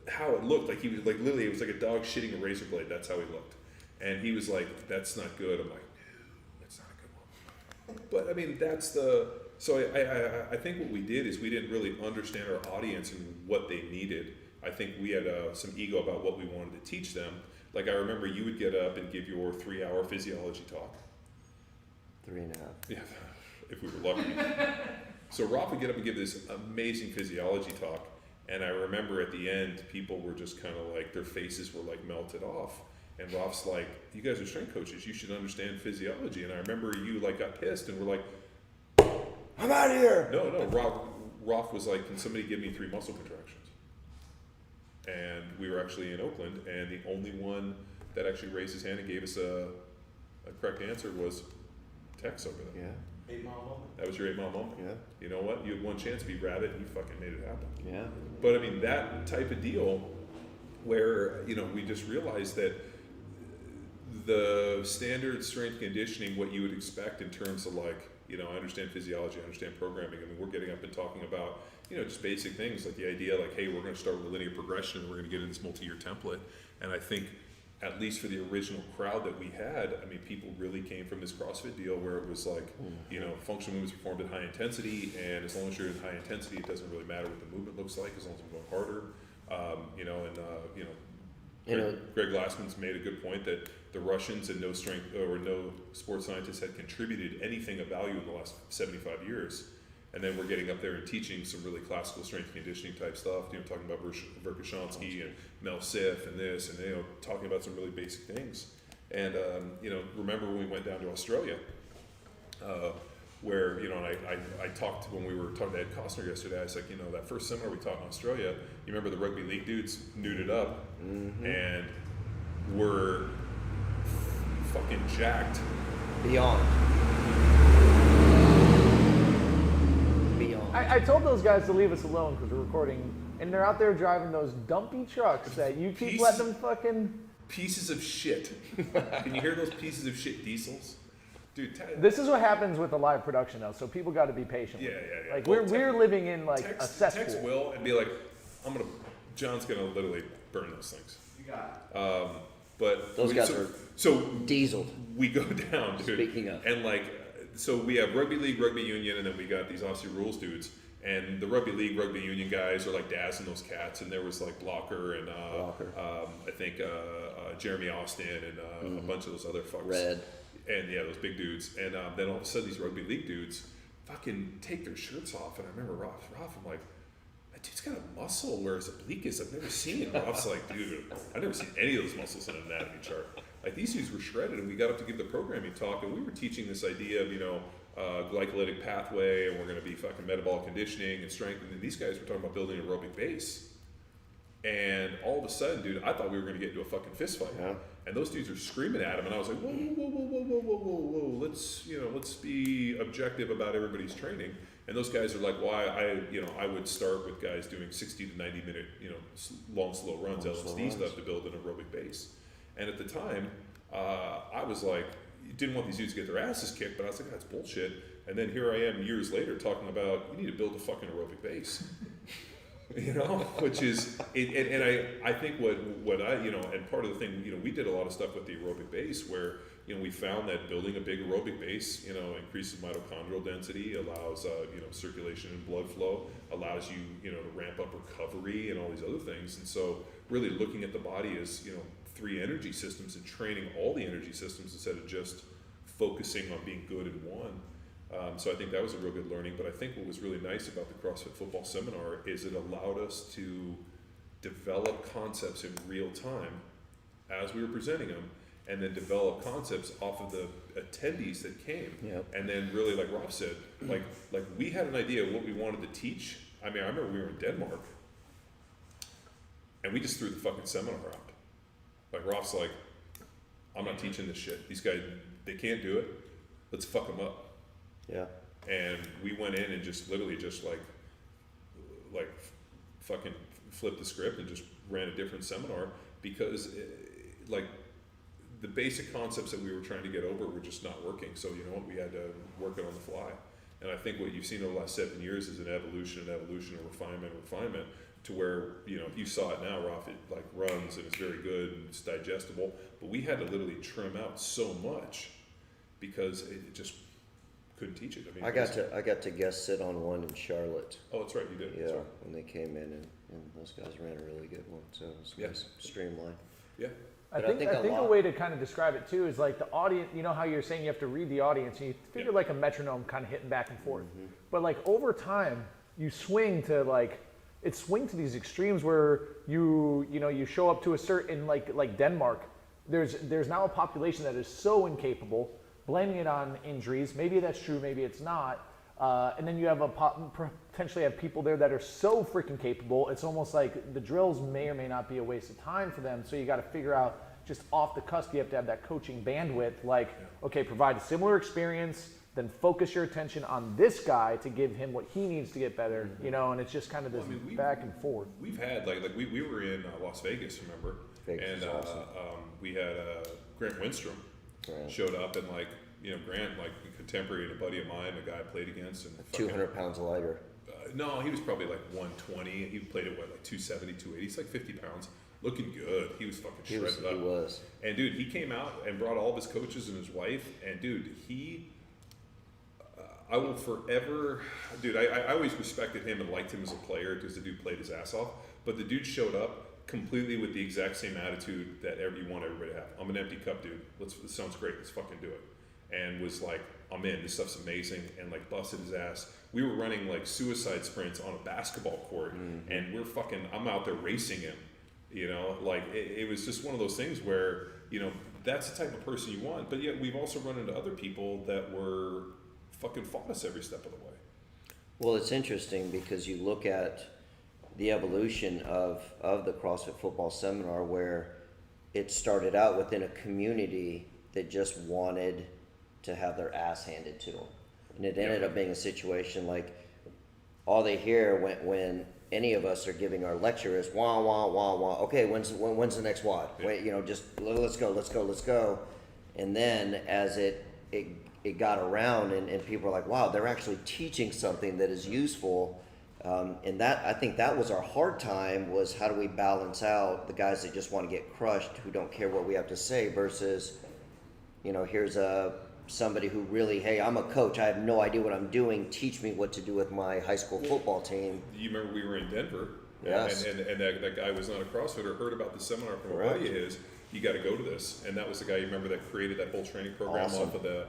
how it looked. Like, he was like, literally, it was like a dog shitting a razor blade. That's how he looked. And he was like, that's not good. I'm like, no, that's not a good one. But, so I think what we did is we didn't really understand our audience and what they needed. I think we had some ego about what we wanted to teach them. Like, I remember you would get up and give your 3-hour physiology talk. 3.5. Yeah, if we were lucky. So Raph would get up and give this amazing physiology talk, and I remember at the end, people were just kind of like, their faces were like melted off. And Raph's like, you guys are strength coaches, you should understand physiology. And I remember you got pissed and were like, I'm out of here. No, Raph was like, can somebody give me 3 muscle contractions? And we were actually in Oakland, and the only one that actually raised his hand and gave us a correct answer was Tex over there. Yeah. 8 Mile moment. That was your 8 Mile moment. Yeah. You know what? You had one chance to be rabbit, and you fucking made it happen. Yeah. But that type of deal where, we just realized that the standard strength conditioning, what you would expect in terms of I understand physiology, I understand programming. We're getting up and talking about, just basic things like the idea hey, we're going to start with a linear progression and we're going to get in this multi-year template. And I think, at least for the original crowd that we had, people really came from this CrossFit deal where it was functional movements performed at high intensity, and as long as you're in high intensity, it doesn't really matter what the movement looks like as long as I'm going harder. Greg Glassman's made a good point that the Russians and no sports scientists had contributed anything of value in the last 75 years. And then we're getting up there and teaching some really classical strength conditioning type stuff, talking about Verkhoshansky and Mel Sif and this, and talking about some really basic things. And remember when we went down to Australia, where I talked when we were talking to Ed Costner yesterday. I was like, that first seminar we taught in Australia, you remember the rugby league dudes nuded up, and were fucking jacked Beyond. I told those guys to leave us alone because we're recording, and they're out there driving those dumpy trucks that you keep letting them fucking... Pieces of shit. Can you hear those pieces of shit diesels? Dude, this is what happens with a live production, though, so people got to be patient. Yeah. Like, we're living in, a cesspool. Text Will and be like, John's going to literally burn those things. You got it. But those guys are dieseled. We go down, dude. Speaking of. And so we have rugby league, rugby union, and then we got these Aussie rules dudes. And the rugby league, rugby union guys are dazzing those cats. And there was Blocker and I think Jeremy Austin and a bunch of those other fucks. Red. And yeah, those big dudes. And then all of a sudden these rugby league dudes fucking take their shirts off. And I remember Raph, I'm like, that dude's got a muscle where his obliquus, I've never seen it. Raph's like, dude, I've never seen any of those muscles in an anatomy chart. These dudes were shredded, and we got up to give the programming talk, and we were teaching this idea of, glycolytic pathway, and we're going to be fucking metabolic conditioning and strength, and then these guys were talking about building an aerobic base. And all of a sudden, dude, I thought we were going to get into a fucking fist fight. Yeah. And those dudes are screaming at him, and I was like, whoa, let's be objective about everybody's training. And those guys are like, well, I would start with guys doing 60 to 90 minute, long, slow runs, LSD stuff to build an aerobic base. And at the time, I was like, didn't want these dudes to get their asses kicked, but I was like, that's bullshit. And then here I am years later talking about, you need to build a fucking aerobic base. Which is, and I think what I, and part of the thing, we did a lot of stuff with the aerobic base where, we found that building a big aerobic base, increases mitochondrial density, allows, circulation and blood flow, allows you, to ramp up recovery and all these other things. And so really looking at the body as, 3 energy systems and training all the energy systems instead of just focusing on being good in one. So I think that was a real good learning. But I think what was really nice about the CrossFit Football Seminar is it allowed us to develop concepts in real time as we were presenting them. and then develop concepts off of the attendees that came. Yep. And then really, like Raph said, like we had an idea of what we wanted to teach. I mean, I remember we were in Denmark, and we just threw the fucking seminar out. Like Raph's like, I'm not teaching this shit. These guys, they can't do it. Let's fuck them up. Yeah. And we went in and just literally just like fucking flipped the script and just ran a different seminar because like the basic concepts that we were trying to get over were just not working. So you know what, we had to work it on the fly. And I think what you've seen over the last 7 years is an evolution, and refinement to where, you know, you saw it now, Raph, it like runs and it's very good and it's digestible. But we had to literally trim out so much because it just couldn't teach it. I mean, I got to guest sit on one in Charlotte. Oh, that's right, you did. Yeah, That's right. when they came in, and those guys ran a really good one. So it was nice, streamlined. Yeah. I But think a way to kind of describe it too is like the audience. You know how you're saying you have to read the audience, and you figure like a metronome kind of hitting back and forth. But like over time, you swing to these extremes where you show up to a certain like Denmark. There's now a population that is so incapable, blaming it on injuries. Maybe that's true, maybe it's not. And then you have potentially have people there that are so freaking capable. It's almost like the drills may or may not be a waste of time for them. So you got to figure out just off the cusp. You have to have that coaching bandwidth. Like, okay, provide a similar experience, then focus your attention on this guy to give him what he needs to get better. You know, and it's just kind of this back and forth. We've had like we were in Las Vegas, remember? Vegas and is awesome. We had Grant Winstrom showed up, and like, you know, Grant, like a contemporary and a buddy of mine, a guy I played against, and 200 pounds lighter. No, he was probably like 120. He played at what, like 270, 280. He's like 50 pounds, looking good. He was fucking shredded up. He was. And dude, he came out and brought all of his coaches and his wife. And dude, I will forever, dude. I always respected him and liked him as a player because the dude played his ass off. But the dude showed up completely with the exact same attitude that you want everybody to have. I'm an empty cup, dude. This sounds great. Let's fucking do it. And was like, I'm in. This stuff's amazing. And like busted his ass. We were running like suicide sprints on a basketball court, and I'm out there racing him. You know, like it was just one of those things where, you know, that's the type of person you want. But yet we've also run into other people that were fucking fought us every step of the way. Well, it's interesting because you look at the evolution of the CrossFit Football Seminar, where it started out within a community that just wanted to have their ass handed to them. And it ended up being a situation like all they hear when any of us are giving our lecture is wah, wah, wah, wah. Okay, when's the next WOD? Wait, you know, just let's go. And then as it got around and people are like, wow, they're actually teaching something that is useful. And that, I think that was our hard time, was how do we balance out the guys that just want to get crushed, who don't care what we have to say, versus, you know, here's somebody who really, hey, I'm a coach, I have no idea what I'm doing, teach me what to do with my high school football team. You remember we were in Denver, yes. and that guy was not a CrossFitter, heard about the seminar from a buddy of his. You got to go to this, and that was the guy, you remember, that created that whole training program off of the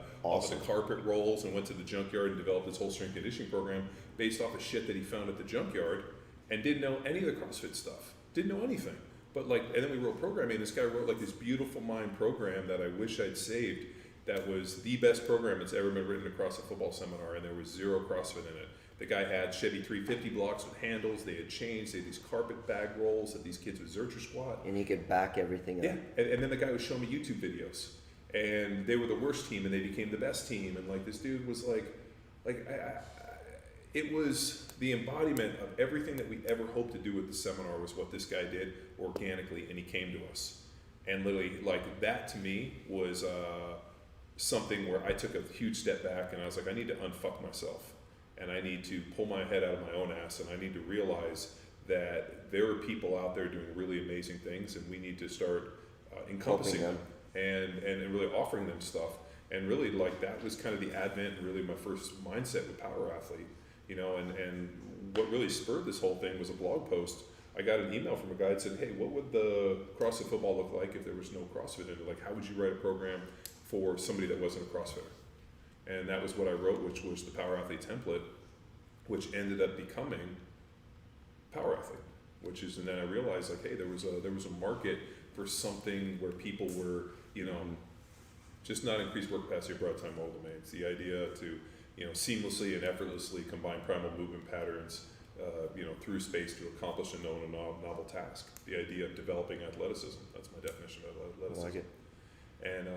carpet rolls, and went to the junkyard and developed his whole strength conditioning program based off of shit that he found at the junkyard, and didn't know any of the CrossFit stuff, didn't know anything. But like, and then we wrote programming. This guy wrote like this beautiful mind program that I wish I'd saved. That was the best program that's ever been written across a football seminar, and there was zero CrossFit in it. The guy had Chevy 350 blocks with handles, they had chains, they had these carpet bag rolls that these kids would Zercher squat. And he could back everything up. Yeah, and then the guy was showing me YouTube videos, and they were the worst team, and they became the best team, and like this dude was it was the embodiment of everything that we ever hoped to do with the seminar was what this guy did organically, and he came to us. And literally, like, that to me was something where I took a huge step back, and I was like, I need to unfuck myself, and I need to pull my head out of my own ass, and I need to realize that there are people out there doing really amazing things, and we need to start encompassing them and really offering them stuff. And really, like, that was kind of the advent and really my first mindset with Power Athlete, you know, and what really spurred this whole thing was a blog post. I got an email from a guy that said, hey, what would the CrossFit football look like if there was no CrossFit in it? Like, how would you write a program for somebody that wasn't a CrossFitter? And that was what I wrote, which was the Power Athlete template, which ended up becoming Power Athlete, which is, and then I realized, like, hey, there was a market for something where people were, just not increase work capacity or broad time mobile domains. The idea to, seamlessly and effortlessly combine primal movement patterns, through space to accomplish a known and novel task. The idea of developing athleticism. That's my definition of athleticism. I like it. And,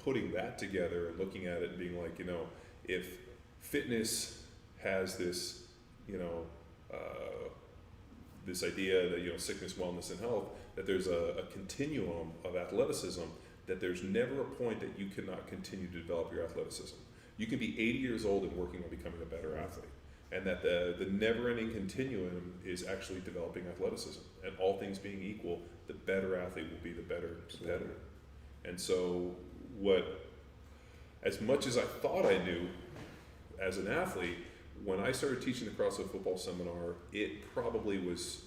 putting that together and looking at it and being like, if fitness has this, this idea that, sickness, wellness, and health, that there's a continuum of athleticism, that there's never a point that you cannot continue to develop your athleticism. You can be 80 years old and working on becoming a better athlete. And that the never-ending continuum is actually developing athleticism. And all things being equal, the better athlete will be the better competitor. And so as much as I thought I knew as an athlete, when I started teaching the CrossFit football seminar, it probably was,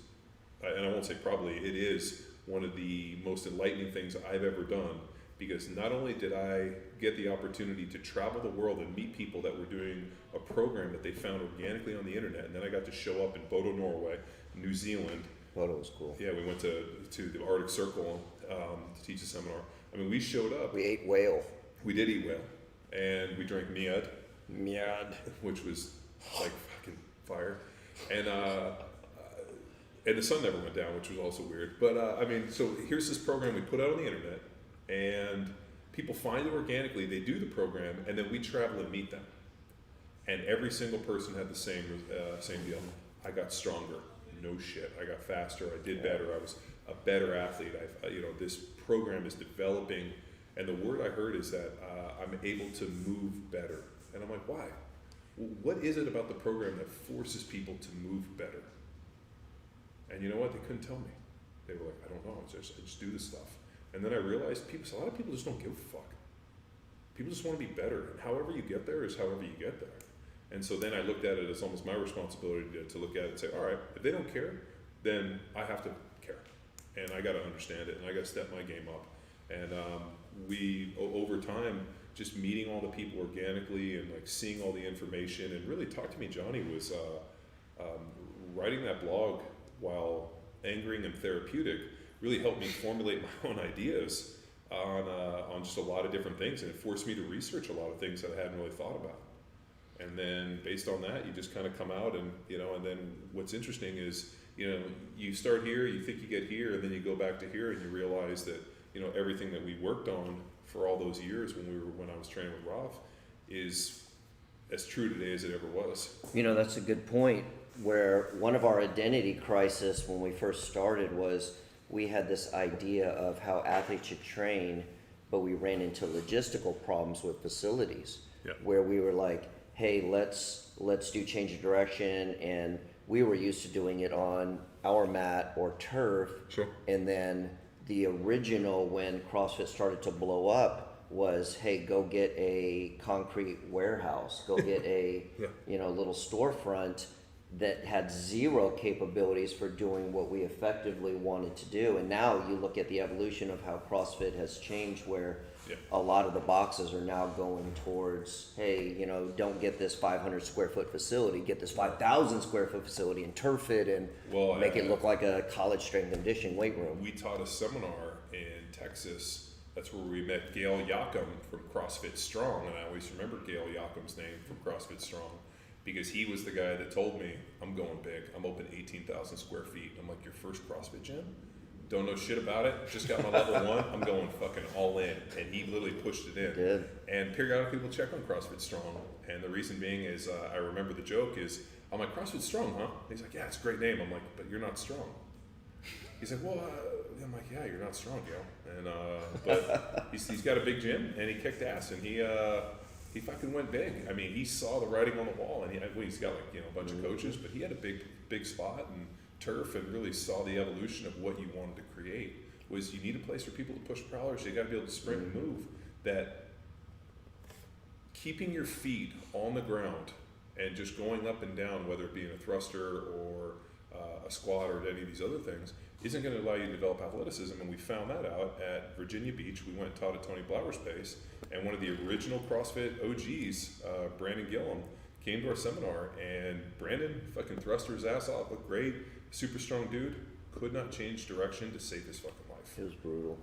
and I won't say probably, it is one of the most enlightening things I've ever done, because not only did I get the opportunity to travel the world and meet people that were doing a program that they found organically on the internet, and then I got to show up in Bodo, Norway, New Zealand. Bodo was cool. Yeah, we went to the Arctic Circle to teach a seminar. I mean, we showed up. We ate whale. We did eat whale, and we drank mead, which was like fucking fire, and the sun never went down, which was also weird. But so here's this program we put out on the internet, and people find it organically. They do the program, and then we travel and meet them, and every single person had the same deal. I got stronger. No shit. I got faster. I did better. I was a better athlete. This program is developing, and the word I heard is that I'm able to move better. And I'm like, why? What is it about the program that forces people to move better? And you know what? They couldn't tell me. They were like, I don't know. I just do this stuff. And then I realized a lot of people just don't give a fuck. People just want to be better. And however you get there is however you get there. And so then I looked at it as almost my responsibility to look at it and say, all right, if they don't care, then I have to care. And I got to understand it, and I got to step my game up. And we, over time, just meeting all the people organically and like seeing all the information, and really Talk to Me Johnnie was writing that blog while angering and therapeutic really helped me formulate my own ideas on just a lot of different things, and it forced me to research a lot of things that I hadn't really thought about. And then based on that, you just kind of come out and, and then what's interesting is, you start here, you think you get here, and then you go back to here and you realize that, everything that we worked on for all those years when I was training with Raph is as true today as it ever was. That's a good point, where one of our identity crisis when we first started was we had this idea of how athletes should train, but we ran into logistical problems with facilities. Yeah. Where we were like, hey, let's do change of direction, and we were used to doing it on our mat or turf. Sure. And then the original, when CrossFit started to blow up, was, hey, go get a concrete warehouse, go get a little storefront that had zero capabilities for doing what we effectively wanted to do. And now you look at the evolution of how CrossFit has changed, where a lot of the boxes are now going towards, hey, don't get this 500 square foot facility, get this 5,000 square foot facility and turf it and make it look like a college strength and conditioning weight room. We taught a seminar in Texas. That's where we met Gail Yacom from CrossFit Strong, and I always remember Gail Yacom's name from CrossFit Strong, because he was the guy that told me, I'm going big. I'm open 18,000 square feet. I'm like, your first CrossFit gym? Don't know shit about it. Just got my level 1. I'm going fucking all in. And he literally pushed it in. Good. And periodically we'll check on CrossFit Strong. And the reason being is, I remember the joke is, I'm like, CrossFit Strong, huh? And he's like, yeah, it's a great name. I'm like, but you're not strong. He's like, well, I'm like, yeah, you're not strong, Gail. And but he's got a big gym, and he kicked ass, and he fucking went big. I mean, he saw the writing on the wall, and he's got like a bunch of coaches, but he had a big spot and turf, and really saw the evolution of what you wanted to create. Was you need a place for people to push prowlers. You got to be able to sprint and move. That keeping your feet on the ground and just going up and down, whether it be in a thruster or a squat or any of these other things, isn't going to allow you to develop athleticism. And we found that out at Virginia Beach. We went and taught at Tony Blauer's pace, and one of the original CrossFit OGs, Brandon Gillum, came to our seminar, and Brandon fucking thrust his ass off, looked great, super strong dude, could not change direction to save his fucking life. It was brutal.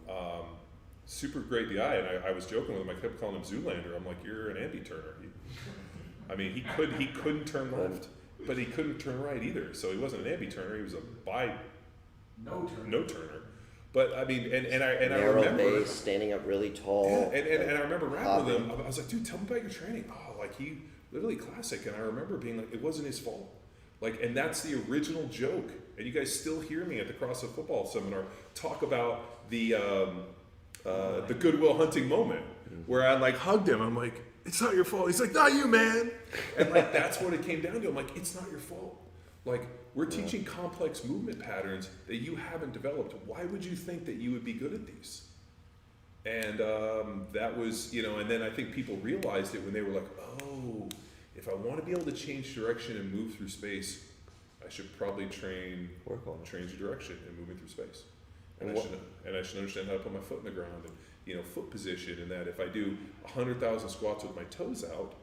Super great DI, and I was joking with him. I kept calling him Zoolander. I'm like, you're an ambi-turner. He couldn't turn left, but he couldn't turn right either. So he wasn't an ambi-turner. He was a no turner. But I mean, and I remember base, standing up really tall. Yeah, and I remember rapping with him. I was like, dude, tell me about your training. Oh, like he literally classic. And I remember being like, it wasn't his fault. Like, and that's the original joke. And you guys still hear me at the CrossFit Football Seminar talk about the Goodwill Hunting moment where I like hugged him. I'm like, it's not your fault. He's like, not you, man. And like, that's what it came down to. I'm like, it's not your fault. Like, we're teaching complex movement patterns that you haven't developed. Why would you think that you would be good at these? And that was, and then I think people realized it when they were like, oh, if I want to be able to change direction and move through space, I should probably change the direction and moving through space. And I should understand how to put my foot in the ground and, foot position, and that if I do 100,000 squats with my toes out,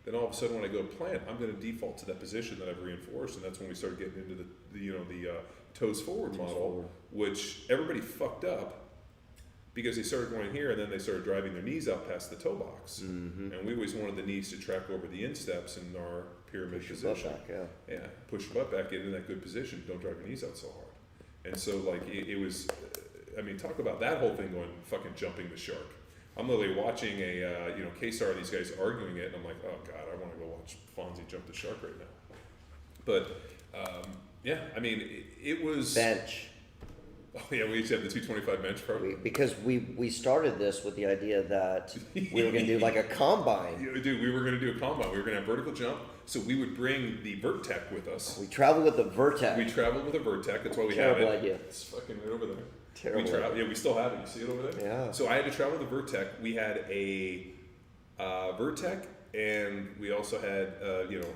then all of a sudden when I go to plant, I'm going to default to that position that I've reinforced, and that's when we started getting into the toes forward model, which everybody fucked up because they started going here and then they started driving their knees out past the toe box, and we always wanted the knees to track over the insteps in our pyramid position. Push your butt back in that good position. Don't drive your knees out so hard. And so like it was, talk about that whole thing going fucking jumping the shark. I'm literally watching a K-Star and these guys arguing it, and I'm like, oh god, I want to go watch Fonzie jump the shark right now. But it was bench. Oh yeah, we used to have the 225 bench part. Because we started this with the idea that we were going to do like a combine. Dude, we were going to do a combine. We were going to have vertical jump. So we would bring the Vertec with us. We traveled with the Vertec. That's why we have it. Terrible idea. It's fucking right over there. Terrible. We still have it. You see it over there? Yeah. So I had to travel with the Vertec. We had a Vertec, and we also had,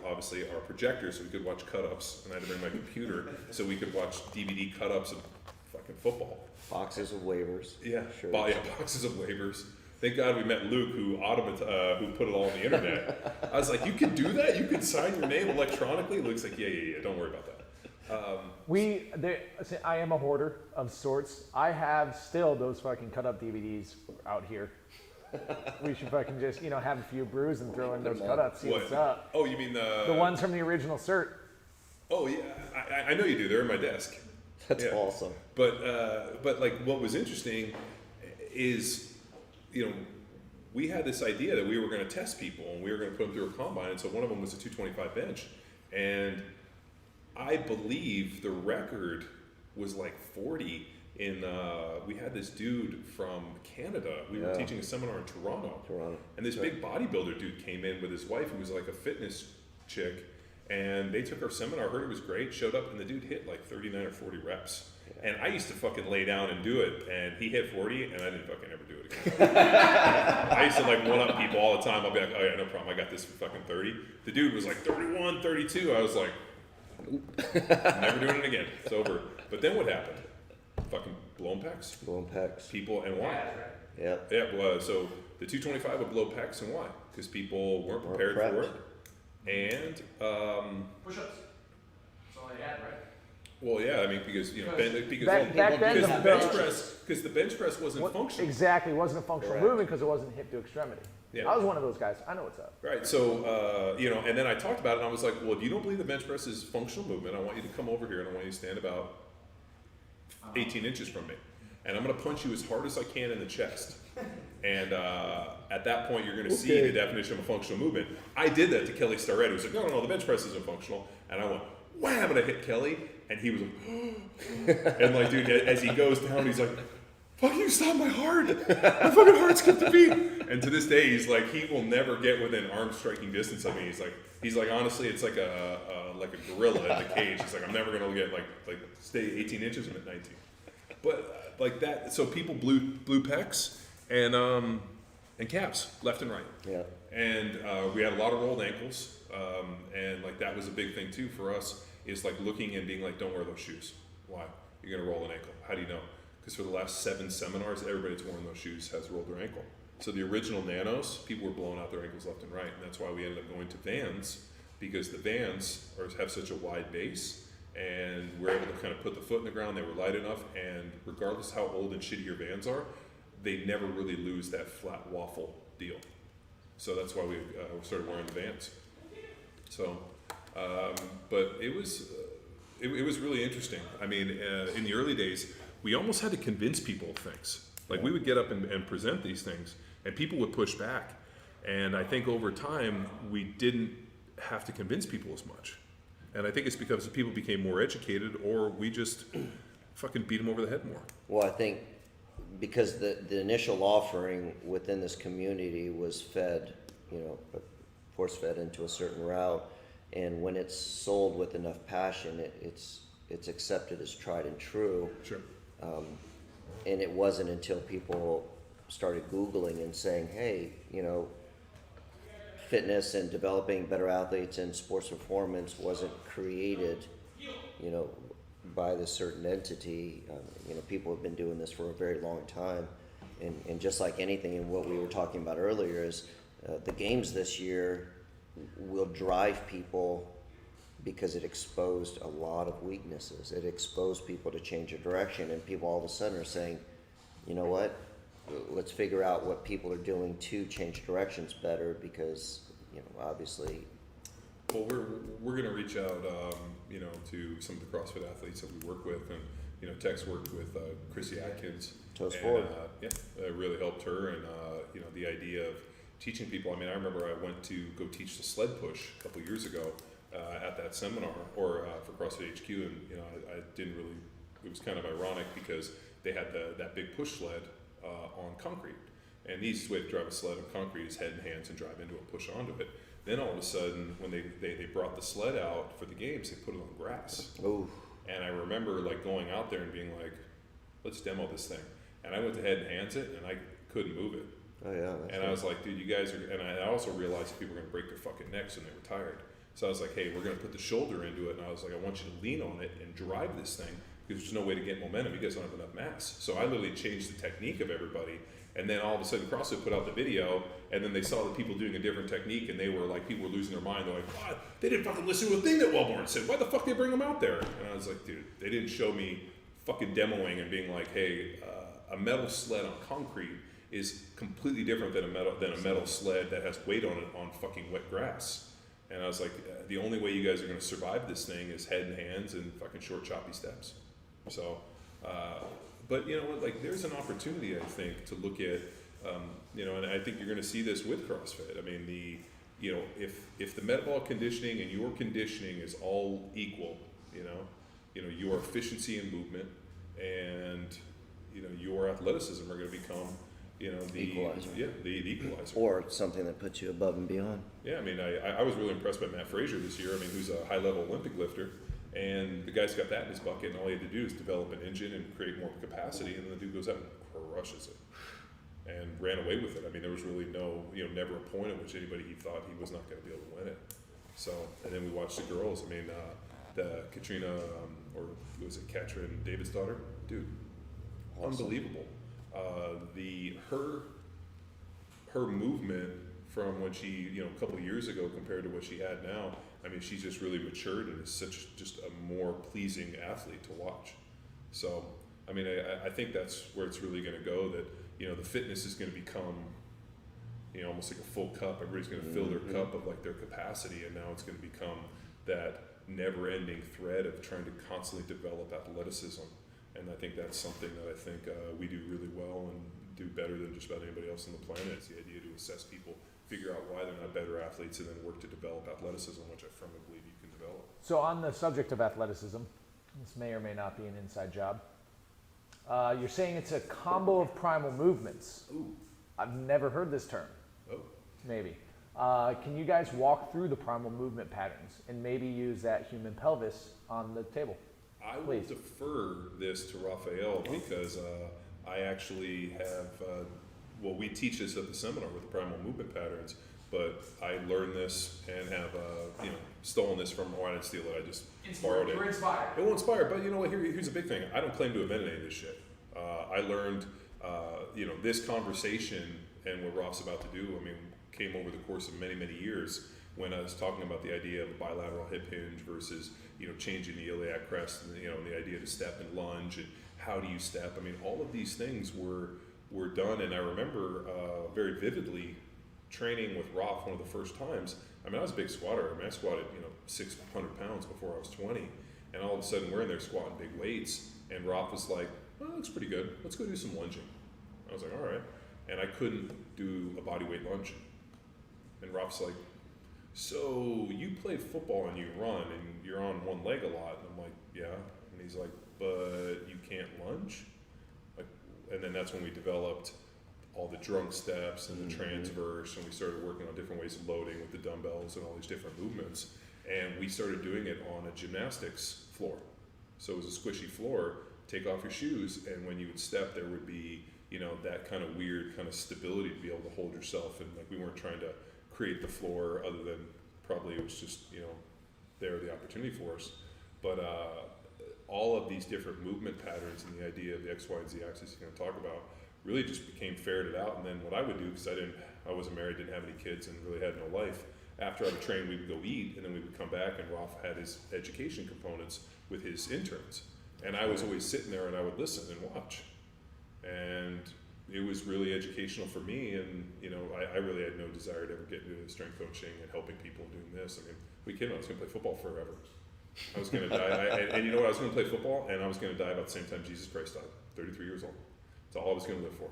obviously our projector, so we could watch cut-ups. And I had to bring my computer so we could watch DVD cut-ups of fucking football. Boxes of waivers. Yeah. Sure. Boxes of waivers. Thank God we met Luke, who put it all on the internet. I was like, you can do that? You can sign your name electronically? Luke's like, yeah. Don't worry about that. I am a hoarder of sorts. I have still those fucking cut up DVDs out here. We should fucking just, have a few brews and throw in those cut ups, see what's up. Oh, you mean the ones from the original cert? Oh yeah, I know you do. They're in my desk. That's awesome. But like what was interesting is, we had this idea that we were going to test people and we were going to put them through a combine. And so one of them was a 225 bench. And I believe the record was like 40 we had this dude from Canada. We were teaching a seminar in Toronto. And this big bodybuilder dude came in with his wife who was like a fitness chick. And they took our seminar, heard it was great, showed up, and the dude hit like 39 or 40 reps. And I used to fucking lay down and do it, and he hit 40, and I didn't fucking ever do it again. I used to like one up people all the time. I'll be like, oh yeah, no problem, I got this for fucking 30. The dude was like 31, 32. I was like, never doing it again. It's over. But then what happened? Fucking blown pecs. People, and why? Yeah. Yeah, so the 225 would blow pecs, and why? Because people weren't prepared for it. And push-ups. That's all they had, right? Well, yeah, because the bench press wasn't functional. Exactly, it wasn't a functional movement because it wasn't hip to extremity. Yeah. I was one of those guys. I know what's up. Right. So and then I talked about it, and I was like, well, if you don't believe the bench press is functional movement, I want you to come over here and I want you to stand about 18 inches from me, and I'm going to punch you as hard as I can in the chest. And at that point, you're going to see the definition of a functional movement. I did that to Kelly Starrett, who was like, no, the bench press isn't functional. And I went, wham, and I hit Kelly. And he was like, and like, dude, as he goes down, he's like, fuck you, stop my heart. My fucking heart skipped a beat. And to this day, he's like, he will never get within arm striking distance of me. He's like, honestly, it's like a gorilla in the cage. He's like, I'm never going to get like stay 18 inches. I'm at 19. But like that, so people blew pecs. And calves, left and right. Yeah. And we had a lot of rolled ankles, and like that was a big thing too for us. Is like looking and being like, don't wear those shoes. Why? You're gonna roll an ankle. How do you know? Because for the last 7 seminars, everybody that's worn those shoes has rolled their ankle. So the original Nanos, people were blowing out their ankles left and right, and that's why we ended up going to Vans, because the Vans have such a wide base, and we're able to kind of put the foot in the ground. They were light enough, and regardless how old and shitty your vans are, they never really lose that flat waffle deal. So that's why we started wearing the Vans. So, but it was really interesting. I mean, in the early days, we almost had to convince people of things. Like we would get up and present these things, and people would push back. And I think over time, we didn't have to convince people as much. And I think it's because people became more educated, or we just fucking beat them over the head more. Well, I think because the initial offering within this community was fed, force-fed into a certain route, and when it's sold with enough passion, it's accepted as tried and true. Sure. And it wasn't until people started Googling and saying, hey, fitness and developing better athletes and sports performance wasn't created, by this certain entity. People have been doing this for a very long time. And just like anything, and what we were talking about earlier is the games this year will drive people because it exposed a lot of weaknesses. It exposed people to change their direction, and people all of a sudden are saying, you know what, let's figure out what people are doing to change directions better, because obviously. Well, we're going to reach out, to some of the CrossFit athletes that we work with, and Tex worked with Chrissy Atkins. Toes forward. It really helped her, and the idea of teaching people. I mean, I remember I went to go teach the sled push a couple years ago at that seminar, or for CrossFit HQ, and I didn't really. It was kind of ironic because they had that big push sled on concrete. And the easiest way to drive a sled on concrete is head and hands and drive into it, push onto it. Then all of a sudden, when they brought the sled out for the games, they put it on grass. Ooh. And I remember going out there and being like, let's demo this thing. And I went to head and hands it, and I couldn't move it. Oh yeah. And I was like, dude, you guys are, and I also realized that people were gonna break their fucking necks when they were tired. So I was like, hey, we're gonna put the shoulder into it, and I was like, I want you to lean on it and drive this thing, because there's no way to get momentum. You guys don't have enough mass. So I literally changed the technique of everybody. And then all of a sudden CrossFit put out the video, and then they saw the people doing a different technique, and they were like, people were losing their mind. They're like, oh, they didn't fucking listen to a thing that Wellborn said. Why the fuck did they bring them out there? And I was like, dude, they didn't show me fucking demoing and being like, hey, a metal sled on concrete is completely different than a metal sled that has weight on it on fucking wet grass. And I was like, the only way you guys are going to survive this thing is head and hands and fucking short choppy steps. So, but you know what, like there's an opportunity, I think, to look at, and I think you're going to see this with CrossFit. I mean, if the metabolic conditioning and your conditioning is all equal, your efficiency and movement and, your athleticism are going to become, the equalizer. Yeah, the equalizer. Or something that puts you above and beyond. Yeah, I mean, I was really impressed by Matt Frazier this year. I mean, who's a high-level Olympic lifter. And the guy's got that in his bucket, and all he had to do is develop an engine and create more capacity, and then the dude goes out and crushes it and ran away with it. I mean, there was really never a point at which anybody he thought he was not going to be able to win it. So, and then we watched the girls. I mean, the Katrina, or was it Katrin David's daughter? Dude, awesome. Unbelievable. Her movement from when she, a couple of years ago compared to what she had now, I mean, she's just really matured and is just a more pleasing athlete to watch. So, I mean, I think that's where it's really going to go, that, the fitness is going to become, almost like a full cup. Everybody's going to fill their cup of like their capacity, and now it's going to become that never-ending thread of trying to constantly develop athleticism. And I think that's something that I think we do really well and do better than just about anybody else on the planet. It's the idea to assess people, figure out why they're not better athletes, and then work to develop athleticism, which I firmly believe you can develop. So on the subject of athleticism, this may or may not be an inside job. You're saying it's a combo of primal movements. Ooh. I've never heard this term. Oh. Maybe. Can you guys walk through the primal movement patterns and maybe use that human pelvis on the table? I will Please. defer this to Raphael because I actually have, we teach this at the seminar with the primal movement patterns, but I learned this and have, stolen this from, I didn't steal it, I just borrowed it. You're inspired. It will inspire, but you know what, here's a big thing. I don't claim to have invented any of this shit. I learned, this conversation and what Roth's about to do, I mean, came over the course of many, many years. when I was talking about the idea of a bilateral hip hinge versus, changing the iliac crest and, the idea to step and lunge and how do you step. I mean, all of these things were done. And I remember very vividly training with Raph one of the first times. I mean, I was a big squatter. I squatted, 600 pounds before I was 20. And all of a sudden we're in there squatting big weights. And Raph was like, well, that looks pretty good. Let's go do some lunging. I was like, all right. And I couldn't do a bodyweight lunge. And Raph's like, so you play football and you run and you're on one leg a lot. And I'm like, yeah. And he's like, but you can't lunge? And then that's when we developed all the drunk steps and the transverse, and we started working on different ways of loading with the dumbbells and all these different movements. And we started doing it on a gymnastics floor. So it was a squishy floor, take off your shoes, and when you would step, there would be, that kind of weird kind of stability to be able to hold yourself. And like we weren't trying to create the floor other than probably it was just, there the opportunity for us. But all of these different movement patterns and the idea of the X, Y, and Z axis you're going to talk about really just became ferreted out. And then what I would do, because I wasn't married, didn't have any kids, and really had no life. After I would train, we would go eat, and then we would come back, and Raph had his education components with his interns. And I was always sitting there, and I would listen and watch. And it was really educational for me, and I really had no desire to ever get into strength coaching and helping people doing this. I mean, we kid, I was going to play football forever. I was going to die, and you know what? I was going to play football, and I was going to die about the same time Jesus Christ died, 33 years old. That's all I was going to live for.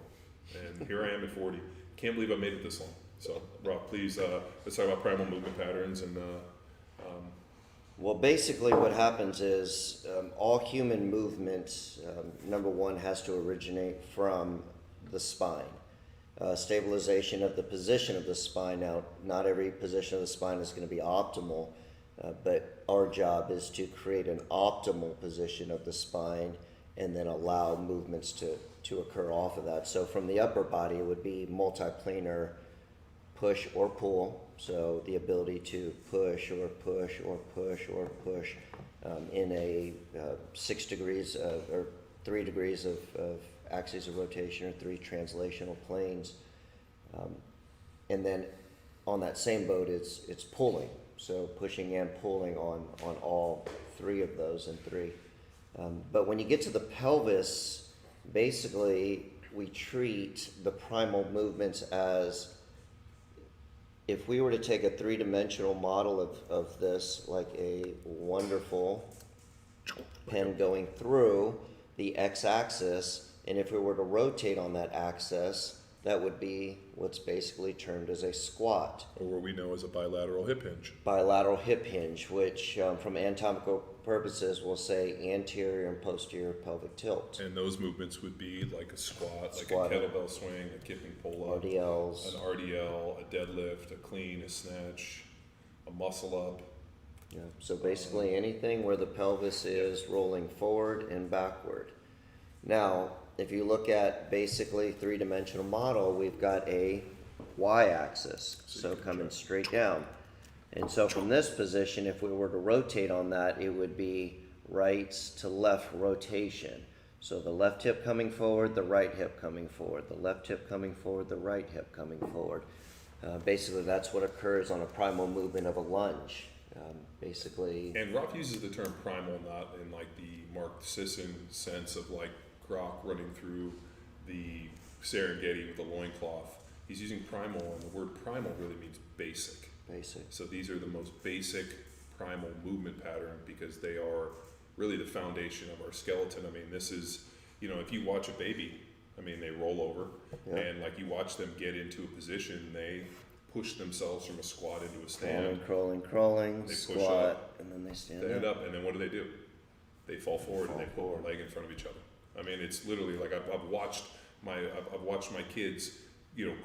And here I am at 40. Can't believe I made it this long. So, Rob, please, let's talk about primal movement patterns. And Well, basically what happens is all human movement, number one, has to originate from the spine. Stabilization of the position of the spine. Now, not every position of the spine is going to be optimal, but our job is to create an optimal position of the spine and then allow movements to occur off of that. So from the upper body, it would be multiplanar push or pull. So the ability to push or push or push or push in a 6 degrees or 3 degrees of axes of rotation or 3 translational planes. And then on that same boat, it's pulling. So pushing and pulling on all 3 of those and 3. But when you get to the pelvis, basically we treat the primal movements as if we were to take a 3-dimensional model of this, like a wonderful pen going through the x-axis, and if we were to rotate on that axis, that would be what's basically termed as a squat. or what we know as a bilateral hip hinge. Bilateral hip hinge, which from anatomical purposes will say anterior and posterior pelvic tilt. And those movements would be like a squat, like Squat. a kettlebell swing, a kipping pull-up, RDLs. an RDL, a deadlift, a clean, a snatch, a muscle up. Yeah. So basically anything where the pelvis is rolling forward and backward. Now, if you look at basically 3-dimensional model, we've got a y-axis, so coming straight down. And so from this position, if we were to rotate on that, it would be right to left rotation. So the left hip coming forward, the right hip coming forward, the left hip coming forward, the right hip coming forward. Basically, that's what occurs on a primal movement of a lunge. Basically, And Raph uses the term primal not in like the Mark Sisson sense of like Grok running through the Serengeti with a loincloth. He's using primal, and the word primal really means basic. So these are the most basic primal movement pattern because they are really the foundation of our skeleton. I mean, this is, if you watch a baby, I mean, they roll over, and like you watch them get into a position, they push themselves from a squat into a stand. crawling, They push squat, up, and then they stand Stand up. up, and then what do? They fall forward and they put one leg in front of each other. I mean, it's literally like I've watched my kids,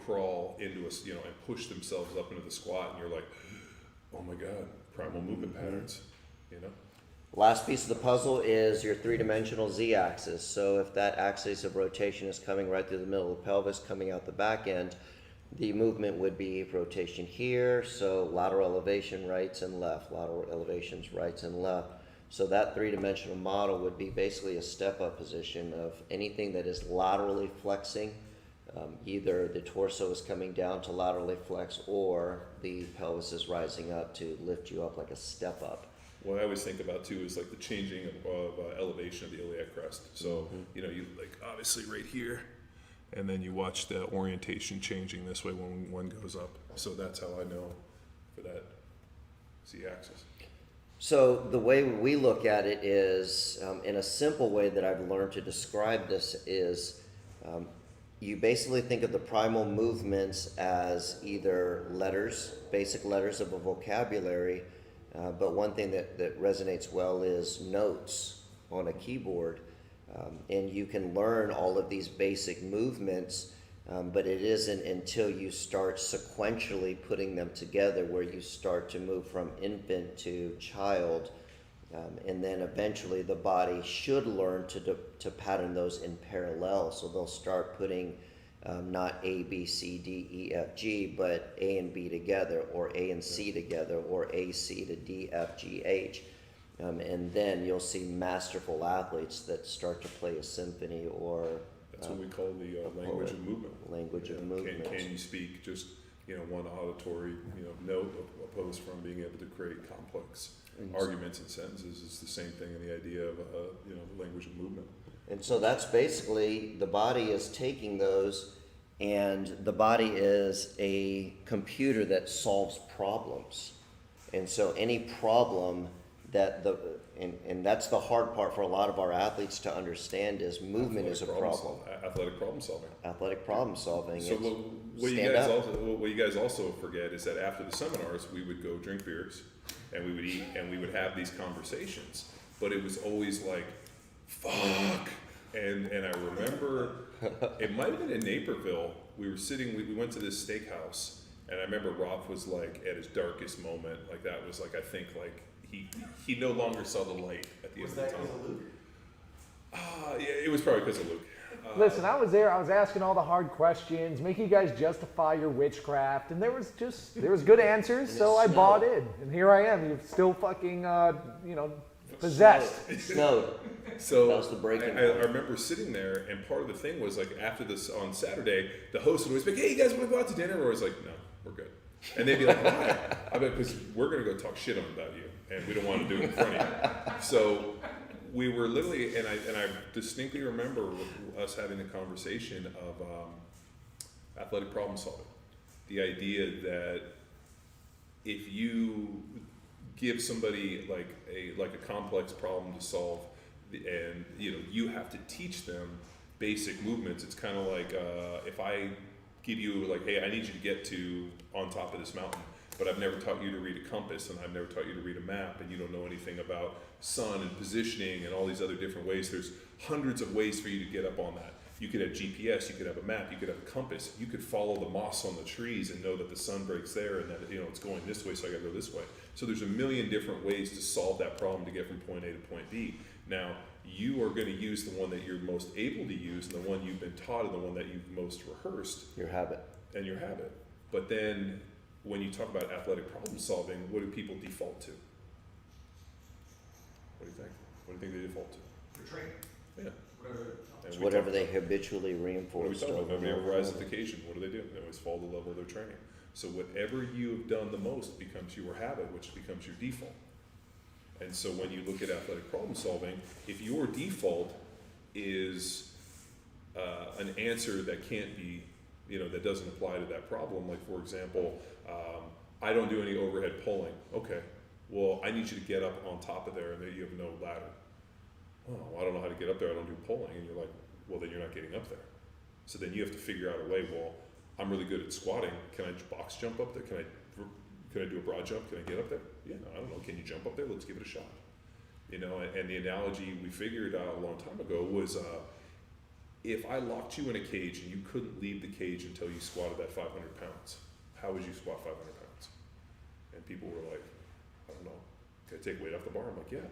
crawl into us, and push themselves up into the squat, and you're like, oh my God, primal movement patterns, Last piece of the puzzle is your 3-dimensional z-axis. So if that axis of rotation is coming right through the middle of the pelvis, coming out the back end, the movement would be rotation here. So lateral elevation, rights and left, lateral elevations, rights and left. So that 3-dimensional model would be basically a step-up position of anything that is laterally flexing Either the torso is coming down to laterally flex, or the pelvis is rising up to lift you up like a step up. What I always think about too is like the changing of elevation of the iliac crest. So, you know, you like obviously right here, and then you watch the orientation changing this way when one goes up. So that's how I know for that Z-axis. So the way we look at it is, in a simple way that I've learned to describe this is, you basically think of the primal movements as either letters, basic letters of a vocabulary, but one thing that resonates well is notes on a keyboard. And you can learn all of these basic movements, but it isn't until you start sequentially putting them together where you start to move from infant to child. And then eventually the body should learn to pattern those in parallel. So they'll start putting not A, B, C, D, E, F, G, but A and B together, or A and C together, or A, C to D, F, G, H. And then you'll see masterful athletes that start to play a symphony, or That's what we call the language of movement. Language of movement. Can you speak just, you know, one auditory, you know, note opposed from being able to create complex arguments and sentences? Is the same thing in the idea of, you know, the language of movement. And so that's basically, the body is taking those, and the body is a computer that solves problems. And so any problem that and that's the hard part for a lot of our athletes to understand, is movement is a problem. Athletic problem solving. Athletic problem solving. So what you guys also forget is that after the seminars, we would go drink beers, and we would eat, and we would have these conversations. But it was always like, fuck. And I remember, it might have been in Naperville, we were sitting, we went to this steakhouse, and I remember Raph was like at his darkest moment. Like that was like, I think like, he no longer saw the light at the end of the tunnel. Was that because of Luke? Yeah, it was probably because of Luke. Listen, I was there. I was asking all the hard questions, making you guys justify your witchcraft, and there was good answers, so I bought in. And here I am. You're still fucking, possessed. No. So that was the breaking I remember sitting there, and part of the thing was like after this on Saturday, the host would always be like, "Hey, you guys want to go out to dinner?" Or I was like, "No, we're good." And they'd be like, "Why?" I bet because we're gonna go talk shit about you, and we don't want to do it in front of you. So we were literally, and I distinctly remember us having the conversation of athletic problem solving. The idea that if you give somebody like a complex problem to solve, and you know you have to teach them basic movements. It's kind of like if I give you like, hey, I need you to get to on top of this mountain, but I've never taught you to read a compass, and I've never taught you to read a map, and you don't know anything about sun and positioning and all these other different ways. There's hundreds of ways for you to get up on that. You could have GPS, you could have a map, you could have a compass, you could follow the moss on the trees and know that the sun breaks there and that it's going this way, so I gotta go this way. So there's a million different ways to solve that problem to get from point A to point B. Now, you are going to use the one that you're most able to use, and the one you've been taught, and the one that you've most rehearsed. Your habit. And your habit. But then, when you talk about athletic problem solving, what do people default to? What do you think? What do you think they default to? For training. Yeah. Whatever they habitually What are we reinforce. talking about? Nobody ever rises to the occasion. What do? They always fall to the level of their training. So whatever you've done the most becomes your habit, which becomes your default. And so when you look at athletic problem solving, if your default is an answer that can't be, that doesn't apply to that problem, like for example, I don't do any overhead pulling. Okay, well, I need you to get up on top of there and that you have no ladder. Oh, I don't know how to get up there, I don't do pulling. And you're like, well, then you're not getting up there. So then you have to figure out a way, well, I'm really good at squatting. Can I box jump up there? Can I do a broad jump? Can I get up there? Yeah, I don't know. Can you jump up there? Let's give it a shot. And the analogy we figured out a long time ago was if I locked you in a cage and you couldn't leave the cage until you squatted that 500 pounds, how would you squat 500 pounds? And people were like, I don't know. Can I take weight off the bar? I'm like, yeah.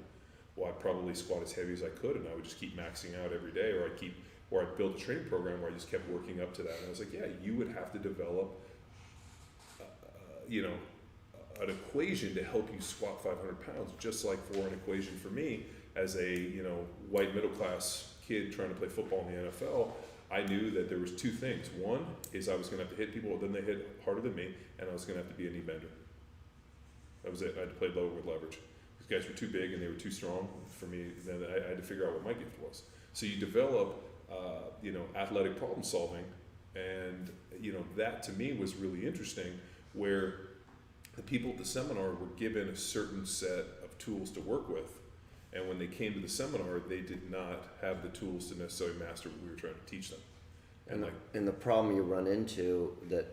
Well, I'd probably squat as heavy as I could, and I would just keep maxing out every day, or I'd build a training program where I just kept working up to that. And I was like, yeah, you would have to develop, an equation to help you squat 500 pounds, just like for an equation for me as a, white middle class kid trying to play football in the NFL. I knew that there was two things. One is I was going to have to hit people, then they hit harder than me, and I was going to have to be a knee bender. That was it. I had to play lower with leverage. These guys were too big and they were too strong for me. Then I had to figure out what my gift was. So you develop, athletic problem solving, and that to me was really interesting. Where the people at the seminar were given a certain set of tools to work with, and when they came to the seminar, they did not have the tools to necessarily master what we were trying to teach them. And the problem you run into that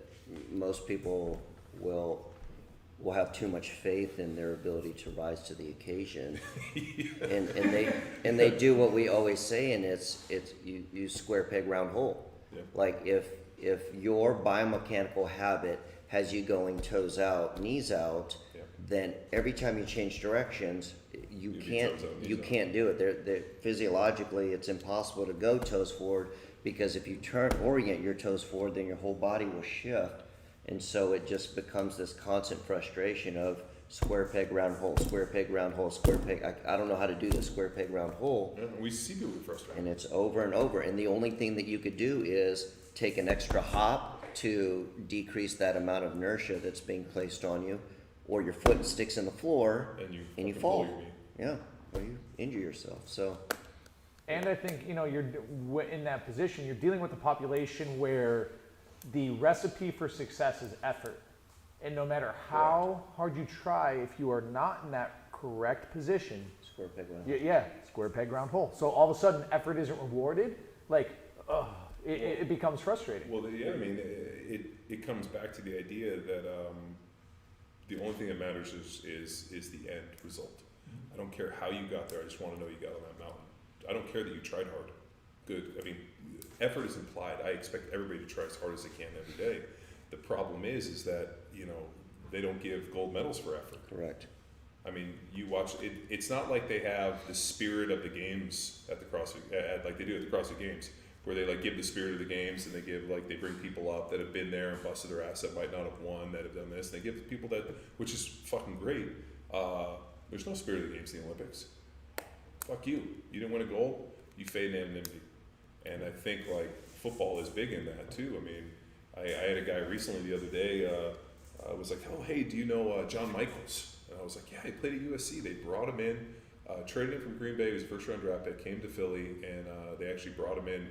most people will have too much faith in their ability to rise to the occasion, and they do what we always say, and it's you square peg round hole. Yeah. Like if your biomechanical habit has you going toes out, knees out, Yeah. then every time you change directions, you You'd be can't toes out, knees you out. can't do it. They're physiologically, it's impossible to go toes forward, because if you orient your toes forward, then your whole body will shift, and so it just becomes this constant frustration of square peg round hole, square peg round hole, square peg. I don't know how to do the square peg round hole. Yeah, we see people get frustrated. And it's over and over. And the only thing that you could do is take an extra hop to decrease that amount of inertia that's being placed on you, or your foot sticks in the floor And you and you fucking fall. blow your knee. Yeah, or you injure yourself. So And I think, you're in that position, you're dealing with a population where the recipe for success is effort. And no matter how hard you try, if you are not in that correct position, square peg round. square peg round hole. So all of a sudden effort isn't rewarded, it becomes frustrating. Well, yeah, I mean, it comes back to the idea that the only thing that matters is the end result. I don't care how you got there. I just want to know you got on that mountain. I don't care that you tried hard. Good. I mean, effort is implied. I expect everybody to try as hard as they can every day. The problem is that they don't give gold medals for effort. Correct. I mean, you watch it. It's not like they have the spirit of the games at the CrossFit, like they do at the CrossFit Games, where they give the spirit of the games, and they bring people up that have been there and busted their ass that might not have won, that have done this. And they give people that, which is fucking great. There's no spirit of the games in the Olympics. Fuck you. You didn't win a gold. You fade anonymity. And I think football is big in that too. I mean, I had a guy recently the other day. Was like, oh hey, do you know John Michaels? And I was like, yeah, he played at USC. They brought him in. Traded him from Green Bay. He was a first-round draft pick. Came to Philly, and they actually brought him in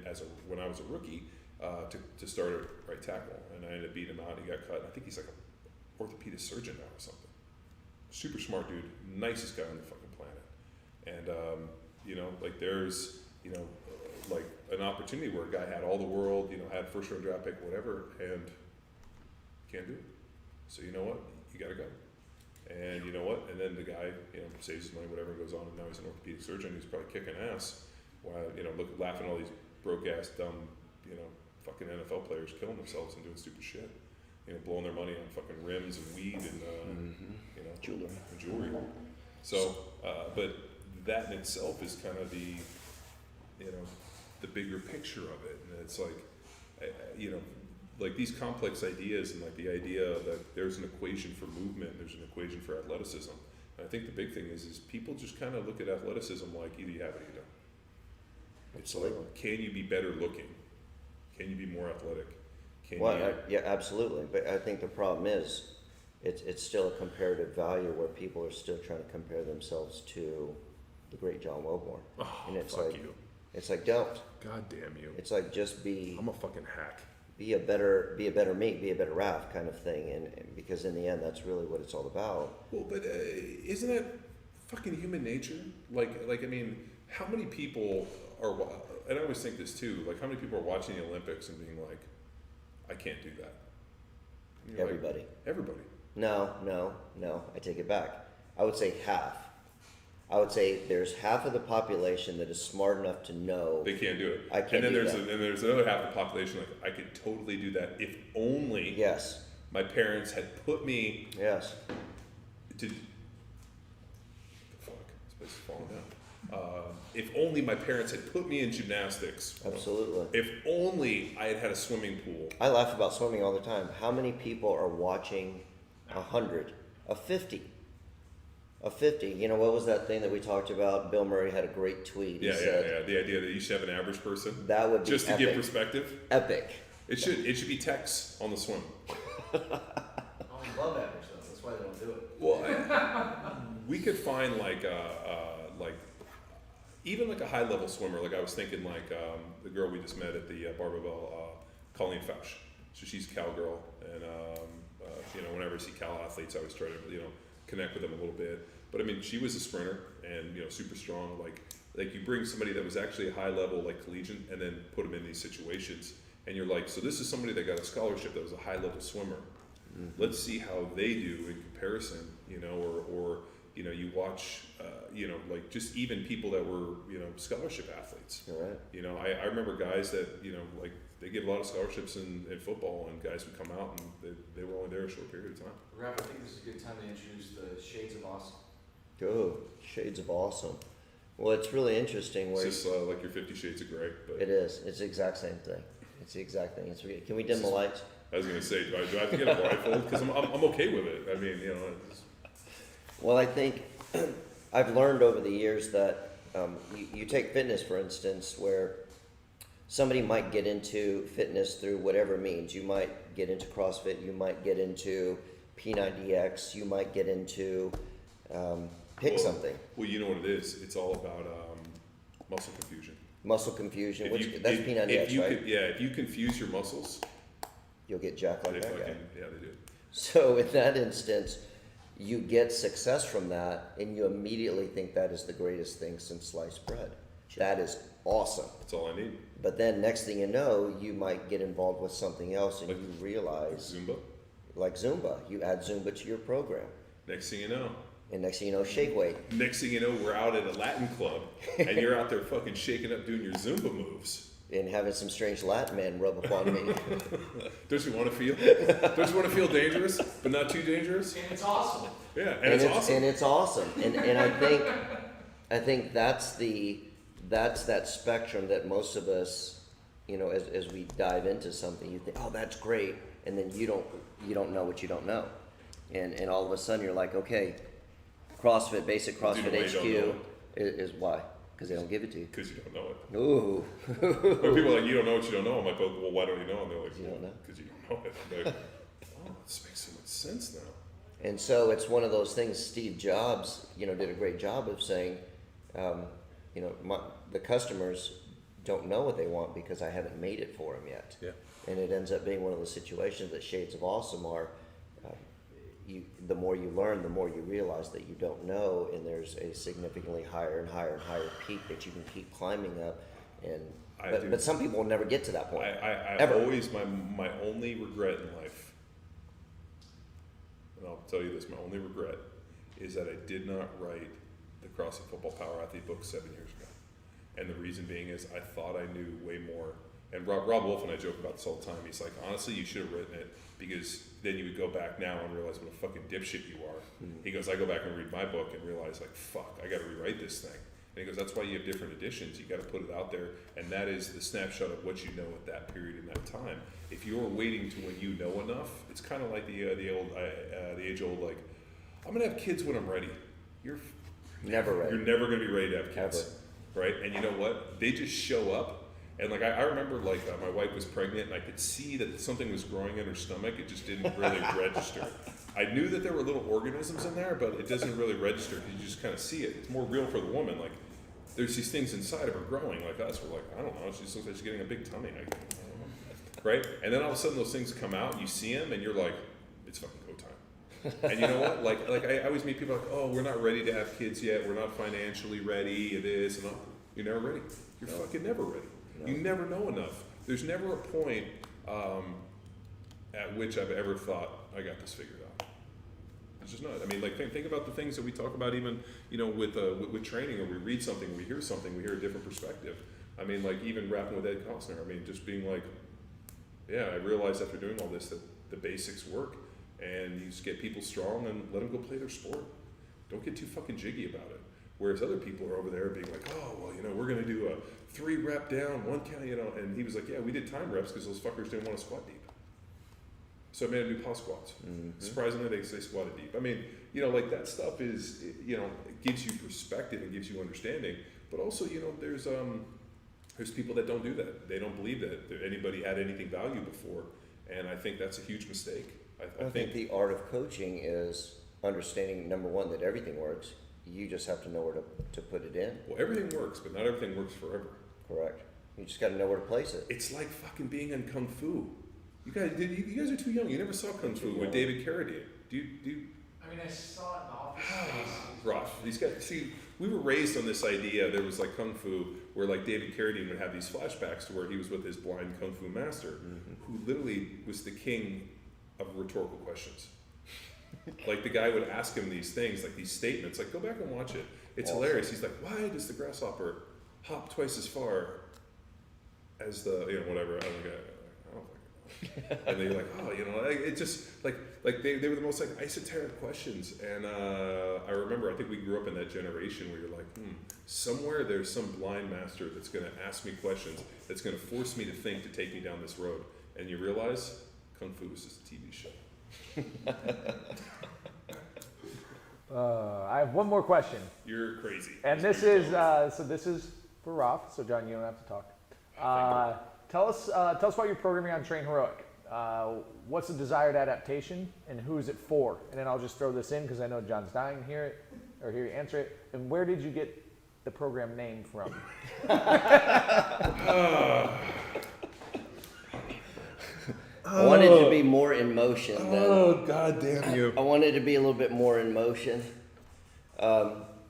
when I was a rookie to start at right tackle. And I ended up beating him out. And he got cut. And I think he's like an orthopedic surgeon now or something. Super smart dude, nicest guy on the fucking planet. And there's an opportunity where a guy had all the world, had first-round draft pick, whatever, and can't do it. So you know what? You got to go. And you know what? And then the guy, saves his money, whatever, and goes on, and now he's an orthopedic surgeon. He's probably kicking ass while, laughing at all these broke-ass, dumb, fucking NFL players killing themselves and doing stupid shit. Blowing their money on fucking rims and weed and, jewelry. So, but that in itself is kind of the bigger picture of it. And it's like these complex ideas, and the idea that there's an equation for movement, there's an equation for athleticism. And I think the big thing is people just kind of look at athleticism like either you have it or you don't. It's like, can you be better looking? Can you be more athletic? Yeah, absolutely. But I think the problem is it's still a comparative value where people are still trying to compare themselves to the great John Wildmore. Oh, And it's fuck like, you. It's like, don't. God damn you. It's like, just be. I'm a fucking hack. Be a better me, be a better Raph kind of thing, and because in the end, that's really what it's all about. Well, but isn't that fucking human nature? I mean, how many people are? And I always think this too. How many people are watching the Olympics and being like, "I can't do that." And you're Everybody. Like, everybody. No. I take it back. I would say half. I would say there's half of the population that is smart enough to know They can't do it. I can't and then do there's that. and there's another half of the population I could totally do that if only Yes. my parents had put me Yes. to. What the fuck? This place is falling down. If only my parents had put me in gymnastics. Absolutely. If only I had had a swimming pool. I laugh about swimming all the time. How many people are watching 100, a 50, A 50. You know, what was that thing that we talked about? Bill Murray had a great tweet. He said, The idea that you should have an average person. That would be just to epic. give perspective. Epic. It should be Tex on the swim. I don't love average though. That's why they don't do it. Well, we could find like even like a high level swimmer. Like I was thinking like the girl we just met at the Barbell, Colleen Fausch. So she's a cowgirl, and you know, whenever I see cow athletes, I always try to, you know, connect with them a little bit. But I mean, she was a sprinter and, you know, super strong. Like you bring somebody that was actually a high level, like collegiate, and then put them in these situations, and you're like, so this is somebody that got a scholarship that was a high level swimmer. Mm-hmm. Let's see how they do in comparison, you know, or you know, you watch, you know, like just even people that were, you know, scholarship athletes. Right. You know, I remember guys that, you know, like they give a lot of scholarships in football, and guys would come out and they were only there a short period of time. Raph, I think this is a good time to introduce the Shades of Awesome. Oh, Shades of Awesome. Well, it's really interesting. It's Where just like your 50 Shades of Grey. But it is. It's the exact same thing. It's the exact thing. Can we dim the lights? I was going to say, do I have to get a blindfold? Because I'm okay with it. I mean, you know. Well, I think I've learned over the years that you take fitness, for instance, where somebody might get into fitness through whatever means. You might get into CrossFit, you might get into P90X, you might get into something. Well, you know what it is. It's all about muscle confusion. Muscle confusion, That's P90X, right? If you confuse your muscles, you'll get jacked like that guy. Yeah, they do. So in that instance, you get success from that, and you immediately think that is the greatest thing since sliced bread. Sure. That is awesome. That's all I need. But then next thing you know, you might get involved with something else, and you realize, Zumba. Like Zumba, you add Zumba to your program. Next thing you know. And next thing you know, shake weight. Next thing you know, we're out at a Latin club, and you're out there fucking shaking up doing your Zumba moves. And having some strange Latin man rub upon me. Don't you want to feel dangerous, but not too dangerous? And it's awesome. Yeah, and it's awesome. And it's awesome. And I think that's that spectrum that most of us, you know, as we dive into something, you think, oh, that's great, and then you don't know what you don't know, and all of a sudden you're like, okay, CrossFit, basic CrossFit HQ is why. Because they don't give it to you. Because you don't know it. Ooh. When people are like, you don't know what you don't know, I'm like, well, why don't you know? And they're like, you don't know. Because you don't know it. I'm like, oh, this makes so much sense now. And so it's one of those things. Steve Jobs, you know, did a great job of saying, you know, the customers don't know what they want because I haven't made it for them yet. Yeah. And it ends up being one of those situations that Shades of Awesome are. The more you learn, the more you realize that you don't know, and there's a significantly higher and higher and higher peak that you can keep climbing up. And but some people will never get to that point. I always my only regret in life, and I'll tell you this, my only regret is that I did not write the CrossFit Football Power Athlete book 7 years ago. And the reason being is I thought I knew way more. And Rob Wolf and I joke about this all the time. He's like, honestly, you should have written it, because then you would go back now and realize what a fucking dipshit you are. Mm-hmm. He goes, I go back and read my book and realize, like, fuck, I got to rewrite this thing. And he goes, that's why you have different editions. You got to put it out there, and that is the snapshot of what you know at that period in that time. If you're waiting to when you know enough, it's kind of like the age old, like, I'm gonna have kids when I'm ready. You're never ready. You're never gonna be ready to have kids, ever. Right? And you know what? They just show up. And like I remember, like my wife was pregnant, and I could see that something was growing in her stomach. It just didn't really register. I knew that there were little organisms in there, but it doesn't really register. You just kind of see it. It's more real for the woman. Like there's these things inside of her growing. Like us, we're like, I don't know. She just looks like she's getting a big tummy. I don't know. Right? And then all of a sudden, those things come out. You see them, and you're like, it's fucking go time. And you know what? Like I always meet people like, oh, we're not ready to have kids yet. We're not financially ready. It is, and all. You're never ready. You're fucking never ready. No. You never know enough. There's never a point at which I've ever thought I got this figured out. It's just not. I mean, like think about the things that we talk about, even with training, or we read something, or we hear something, we hear a different perspective. I mean, like even rapping with Ed Costner. I mean, just being like, yeah, I realized after doing all this that the basics work, and you just get people strong and let them go play their sport. Don't get too fucking jiggy about it. Whereas other people are over there being like, oh, well, we're going to do a 3 rep down, 1 count, and he was like, yeah, we did time reps because those fuckers didn't want to squat deep. So I made them do pause squats. Surprisingly, they squatted deep. I mean, like that stuff is, it gives you perspective and gives you understanding. But also, there's people that don't do that. They don't believe that anybody had anything value before. And I think that's a huge mistake. I think the art of coaching is understanding, number one, that everything works. You just have to know where to put it in. Well, everything works, but not everything works forever. Correct. You just got to know where to place it. It's like fucking being in Kung Fu. You guys are too young. You never saw Kung Fu with David Carradine. Do you? I mean, I saw it in the office. Rough. These guys. See, we were raised on this idea. There was like Kung Fu, where like David Carradine would have these flashbacks to where he was with his blind Kung Fu master, who literally was the king of rhetorical questions. Like the guy would ask him these things, like these statements. Like, go back and watch it. It's hilarious. He's like, why does the grasshopper hop twice as far as the whatever? I don't know. And they're like, it just like they were the most like esoteric questions. And I remember, I think we grew up in that generation where you're like, somewhere there's some blind master that's going to ask me questions, that's going to force me to think, to take me down this road. And you realize Kung Fu is just a TV show. I have one more question. You're crazy. And this is for Raph. So John, you don't have to talk. Tell us about your programming on Train Heroic. What's the desired adaptation, and who's it for? And then I'll just throw this in because I know John's dying to hear it, or hear you answer it. And where did you get the program name from? I wanted to be more in motion. God damn you. I wanted to be a little bit more in motion.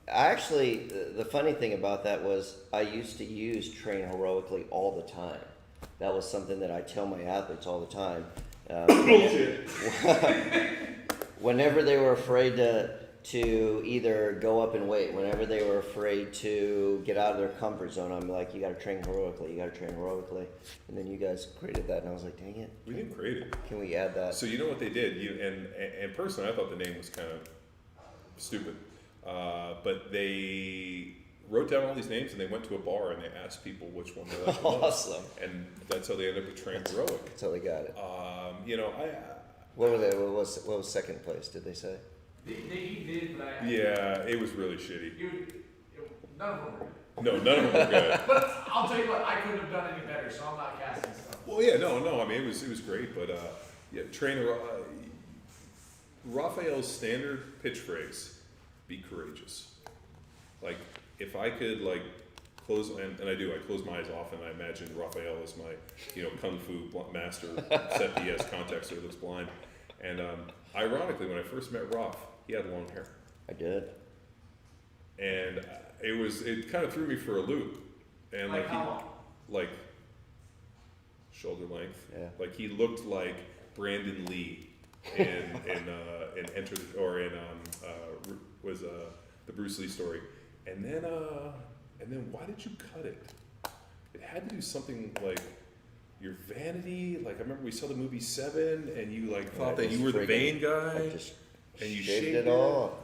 Actually, the funny thing about that was I used to use Train Heroically all the time. That was something that I tell my athletes all the time. Whenever they were afraid to either go up and weight, whenever they were afraid to get out of their comfort zone, I'm like, you got to train heroically, you got to train heroically. And then you guys created that, and I was like, dang it. We didn't create it. Can we add that? So you know what they did? And personally, I thought the name was kind of stupid. But they wrote down all these names, and they went to a bar and they asked people which one they liked the most. Awesome. And that's how they ended up with Train Heroic. That's how they got it. What were they? What was second place? Did they say? They did, but Yeah, it was really shitty. none of them were good. No, none of them were good. But I'll tell you what, I couldn't have done any better, so I'm not casting stuff. Well, yeah, no. I mean, it was great, but Raphael's standard pitch phrase: "Be courageous." Like, if I could close, and I do, I close my eyes often. I imagine Raphael as my, kung fu master, except he has contacts, so he looks blind. And ironically, when I first met Raph, he had long hair. I did. And it kind of threw me for a loop. And how long? Shoulder length. Yeah. Like he looked like Brandon Lee in Enter or in the Bruce Lee story. And then why did you cut it? It had to do something like your vanity. Like I remember we saw the movie Seven, and you thought that you were the vain guy, and you shaved it all.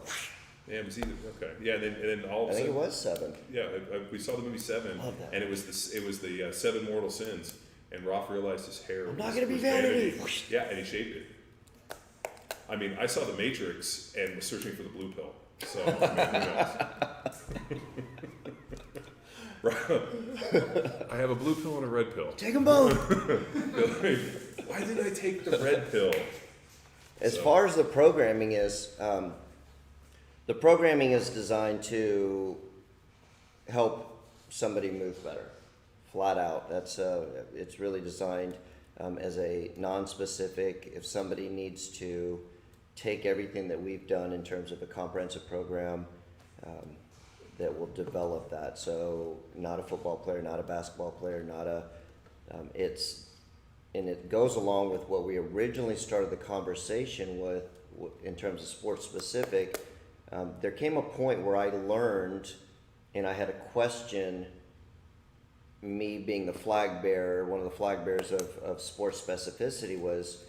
Yeah, it was either okay. Yeah, and then all of a I think sudden it was 7. Yeah, we saw the movie Seven, Love that. and it was the 7 mortal sins, and Raph realized his hair. I'm not was gonna be vanity. Yeah, and he shaved it. I mean, I saw The Matrix and was searching for the blue pill. So who knows? I have a blue pill and a red pill. Take them both. Why did I take the red pill? As far as the programming is designed to help somebody move better, flat out. That's it's really designed as a non-specific. If somebody needs to take everything that we've done in terms of a comprehensive program, that will develop that. So not a football player, not a basketball player, and it goes along with what we originally started the conversation with in terms of sports specific. There came a point where I learned, and I had a question, me being the flag bearer, one of the flag bearers of sports specificity was,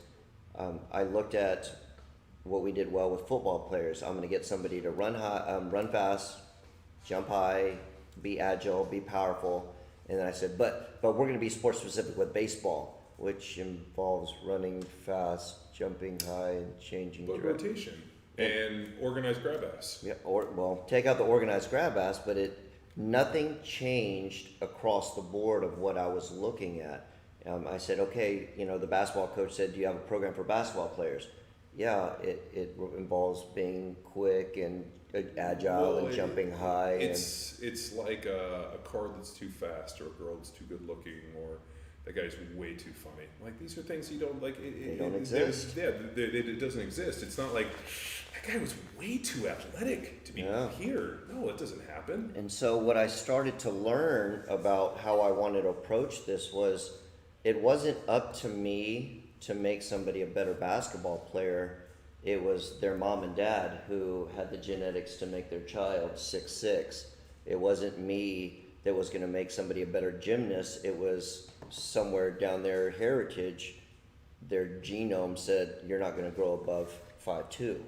I looked at what we did well with football players. I'm going to get somebody to run high, run fast, jump high, be agile, be powerful. And then I said, but we're going to be sports specific with baseball, which involves running fast, jumping high and changing But direction. rotation and organized grab ass. Yeah, take out the organized grab ass, but nothing changed across the board of what I was looking at. I said, okay, the basketball coach said, do you have a program for basketball players? Yeah, it involves being quick and agile and jumping high. It's like a car that's too fast, or a girl that's too good looking, or that guy's way too funny. Like, these are things you don't like. They don't exist. It doesn't exist. It's not like that guy was way too athletic to be here. No, it doesn't happen. And so what I started to learn about how I wanted to approach this was, it wasn't up to me to make somebody a better basketball player. It was their mom and dad who had the genetics to make their child 6'6". It wasn't me that was going to make somebody a better gymnast. It was somewhere down their heritage, their genome said, you're not going to grow above 5'2".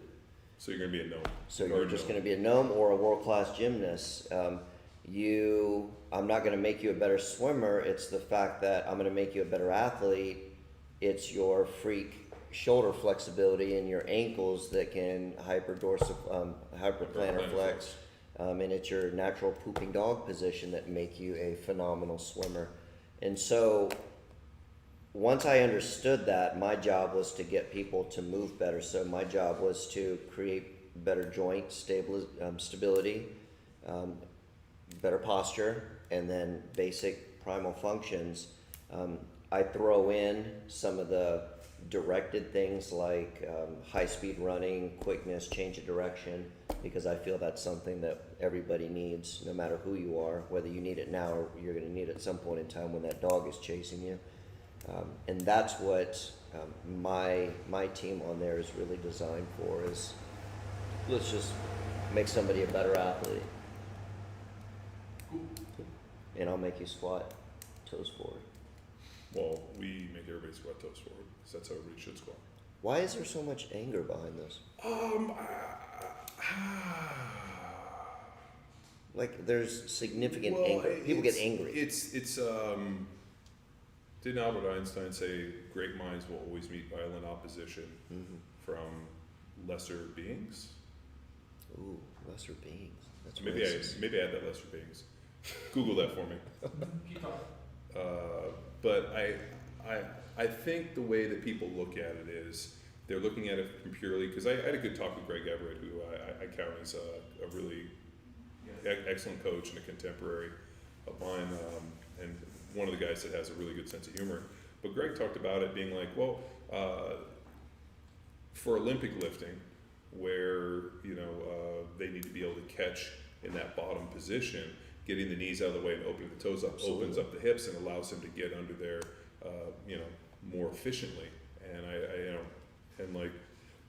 So you're going to be a gnome. So you're just going to be a gnome or a world-class gymnast. I'm not going to make you a better swimmer. It's the fact that I'm going to make you a better athlete. It's your freak shoulder flexibility in your ankles that can hyperplanar flex, and it's your natural pooping dog position that make you a phenomenal swimmer. And so once I understood that, my job was to get people to move better. So my job was to create better joint stability, better posture, and then basic primal functions. I throw in some of the directed things like high-speed running, quickness, change of direction, because I feel that's something that everybody needs, no matter who you are, whether you need it now or you're going to need it at some point in time when that dog is chasing you. And that's what my team on there is really designed for, is let's just make somebody a better athlete. And I'll make you squat toes forward. Well, we make everybody squat toes forward, because that's how everybody should squat. Why is there so much anger behind this? Like, there's significant anger. People get angry. Didn't Albert Einstein say great minds will always meet violent opposition from lesser beings? Ooh, lesser beings. That's Maybe racist. I had that lesser beings. Google that for me. Keep talking. But I think the way that people look at it is they're looking at it from purely, because I had a good talk with Greg Everett, who I count as a really excellent coach and a contemporary of mine, and one of the guys that has a really good sense of humor. But Greg talked about it being like, well, for Olympic lifting, where they need to be able to catch in that bottom position, getting the knees out of the way and opening the toes up opens up the hips and allows him to get under there, more efficiently. And and like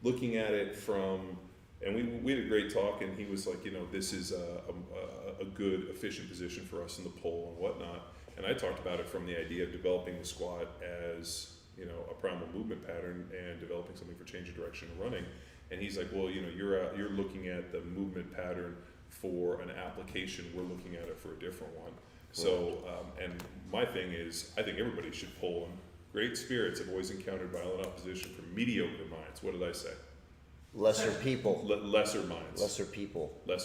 looking at it from, and we had a great talk, and he was like, this is a good, efficient position for us in the pole and whatnot. And I talked about it from the idea of developing the squat as, a primal movement pattern and developing something for change of direction and running. And he's like, well, you're looking at the movement pattern for an application, we're looking at it for a different one. So, and my thing is, I think everybody should pull them. Great spirits have always encountered violent opposition from mediocre minds. What did I say? Lesser people. Lesser minds. Lesser people. No, I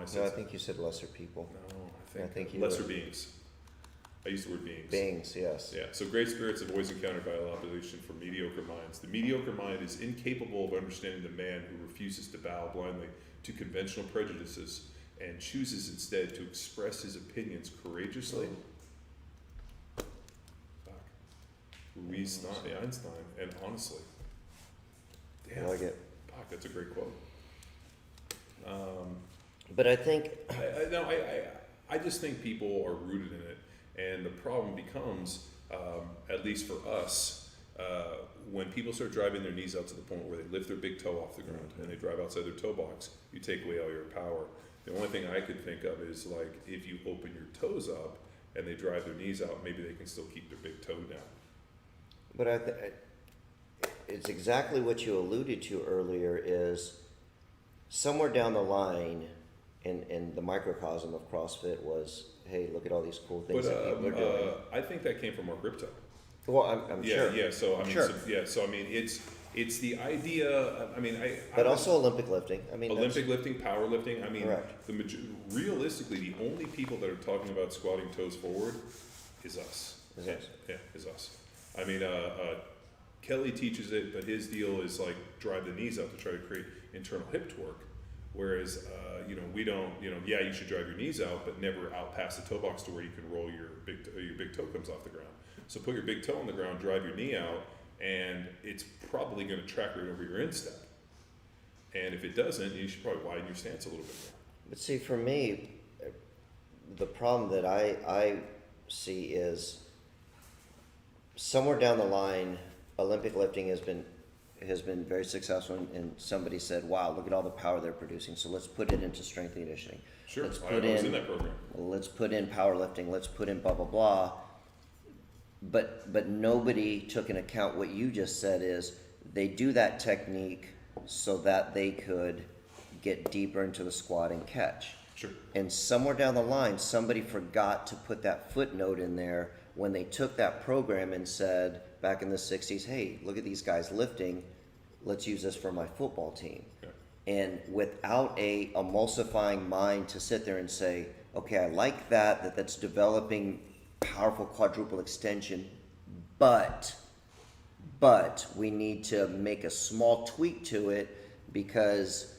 said. No, I think you said lesser people. No, I think you lesser were. beings. I used the word beings. Beings, yes. Yeah, so great spirits have always encountered violent opposition from mediocre minds. The mediocre mind is incapable of understanding the man who refuses to bow blindly to conventional prejudices and chooses instead to express his opinions courageously. Ruiz, Einstein, and honestly. Damn. I like it. Fuck, that's a great quote. But I think I just think people are rooted in it, and the problem becomes, at least for us, when people start driving their knees out to the point where they lift their big toe off the ground and they drive outside their toe box, you take away all your power. The only thing I could think of is like if you open your toes up and they drive their knees out, maybe they can still keep their big toe down. But it's exactly what you alluded to earlier, is somewhere down the line in the microcosm of CrossFit was, hey, look at all these cool things that people are doing. I think that came from Mark Ripto. Well, I'm sure. Yeah. So I mean, Sure. So I mean, it's It's the idea. I mean, But also Olympic lifting. I mean, Olympic lifting, powerlifting. I mean, Correct. realistically, the only people that are talking about squatting toes forward is us. Is us. Yeah, is us. I mean, Kelly teaches it, but his deal is like drive the knees up to try to create internal hip torque. Whereas, we don't. Yeah, you should drive your knees out, but never out past the toe box to where you can roll your big toe comes off the ground. So put your big toe on the ground, drive your knee out, and it's probably going to track right over your instep. And if it doesn't, you should probably widen your stance a little bit more. But see, for me, the problem that I see is somewhere down the line, Olympic lifting has been very successful, and somebody said, "Wow, look at all the power they're producing. So let's put it into strength and conditioning. Sure, Let's I was in that program. Let's put in powerlifting. Let's put in blah blah blah." But nobody took into account what you just said is they do that technique so that they could get deeper into the squat and catch. Sure. And somewhere down the line, somebody forgot to put that footnote in there when they took that program and said, back in the 60s, hey, look at these guys lifting. Let's use this for my football team. Yeah. And without a emulsifying mind to sit there and say, okay, I like that's developing powerful quadruple extension, but we need to make a small tweak to it because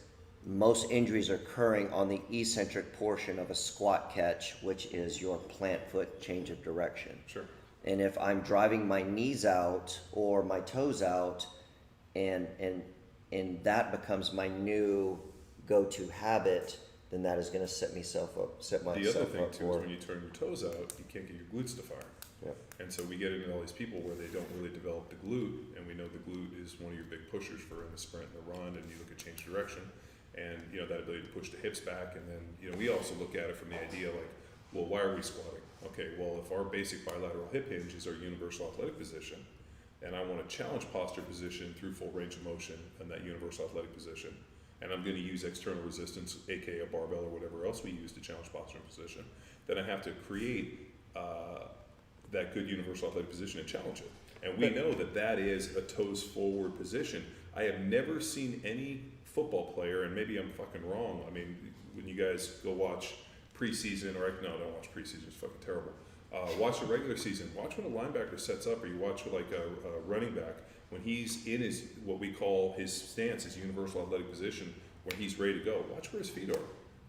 most injuries are occurring on the eccentric portion of a squat catch, which is your plant foot change of direction. Sure. And if I'm driving my knees out or my toes out, and that becomes my new go-to habit, then that is going to set myself up The other thing up too for. is when you turn your toes out, you can't get your glutes to fire. Yeah. And so we get into all these people where they don't really develop the glute, and we know the glute is one of your big pushers for in the sprint and the run, and you look at change direction, and that ability to push the hips back, and then we also look at it from the idea like, well, why are we squatting? Okay, well, if our basic bilateral hip hinge is our universal athletic position, and I want to challenge posture position through full range of motion in that universal athletic position, and I'm going to use external resistance, aka a barbell or whatever else we use to challenge posture and position, then I have to create that good universal athletic position and challenge it. And we know that is a toes forward position. I have never seen any football player, and maybe I'm fucking wrong. I mean, when you guys go watch preseason, or no, don't watch preseason, it's fucking terrible. Watch the regular season. Watch when a linebacker sets up, or you watch like a running back when he's in his what we call his stance, his universal athletic position, when he's ready to go. Watch where his feet are.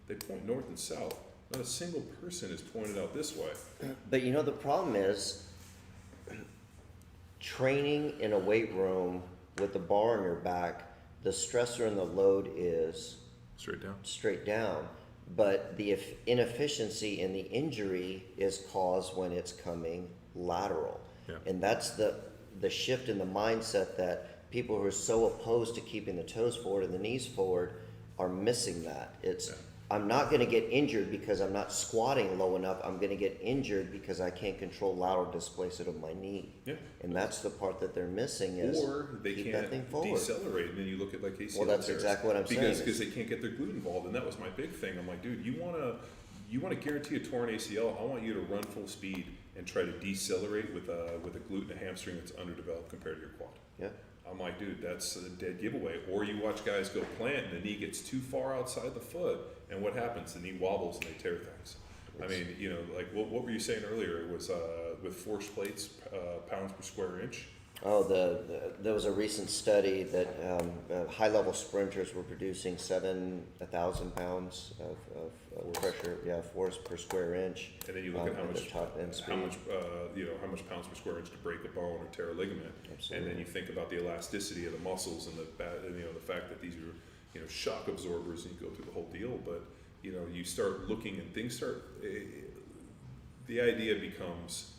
They point north and south. Not a single person is pointed out this way. But the problem is training in a weight room with the bar on your back, the stressor and the load is straight down. But the inefficiency and the injury is caused when it's coming lateral. Yeah. And that's the shift in the mindset that people who are so opposed to keeping the toes forward and the knees forward are missing that. I'm not going to get injured because I'm not squatting low enough. I'm going to get injured because I can't control lateral displacement of my knee. Yeah. And that's the part that they're missing is Or they keep can't that thing forward. decelerate, and then you look at like ACL Well, that's tears. exactly what I'm saying. Because they can't get their glute involved, and that was my big thing. I'm like, dude, you want to guarantee a torn ACL? I want you to run full speed and try to decelerate with a glute and a hamstring that's underdeveloped compared to your quad. Yeah. I'm like, dude, that's a dead giveaway. Or you watch guys go plant and the knee gets too far outside the foot, and what happens? The knee wobbles and they tear things. I mean, like what were you saying earlier? It was with force plates, pounds per square inch. Oh, there was a recent study that high-level sprinters were producing 1,000 pounds of pressure, force per square inch. And then you look at how much pounds per square inch to break a bone or tear a ligament. Absolutely. And then you think about the elasticity of the muscles and the fact that these are shock absorbers, and you go through the whole deal. But you start looking and things start. The idea becomes,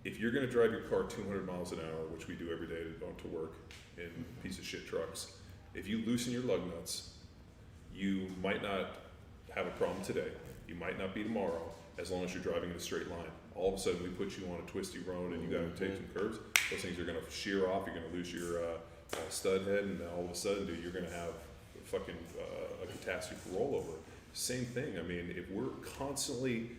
if you're going to drive your car 200 miles an hour, which we do every day to work in piece of shit trucks, if you loosen your lug nuts, you might not have a problem today. You might not be tomorrow, as long as you're driving in a straight line. All of a sudden, we put you on a twisty road and you got to take some curves. Those things are going to shear off. You're going to lose your stud head, and all of a sudden, dude, you're going to have fucking a catastrophe rollover. Same thing. I mean, if we're constantly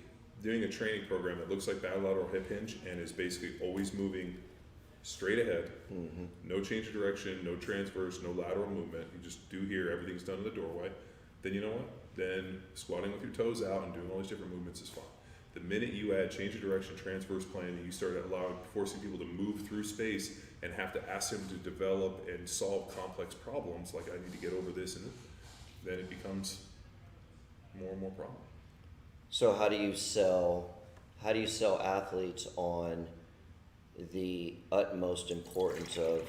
doing a training program that looks like bilateral hip hinge and is basically always moving straight ahead, no change of direction, no transverse, no lateral movement. You just do here, everything's done in the doorway. Then you know what? Then squatting with your toes out and doing all these different movements is fine. The minute you add change of direction, transverse plane, and you start forcing people to move through space and have to ask them to develop and solve complex problems, like I need to get over this, and then it becomes more and more problem. So how do you sell athletes on the utmost importance of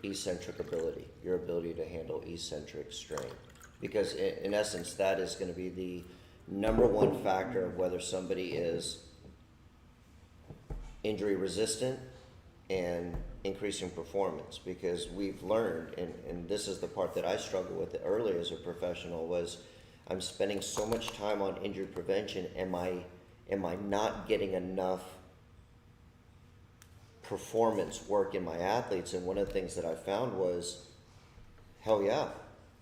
eccentric ability, your ability to handle eccentric strain? Because in essence, that is going to be the number one factor of whether somebody is injury resistant and increasing performance. Because we've learned, and this is the part that I struggled with early as a professional, was I'm spending so much time on injury prevention. Am I not getting enough performance work in my athletes? And one of the things that I found was, hell yeah,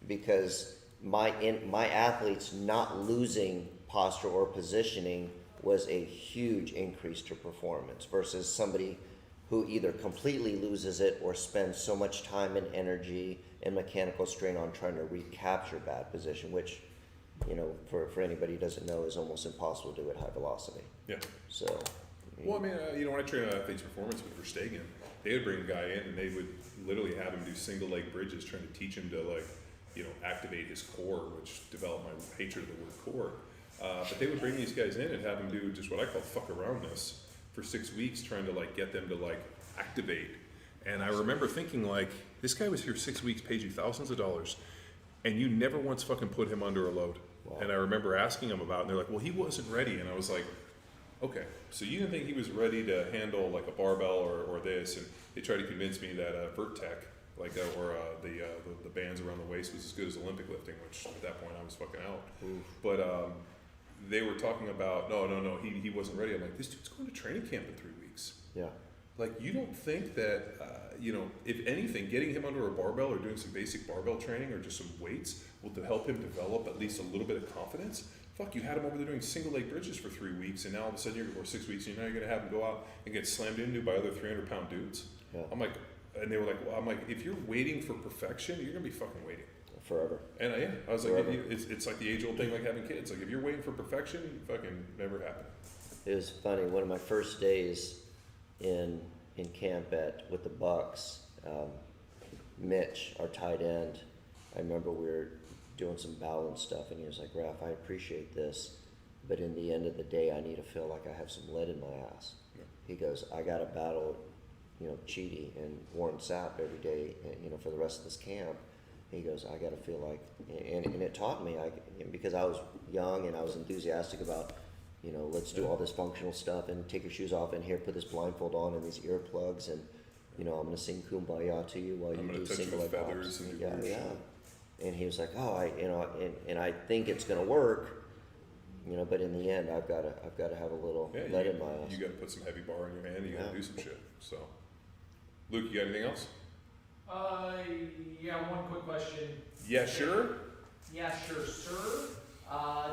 because my athletes not losing posture or positioning was a huge increase to performance versus somebody who either completely loses it or spends so much time and energy and mechanical strain on trying to recapture bad position, which, you know, for anybody who doesn't know, is almost impossible to do at high velocity. Yeah. So. Well, I mean, when I train an athlete's performance with Verstegen, they would bring a guy in and they would literally have him do single leg bridges, trying to teach him to, like, you know, activate his core, which developed my hatred of the word core. But they would bring these guys in and have them do just what I call fuck aroundness for 6 weeks, trying to, like, get them to, like, activate. And I remember thinking, like, this guy was here 6 weeks, paid you thousands of dollars, and you never once fucking put him under a load. Wow. And I remember asking him about it, and they're like, well, he wasn't ready. And I was like, okay, so you didn't think he was ready to handle, like, a barbell or this, and they tried to convince me that Vertec, like, the bands around the waist was as good as Olympic lifting, which at that point I was fucking out. Oof. But they were talking about, no, he wasn't ready. I'm like, this dude's going to training camp in 3 weeks. Yeah. Like, you don't think that, you know, if anything, getting him under a barbell or doing some basic barbell training or just some weights will help him develop at least a little bit of confidence? Fuck, you had him over there doing single leg bridges for 3 weeks, and now all of a sudden or 6 weeks, and now you're going to have him go out and get slammed into by other 300-pound dudes. Yeah. I'm like, and they were like, well, I'm like, if you're waiting for perfection, you're going to be fucking waiting. Forever. And I was like, it's like the age-old thing, like having kids. Like, if you're waiting for perfection, fucking never happen. It was funny. One of my first days in camp with the Bucks, Mitch, our tight end, I remember we were doing some balance stuff, and he was like, Raph, I appreciate this, but in the end of the day, I need to feel like I have some lead in my ass. Yeah. He goes, I got to battle, you know, Cheaty and Warren Sapp every day, you know, for the rest of this camp. He goes, I got to feel like, and it taught me, because I was young and I was enthusiastic about, you know, let's do all this functional stuff and take your shoes off and here, put this blindfold on and these earplugs, and, you know, I'm going to sing Kumbaya to you while you do single leg hops. Yeah. And he was like, and I think it's going to work, you know, but in the end, I've got to have a little lead in my ass. You got to put some heavy bar in your hand. You got to do some shit. So, Luke, you got anything else? Yeah, one quick question. Yeah, sure. Yeah, sure, sir.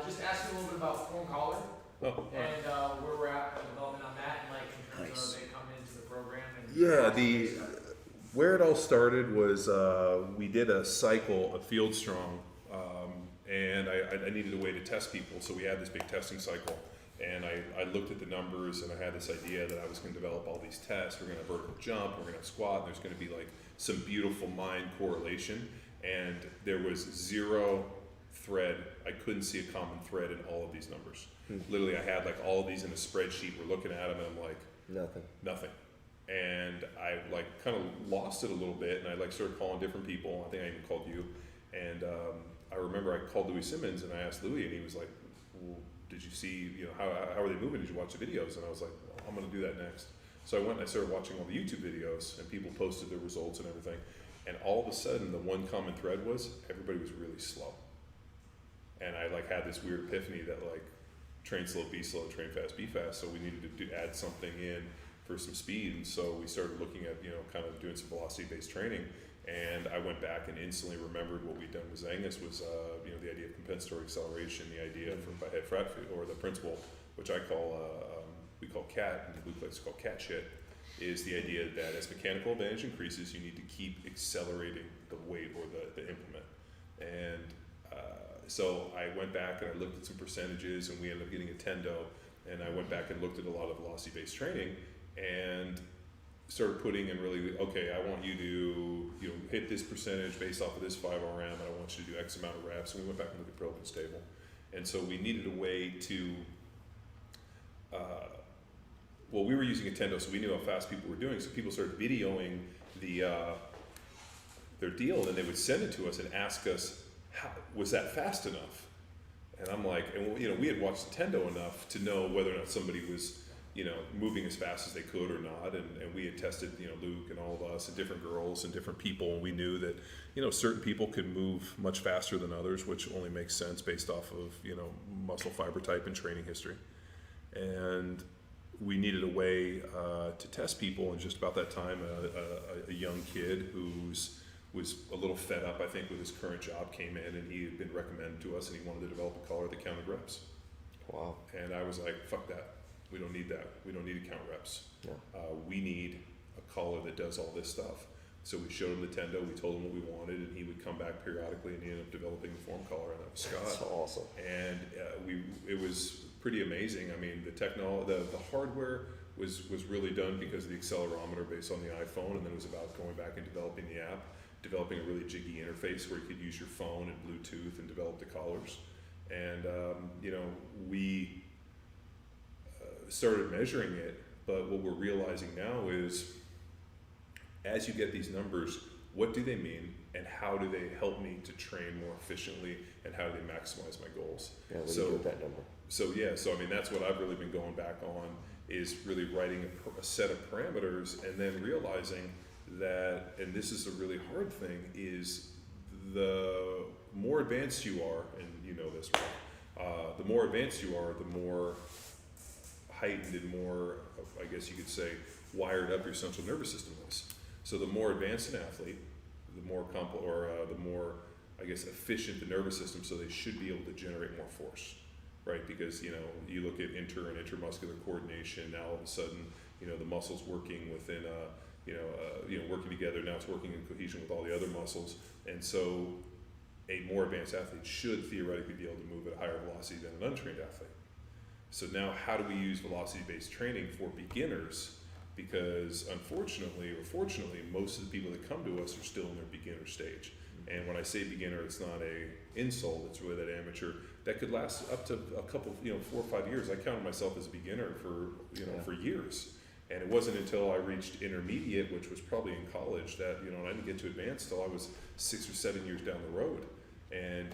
Just asking a little bit about Form Collar and where we're at with development on that, and like in terms of they come into the program. And where it all started was we did a cycle of Field Strong, and I needed a way to test people, so we had this big testing cycle. And I looked at the numbers, and I had this idea that I was going to develop all these tests. We're going to have vertical jump, we're going to have squat, and there's going to be like some beautiful mind correlation. And there was zero thread. I couldn't see a common thread in all of these numbers. Literally, I had like all of these in a spreadsheet. We're looking at them, and I'm like, nothing. And I like kind of lost it a little bit, and I like started calling different people. I think I even called you. And I remember I called Louis Simmons, and I asked Louis, and he was like, well, did you see, you know, how are they moving? Did you watch the videos? And I was like, well, I'm going to do that next. So I went and I started watching all the YouTube videos, and people posted their results and everything. And all of a sudden, the one common thread was everybody was really slow. And I like had this weird epiphany that like train slow, be slow, train fast, be fast. So we needed to add something in for some speed. And so we started looking at, you know, kind of doing some velocity-based training. And I went back and instantly remembered what we'd done with Zangus was, you know, the idea of compensatory acceleration, the idea from head frat, or the principle, which I call, we call CAT, and Luke likes to call cat shit. is the idea that as mechanical advantage increases, you need to keep accelerating the weight or the implement. And so I went back and I looked at some percentages, and we ended up getting a tendo. And I went back and looked at a lot of velocity-based training and started putting in really, okay, I want you to hit this percentage based off of this 5 RM, and I want you to do X amount of reps. And we went back and looked at Prilipin's table. And so we needed a way to, we were using a tendo, so we knew how fast people were doing. So people started videoing their deal, and they would send it to us and ask us, was that fast enough? And I'm like, we had watched the tendo enough to know whether or not somebody was, moving as fast as they could or not. And we had tested, Luke and all of us and different girls and different people. And we knew that, certain people could move much faster than others, which only makes sense based off of, muscle fiber type and training history. And we needed a way to test people. And just about that time, a young kid was a little fed up, I think, with his current job came in, and he had been recommended to us, and he wanted to develop a collar that counted reps. Wow. And I was like, fuck that. We don't need that. We don't need to count reps. Yeah. We need a collar that does all this stuff. So we showed him the tendo, we told him what we wanted, and he would come back periodically, and he ended up developing the form collar, and that was Scott. That's awesome. And it was pretty amazing. I mean, the hardware was really done because of the accelerometer based on the iPhone, and then it was about going back and developing the app, developing a really jiggy interface where you could use your phone and Bluetooth and develop the collars. And we started measuring it, but what we're realizing now is, as you get these numbers, what do they mean, and how do they help me to train more efficiently, and how do they maximize my goals? Yeah, what do you do with that number? So I mean, that's what I've really been going back on, is really writing a set of parameters, and then realizing that, and this is a really hard thing, is the more advanced you are, and you know this, right? The more advanced you are, the more heightened and more, I guess you could say, wired up your central nervous system is. So the more advanced an athlete, the more I guess efficient the nervous system, so they should be able to generate more force, right? Because you look at inter and intermuscular coordination. Now all of a sudden, the muscles working within working together. Now it's working in cohesion with all the other muscles, and so a more advanced athlete should theoretically be able to move at a higher velocity than an untrained athlete. So now, how do we use velocity-based training for beginners? Because unfortunately, or fortunately, most of the people that come to us are still in their beginner stage. And when I say beginner, it's not a insult, it's really that amateur that could last up to a couple, 4 or 5 years. I counted myself as a beginner for years. And it wasn't until I reached intermediate, which was probably in college, that, I didn't get to advance till I was 6 or 7 years down the road. And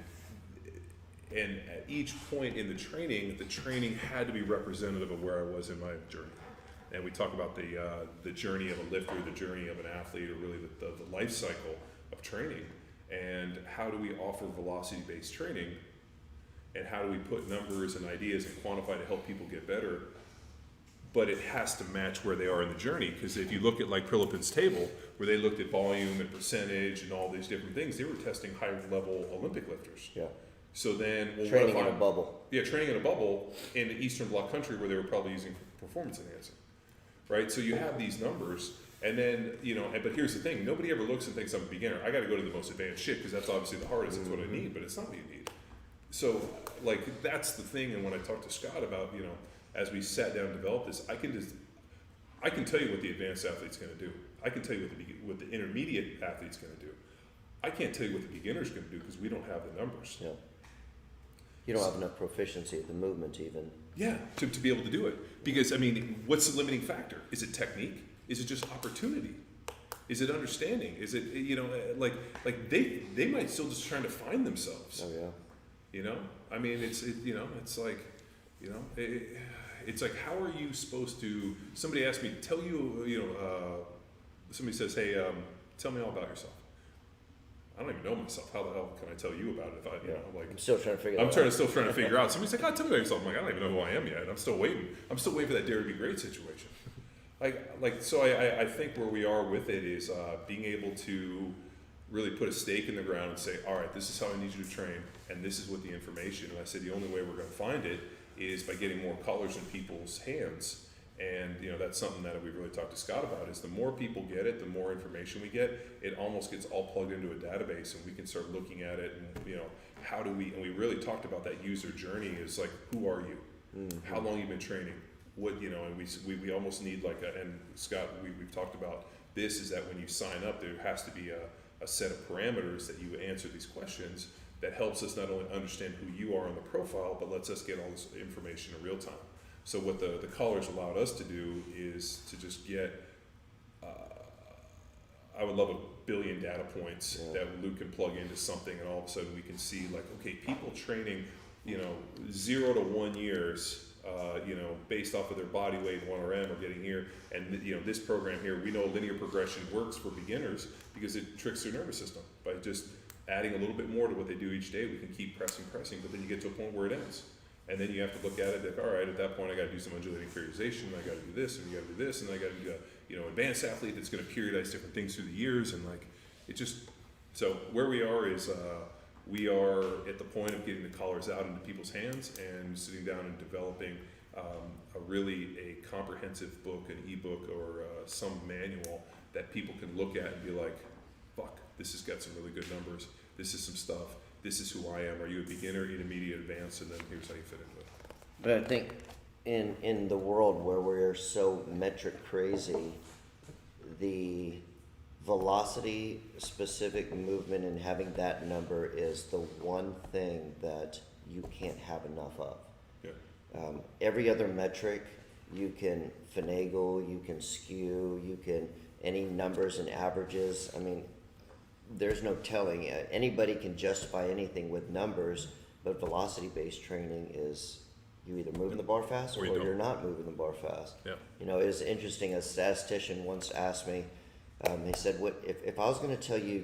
at each point in the training had to be representative of where I was in my journey. And we talk about the journey of a lifter, the journey of an athlete, or really the life cycle of training. And how do we offer velocity-based training? And how do we put numbers and ideas and quantify to help people get better? But it has to match where they are in the journey. Because if you look at like Prilipin's table, where they looked at volume and percentage and all these different things, they were testing high-level Olympic lifters. Yeah. So then, training in a bubble. Yeah, training in a bubble in the Eastern Bloc country where they were probably using performance enhancing, right? So you have these numbers, and then but here's the thing: nobody ever looks and thinks I'm a beginner. I got to go to the most advanced shit because that's obviously the hardest. It's what I need, but it's not what you need. So that's the thing. And when I talked to Scott about as we sat down and developed this, I can tell you what the advanced athlete's going to do. I can tell you what the intermediate athlete's going to do. I can't tell you what the beginner's going to do because we don't have the numbers. Yeah. You don't have enough proficiency at the movement even. Yeah, to be able to do it. Because, what's the limiting factor? Is it technique? Is it just opportunity? Is it understanding? Is it, they might still just trying to find themselves. Oh, yeah. It's like, how are you supposed to, somebody asked me, somebody says, hey, tell me all about yourself. I don't even know myself. How the hell can I tell you about it? I'm still trying to figure it out. Still trying to figure out. Somebody's like, tell me about yourself. I'm like, I don't even know who I am yet. I'm still waiting. I'm still waiting for that Dare to Be Great situation. So I think where we are with it is being able to really put a stake in the ground and say, all right, this is how I need you to train, and this is what the information. And I said the only way we're going to find it is by getting more collars in people's hands And that's something that we've really talked to Scott about, is the more people get it, the more information we get, it almost gets all plugged into a database, and we can start looking at it, and how do we, and we really talked about that user journey, is like, who are you? How long you've been training? What, and we almost need like and Scott, we've talked about this, is that when you sign up, there has to be a set of parameters that you answer these questions that helps us not only understand who you are on the profile, but lets us get all this information in real time. So what the callers allowed us to do is to just get, I would love 1 billion data points that Luke can plug into something, and all of a sudden we can see like, okay, people training, 0 to 1 years, based off of their body weight, 1RM, are getting here, and this program here, we know linear progression works for beginners because it tricks their nervous system. By just adding a little bit more to what they do each day, we can keep pressing, but then you get to a point where it ends. And then you have to look at it like, all right, at that point I got to do some undulating periodization, I got to do this, and you got to do this, and I got to do a, advanced athlete that's going to periodize different things through the years, and like, it just, so where we are is, we are at the point of getting the collars out into people's hands and sitting down and developing a comprehensive book, an ebook, or some manual that people can look at and be like, fuck, this has got some really good numbers, this is some stuff, this is who I am, are you a beginner, intermediate, advanced, and then here's how you fit into it. But I think in the world where we're so metric crazy, the velocity specific movement and having that number is the one thing that you can't have enough of. Yeah. Every other metric you can finagle, you can skew, any numbers and averages. I mean, there's no telling. Anybody can justify anything with numbers, but velocity-based training is you either moving the bar fast or you're not moving the bar fast. Yeah. It was interesting. A statistician once asked me, he said, "What if I was going to tell you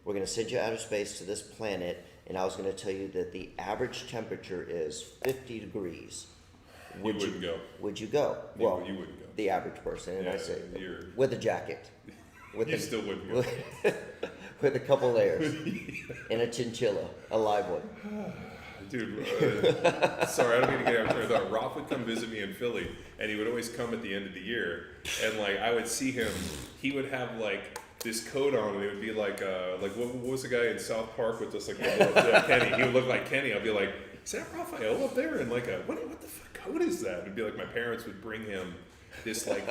we're going to send you outer space to this planet, and I was going to tell you that the average temperature is 50 degrees, Would you go? Would you go?" Well, you wouldn't go. The average person, and Yeah, I say, you're- with a jacket. You still wouldn't go. With a couple layers, and a chinchilla, a live one. Dude, sorry, I don't mean to get out of turn. Raph would come visit me in Philly, and he would always come at the end of the year, and like I would see him, he would have like this coat on, and it would be like what was the guy in South Park with just like Kenny? He would look like Kenny. I'd be like, is that Raphael up there? And like what the fuck coat is that? It'd be like my parents would bring him this like,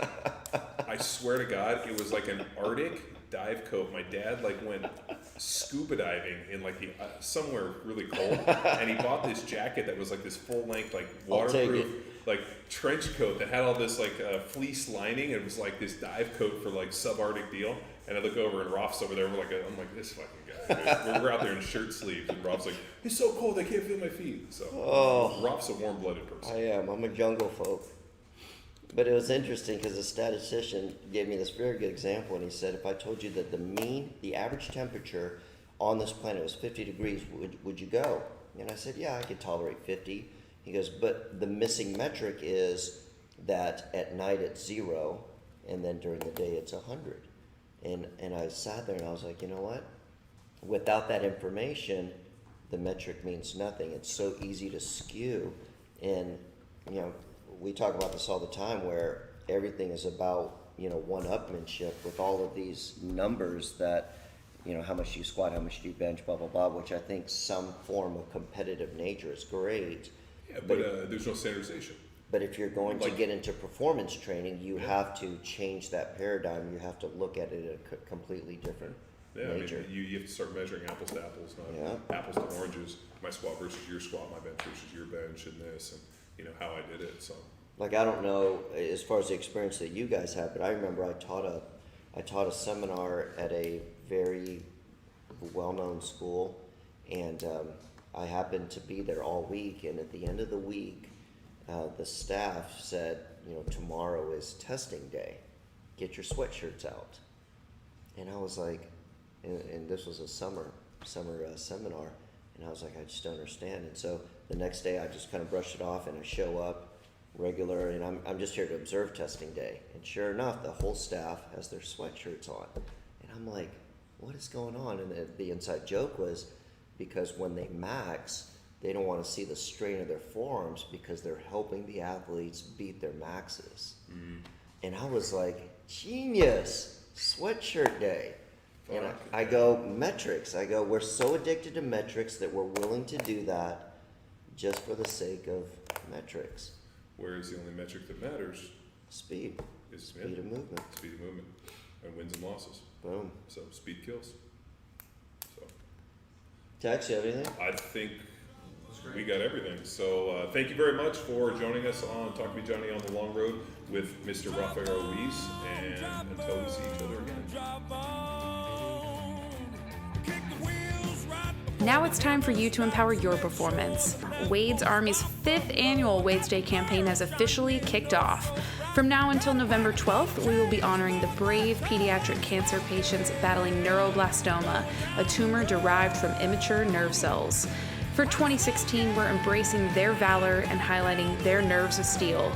I swear to God, it was like an Arctic dive coat. My dad like went scuba diving in like the somewhere really cold, and he bought this jacket that was like this full length like waterproof like trench coat that had all this like fleece lining. It was like this dive coat for like subarctic deal. And I look over and Raph's over there. I'm like, this fucking guy. We're out there in shirt sleeves, and Raph's like, it's so cold I can't feel my feet. So Raph's a warm-blooded person. I am. I'm a jungle folk. But it was interesting because the statistician gave me this very good example, and he said, if I told you that the average temperature on this planet was 50 degrees, would you go? And I said, yeah, I could tolerate 50. He goes, but the missing metric is that at night it's 0, and then during the day it's 100. And I sat there and I was like, you know what? Without that information, the metric means nothing. It's so easy to skew. And, we talk about this all the time where everything is about, one-upmanship with all of these numbers that, how much you squat, how much you bench, blah, blah, blah, which I think some form of competitive nature is great. Yeah, but there's no standardization. But if you're going to get into performance training, you have to change that paradigm. You have to look at it in a completely different nature. I mean, you have to start measuring apples to apples, not apples to oranges. My squat versus your squat, my bench versus your bench, and this, and how I did it. So, I don't know as far as the experience that you guys have, but I remember I taught a seminar at a very well-known school, and I happened to be there all week. And at the end of the week, the staff said, tomorrow is testing day. Get your sweatshirts out. And I was like, and this was a summer seminar, and I was like, I just don't understand. And so the next day I just kind of brushed it off, and I show up regular, and I'm just here to observe testing day. And sure enough, the whole staff has their sweatshirts on. And I'm like, what is going on? And the inside joke was because when they max, they don't want to see the strain of their forearms because they're helping the athletes beat their maxes. And I was like, genius, sweatshirt day. And I go, metrics. I go, we're so addicted to metrics that we're willing to do that just for the sake of metrics. Whereas the only metric that matters Speed. is Speed of movement. Speed of movement, and wins and losses. Boom. So speed kills. So Tex, you have anything? I think we got everything. So thank you very much for joining us on Talk to Me Johnny on the Long Road with Mr. Raphael Ruiz. And until we see each other again. Now it's time for you to empower your performance. Wade's Army's 5th annual Wade's Day campaign has officially kicked off. From now until November 12th, we will be honoring the brave pediatric cancer patients battling neuroblastoma, a tumor derived from immature nerve cells. For 2016, we're embracing their valor and highlighting their nerves of steel.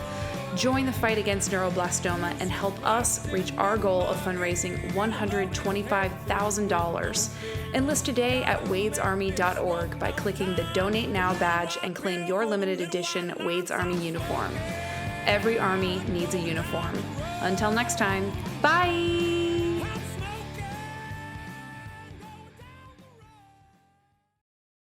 Join the fight against neuroblastoma and help us reach our goal of fundraising $125,000. Enlist today at wadesarmy.org by clicking the Donate Now badge and claim your limited edition Wade's Army uniform. Every Army needs a uniform. Until next time, bye!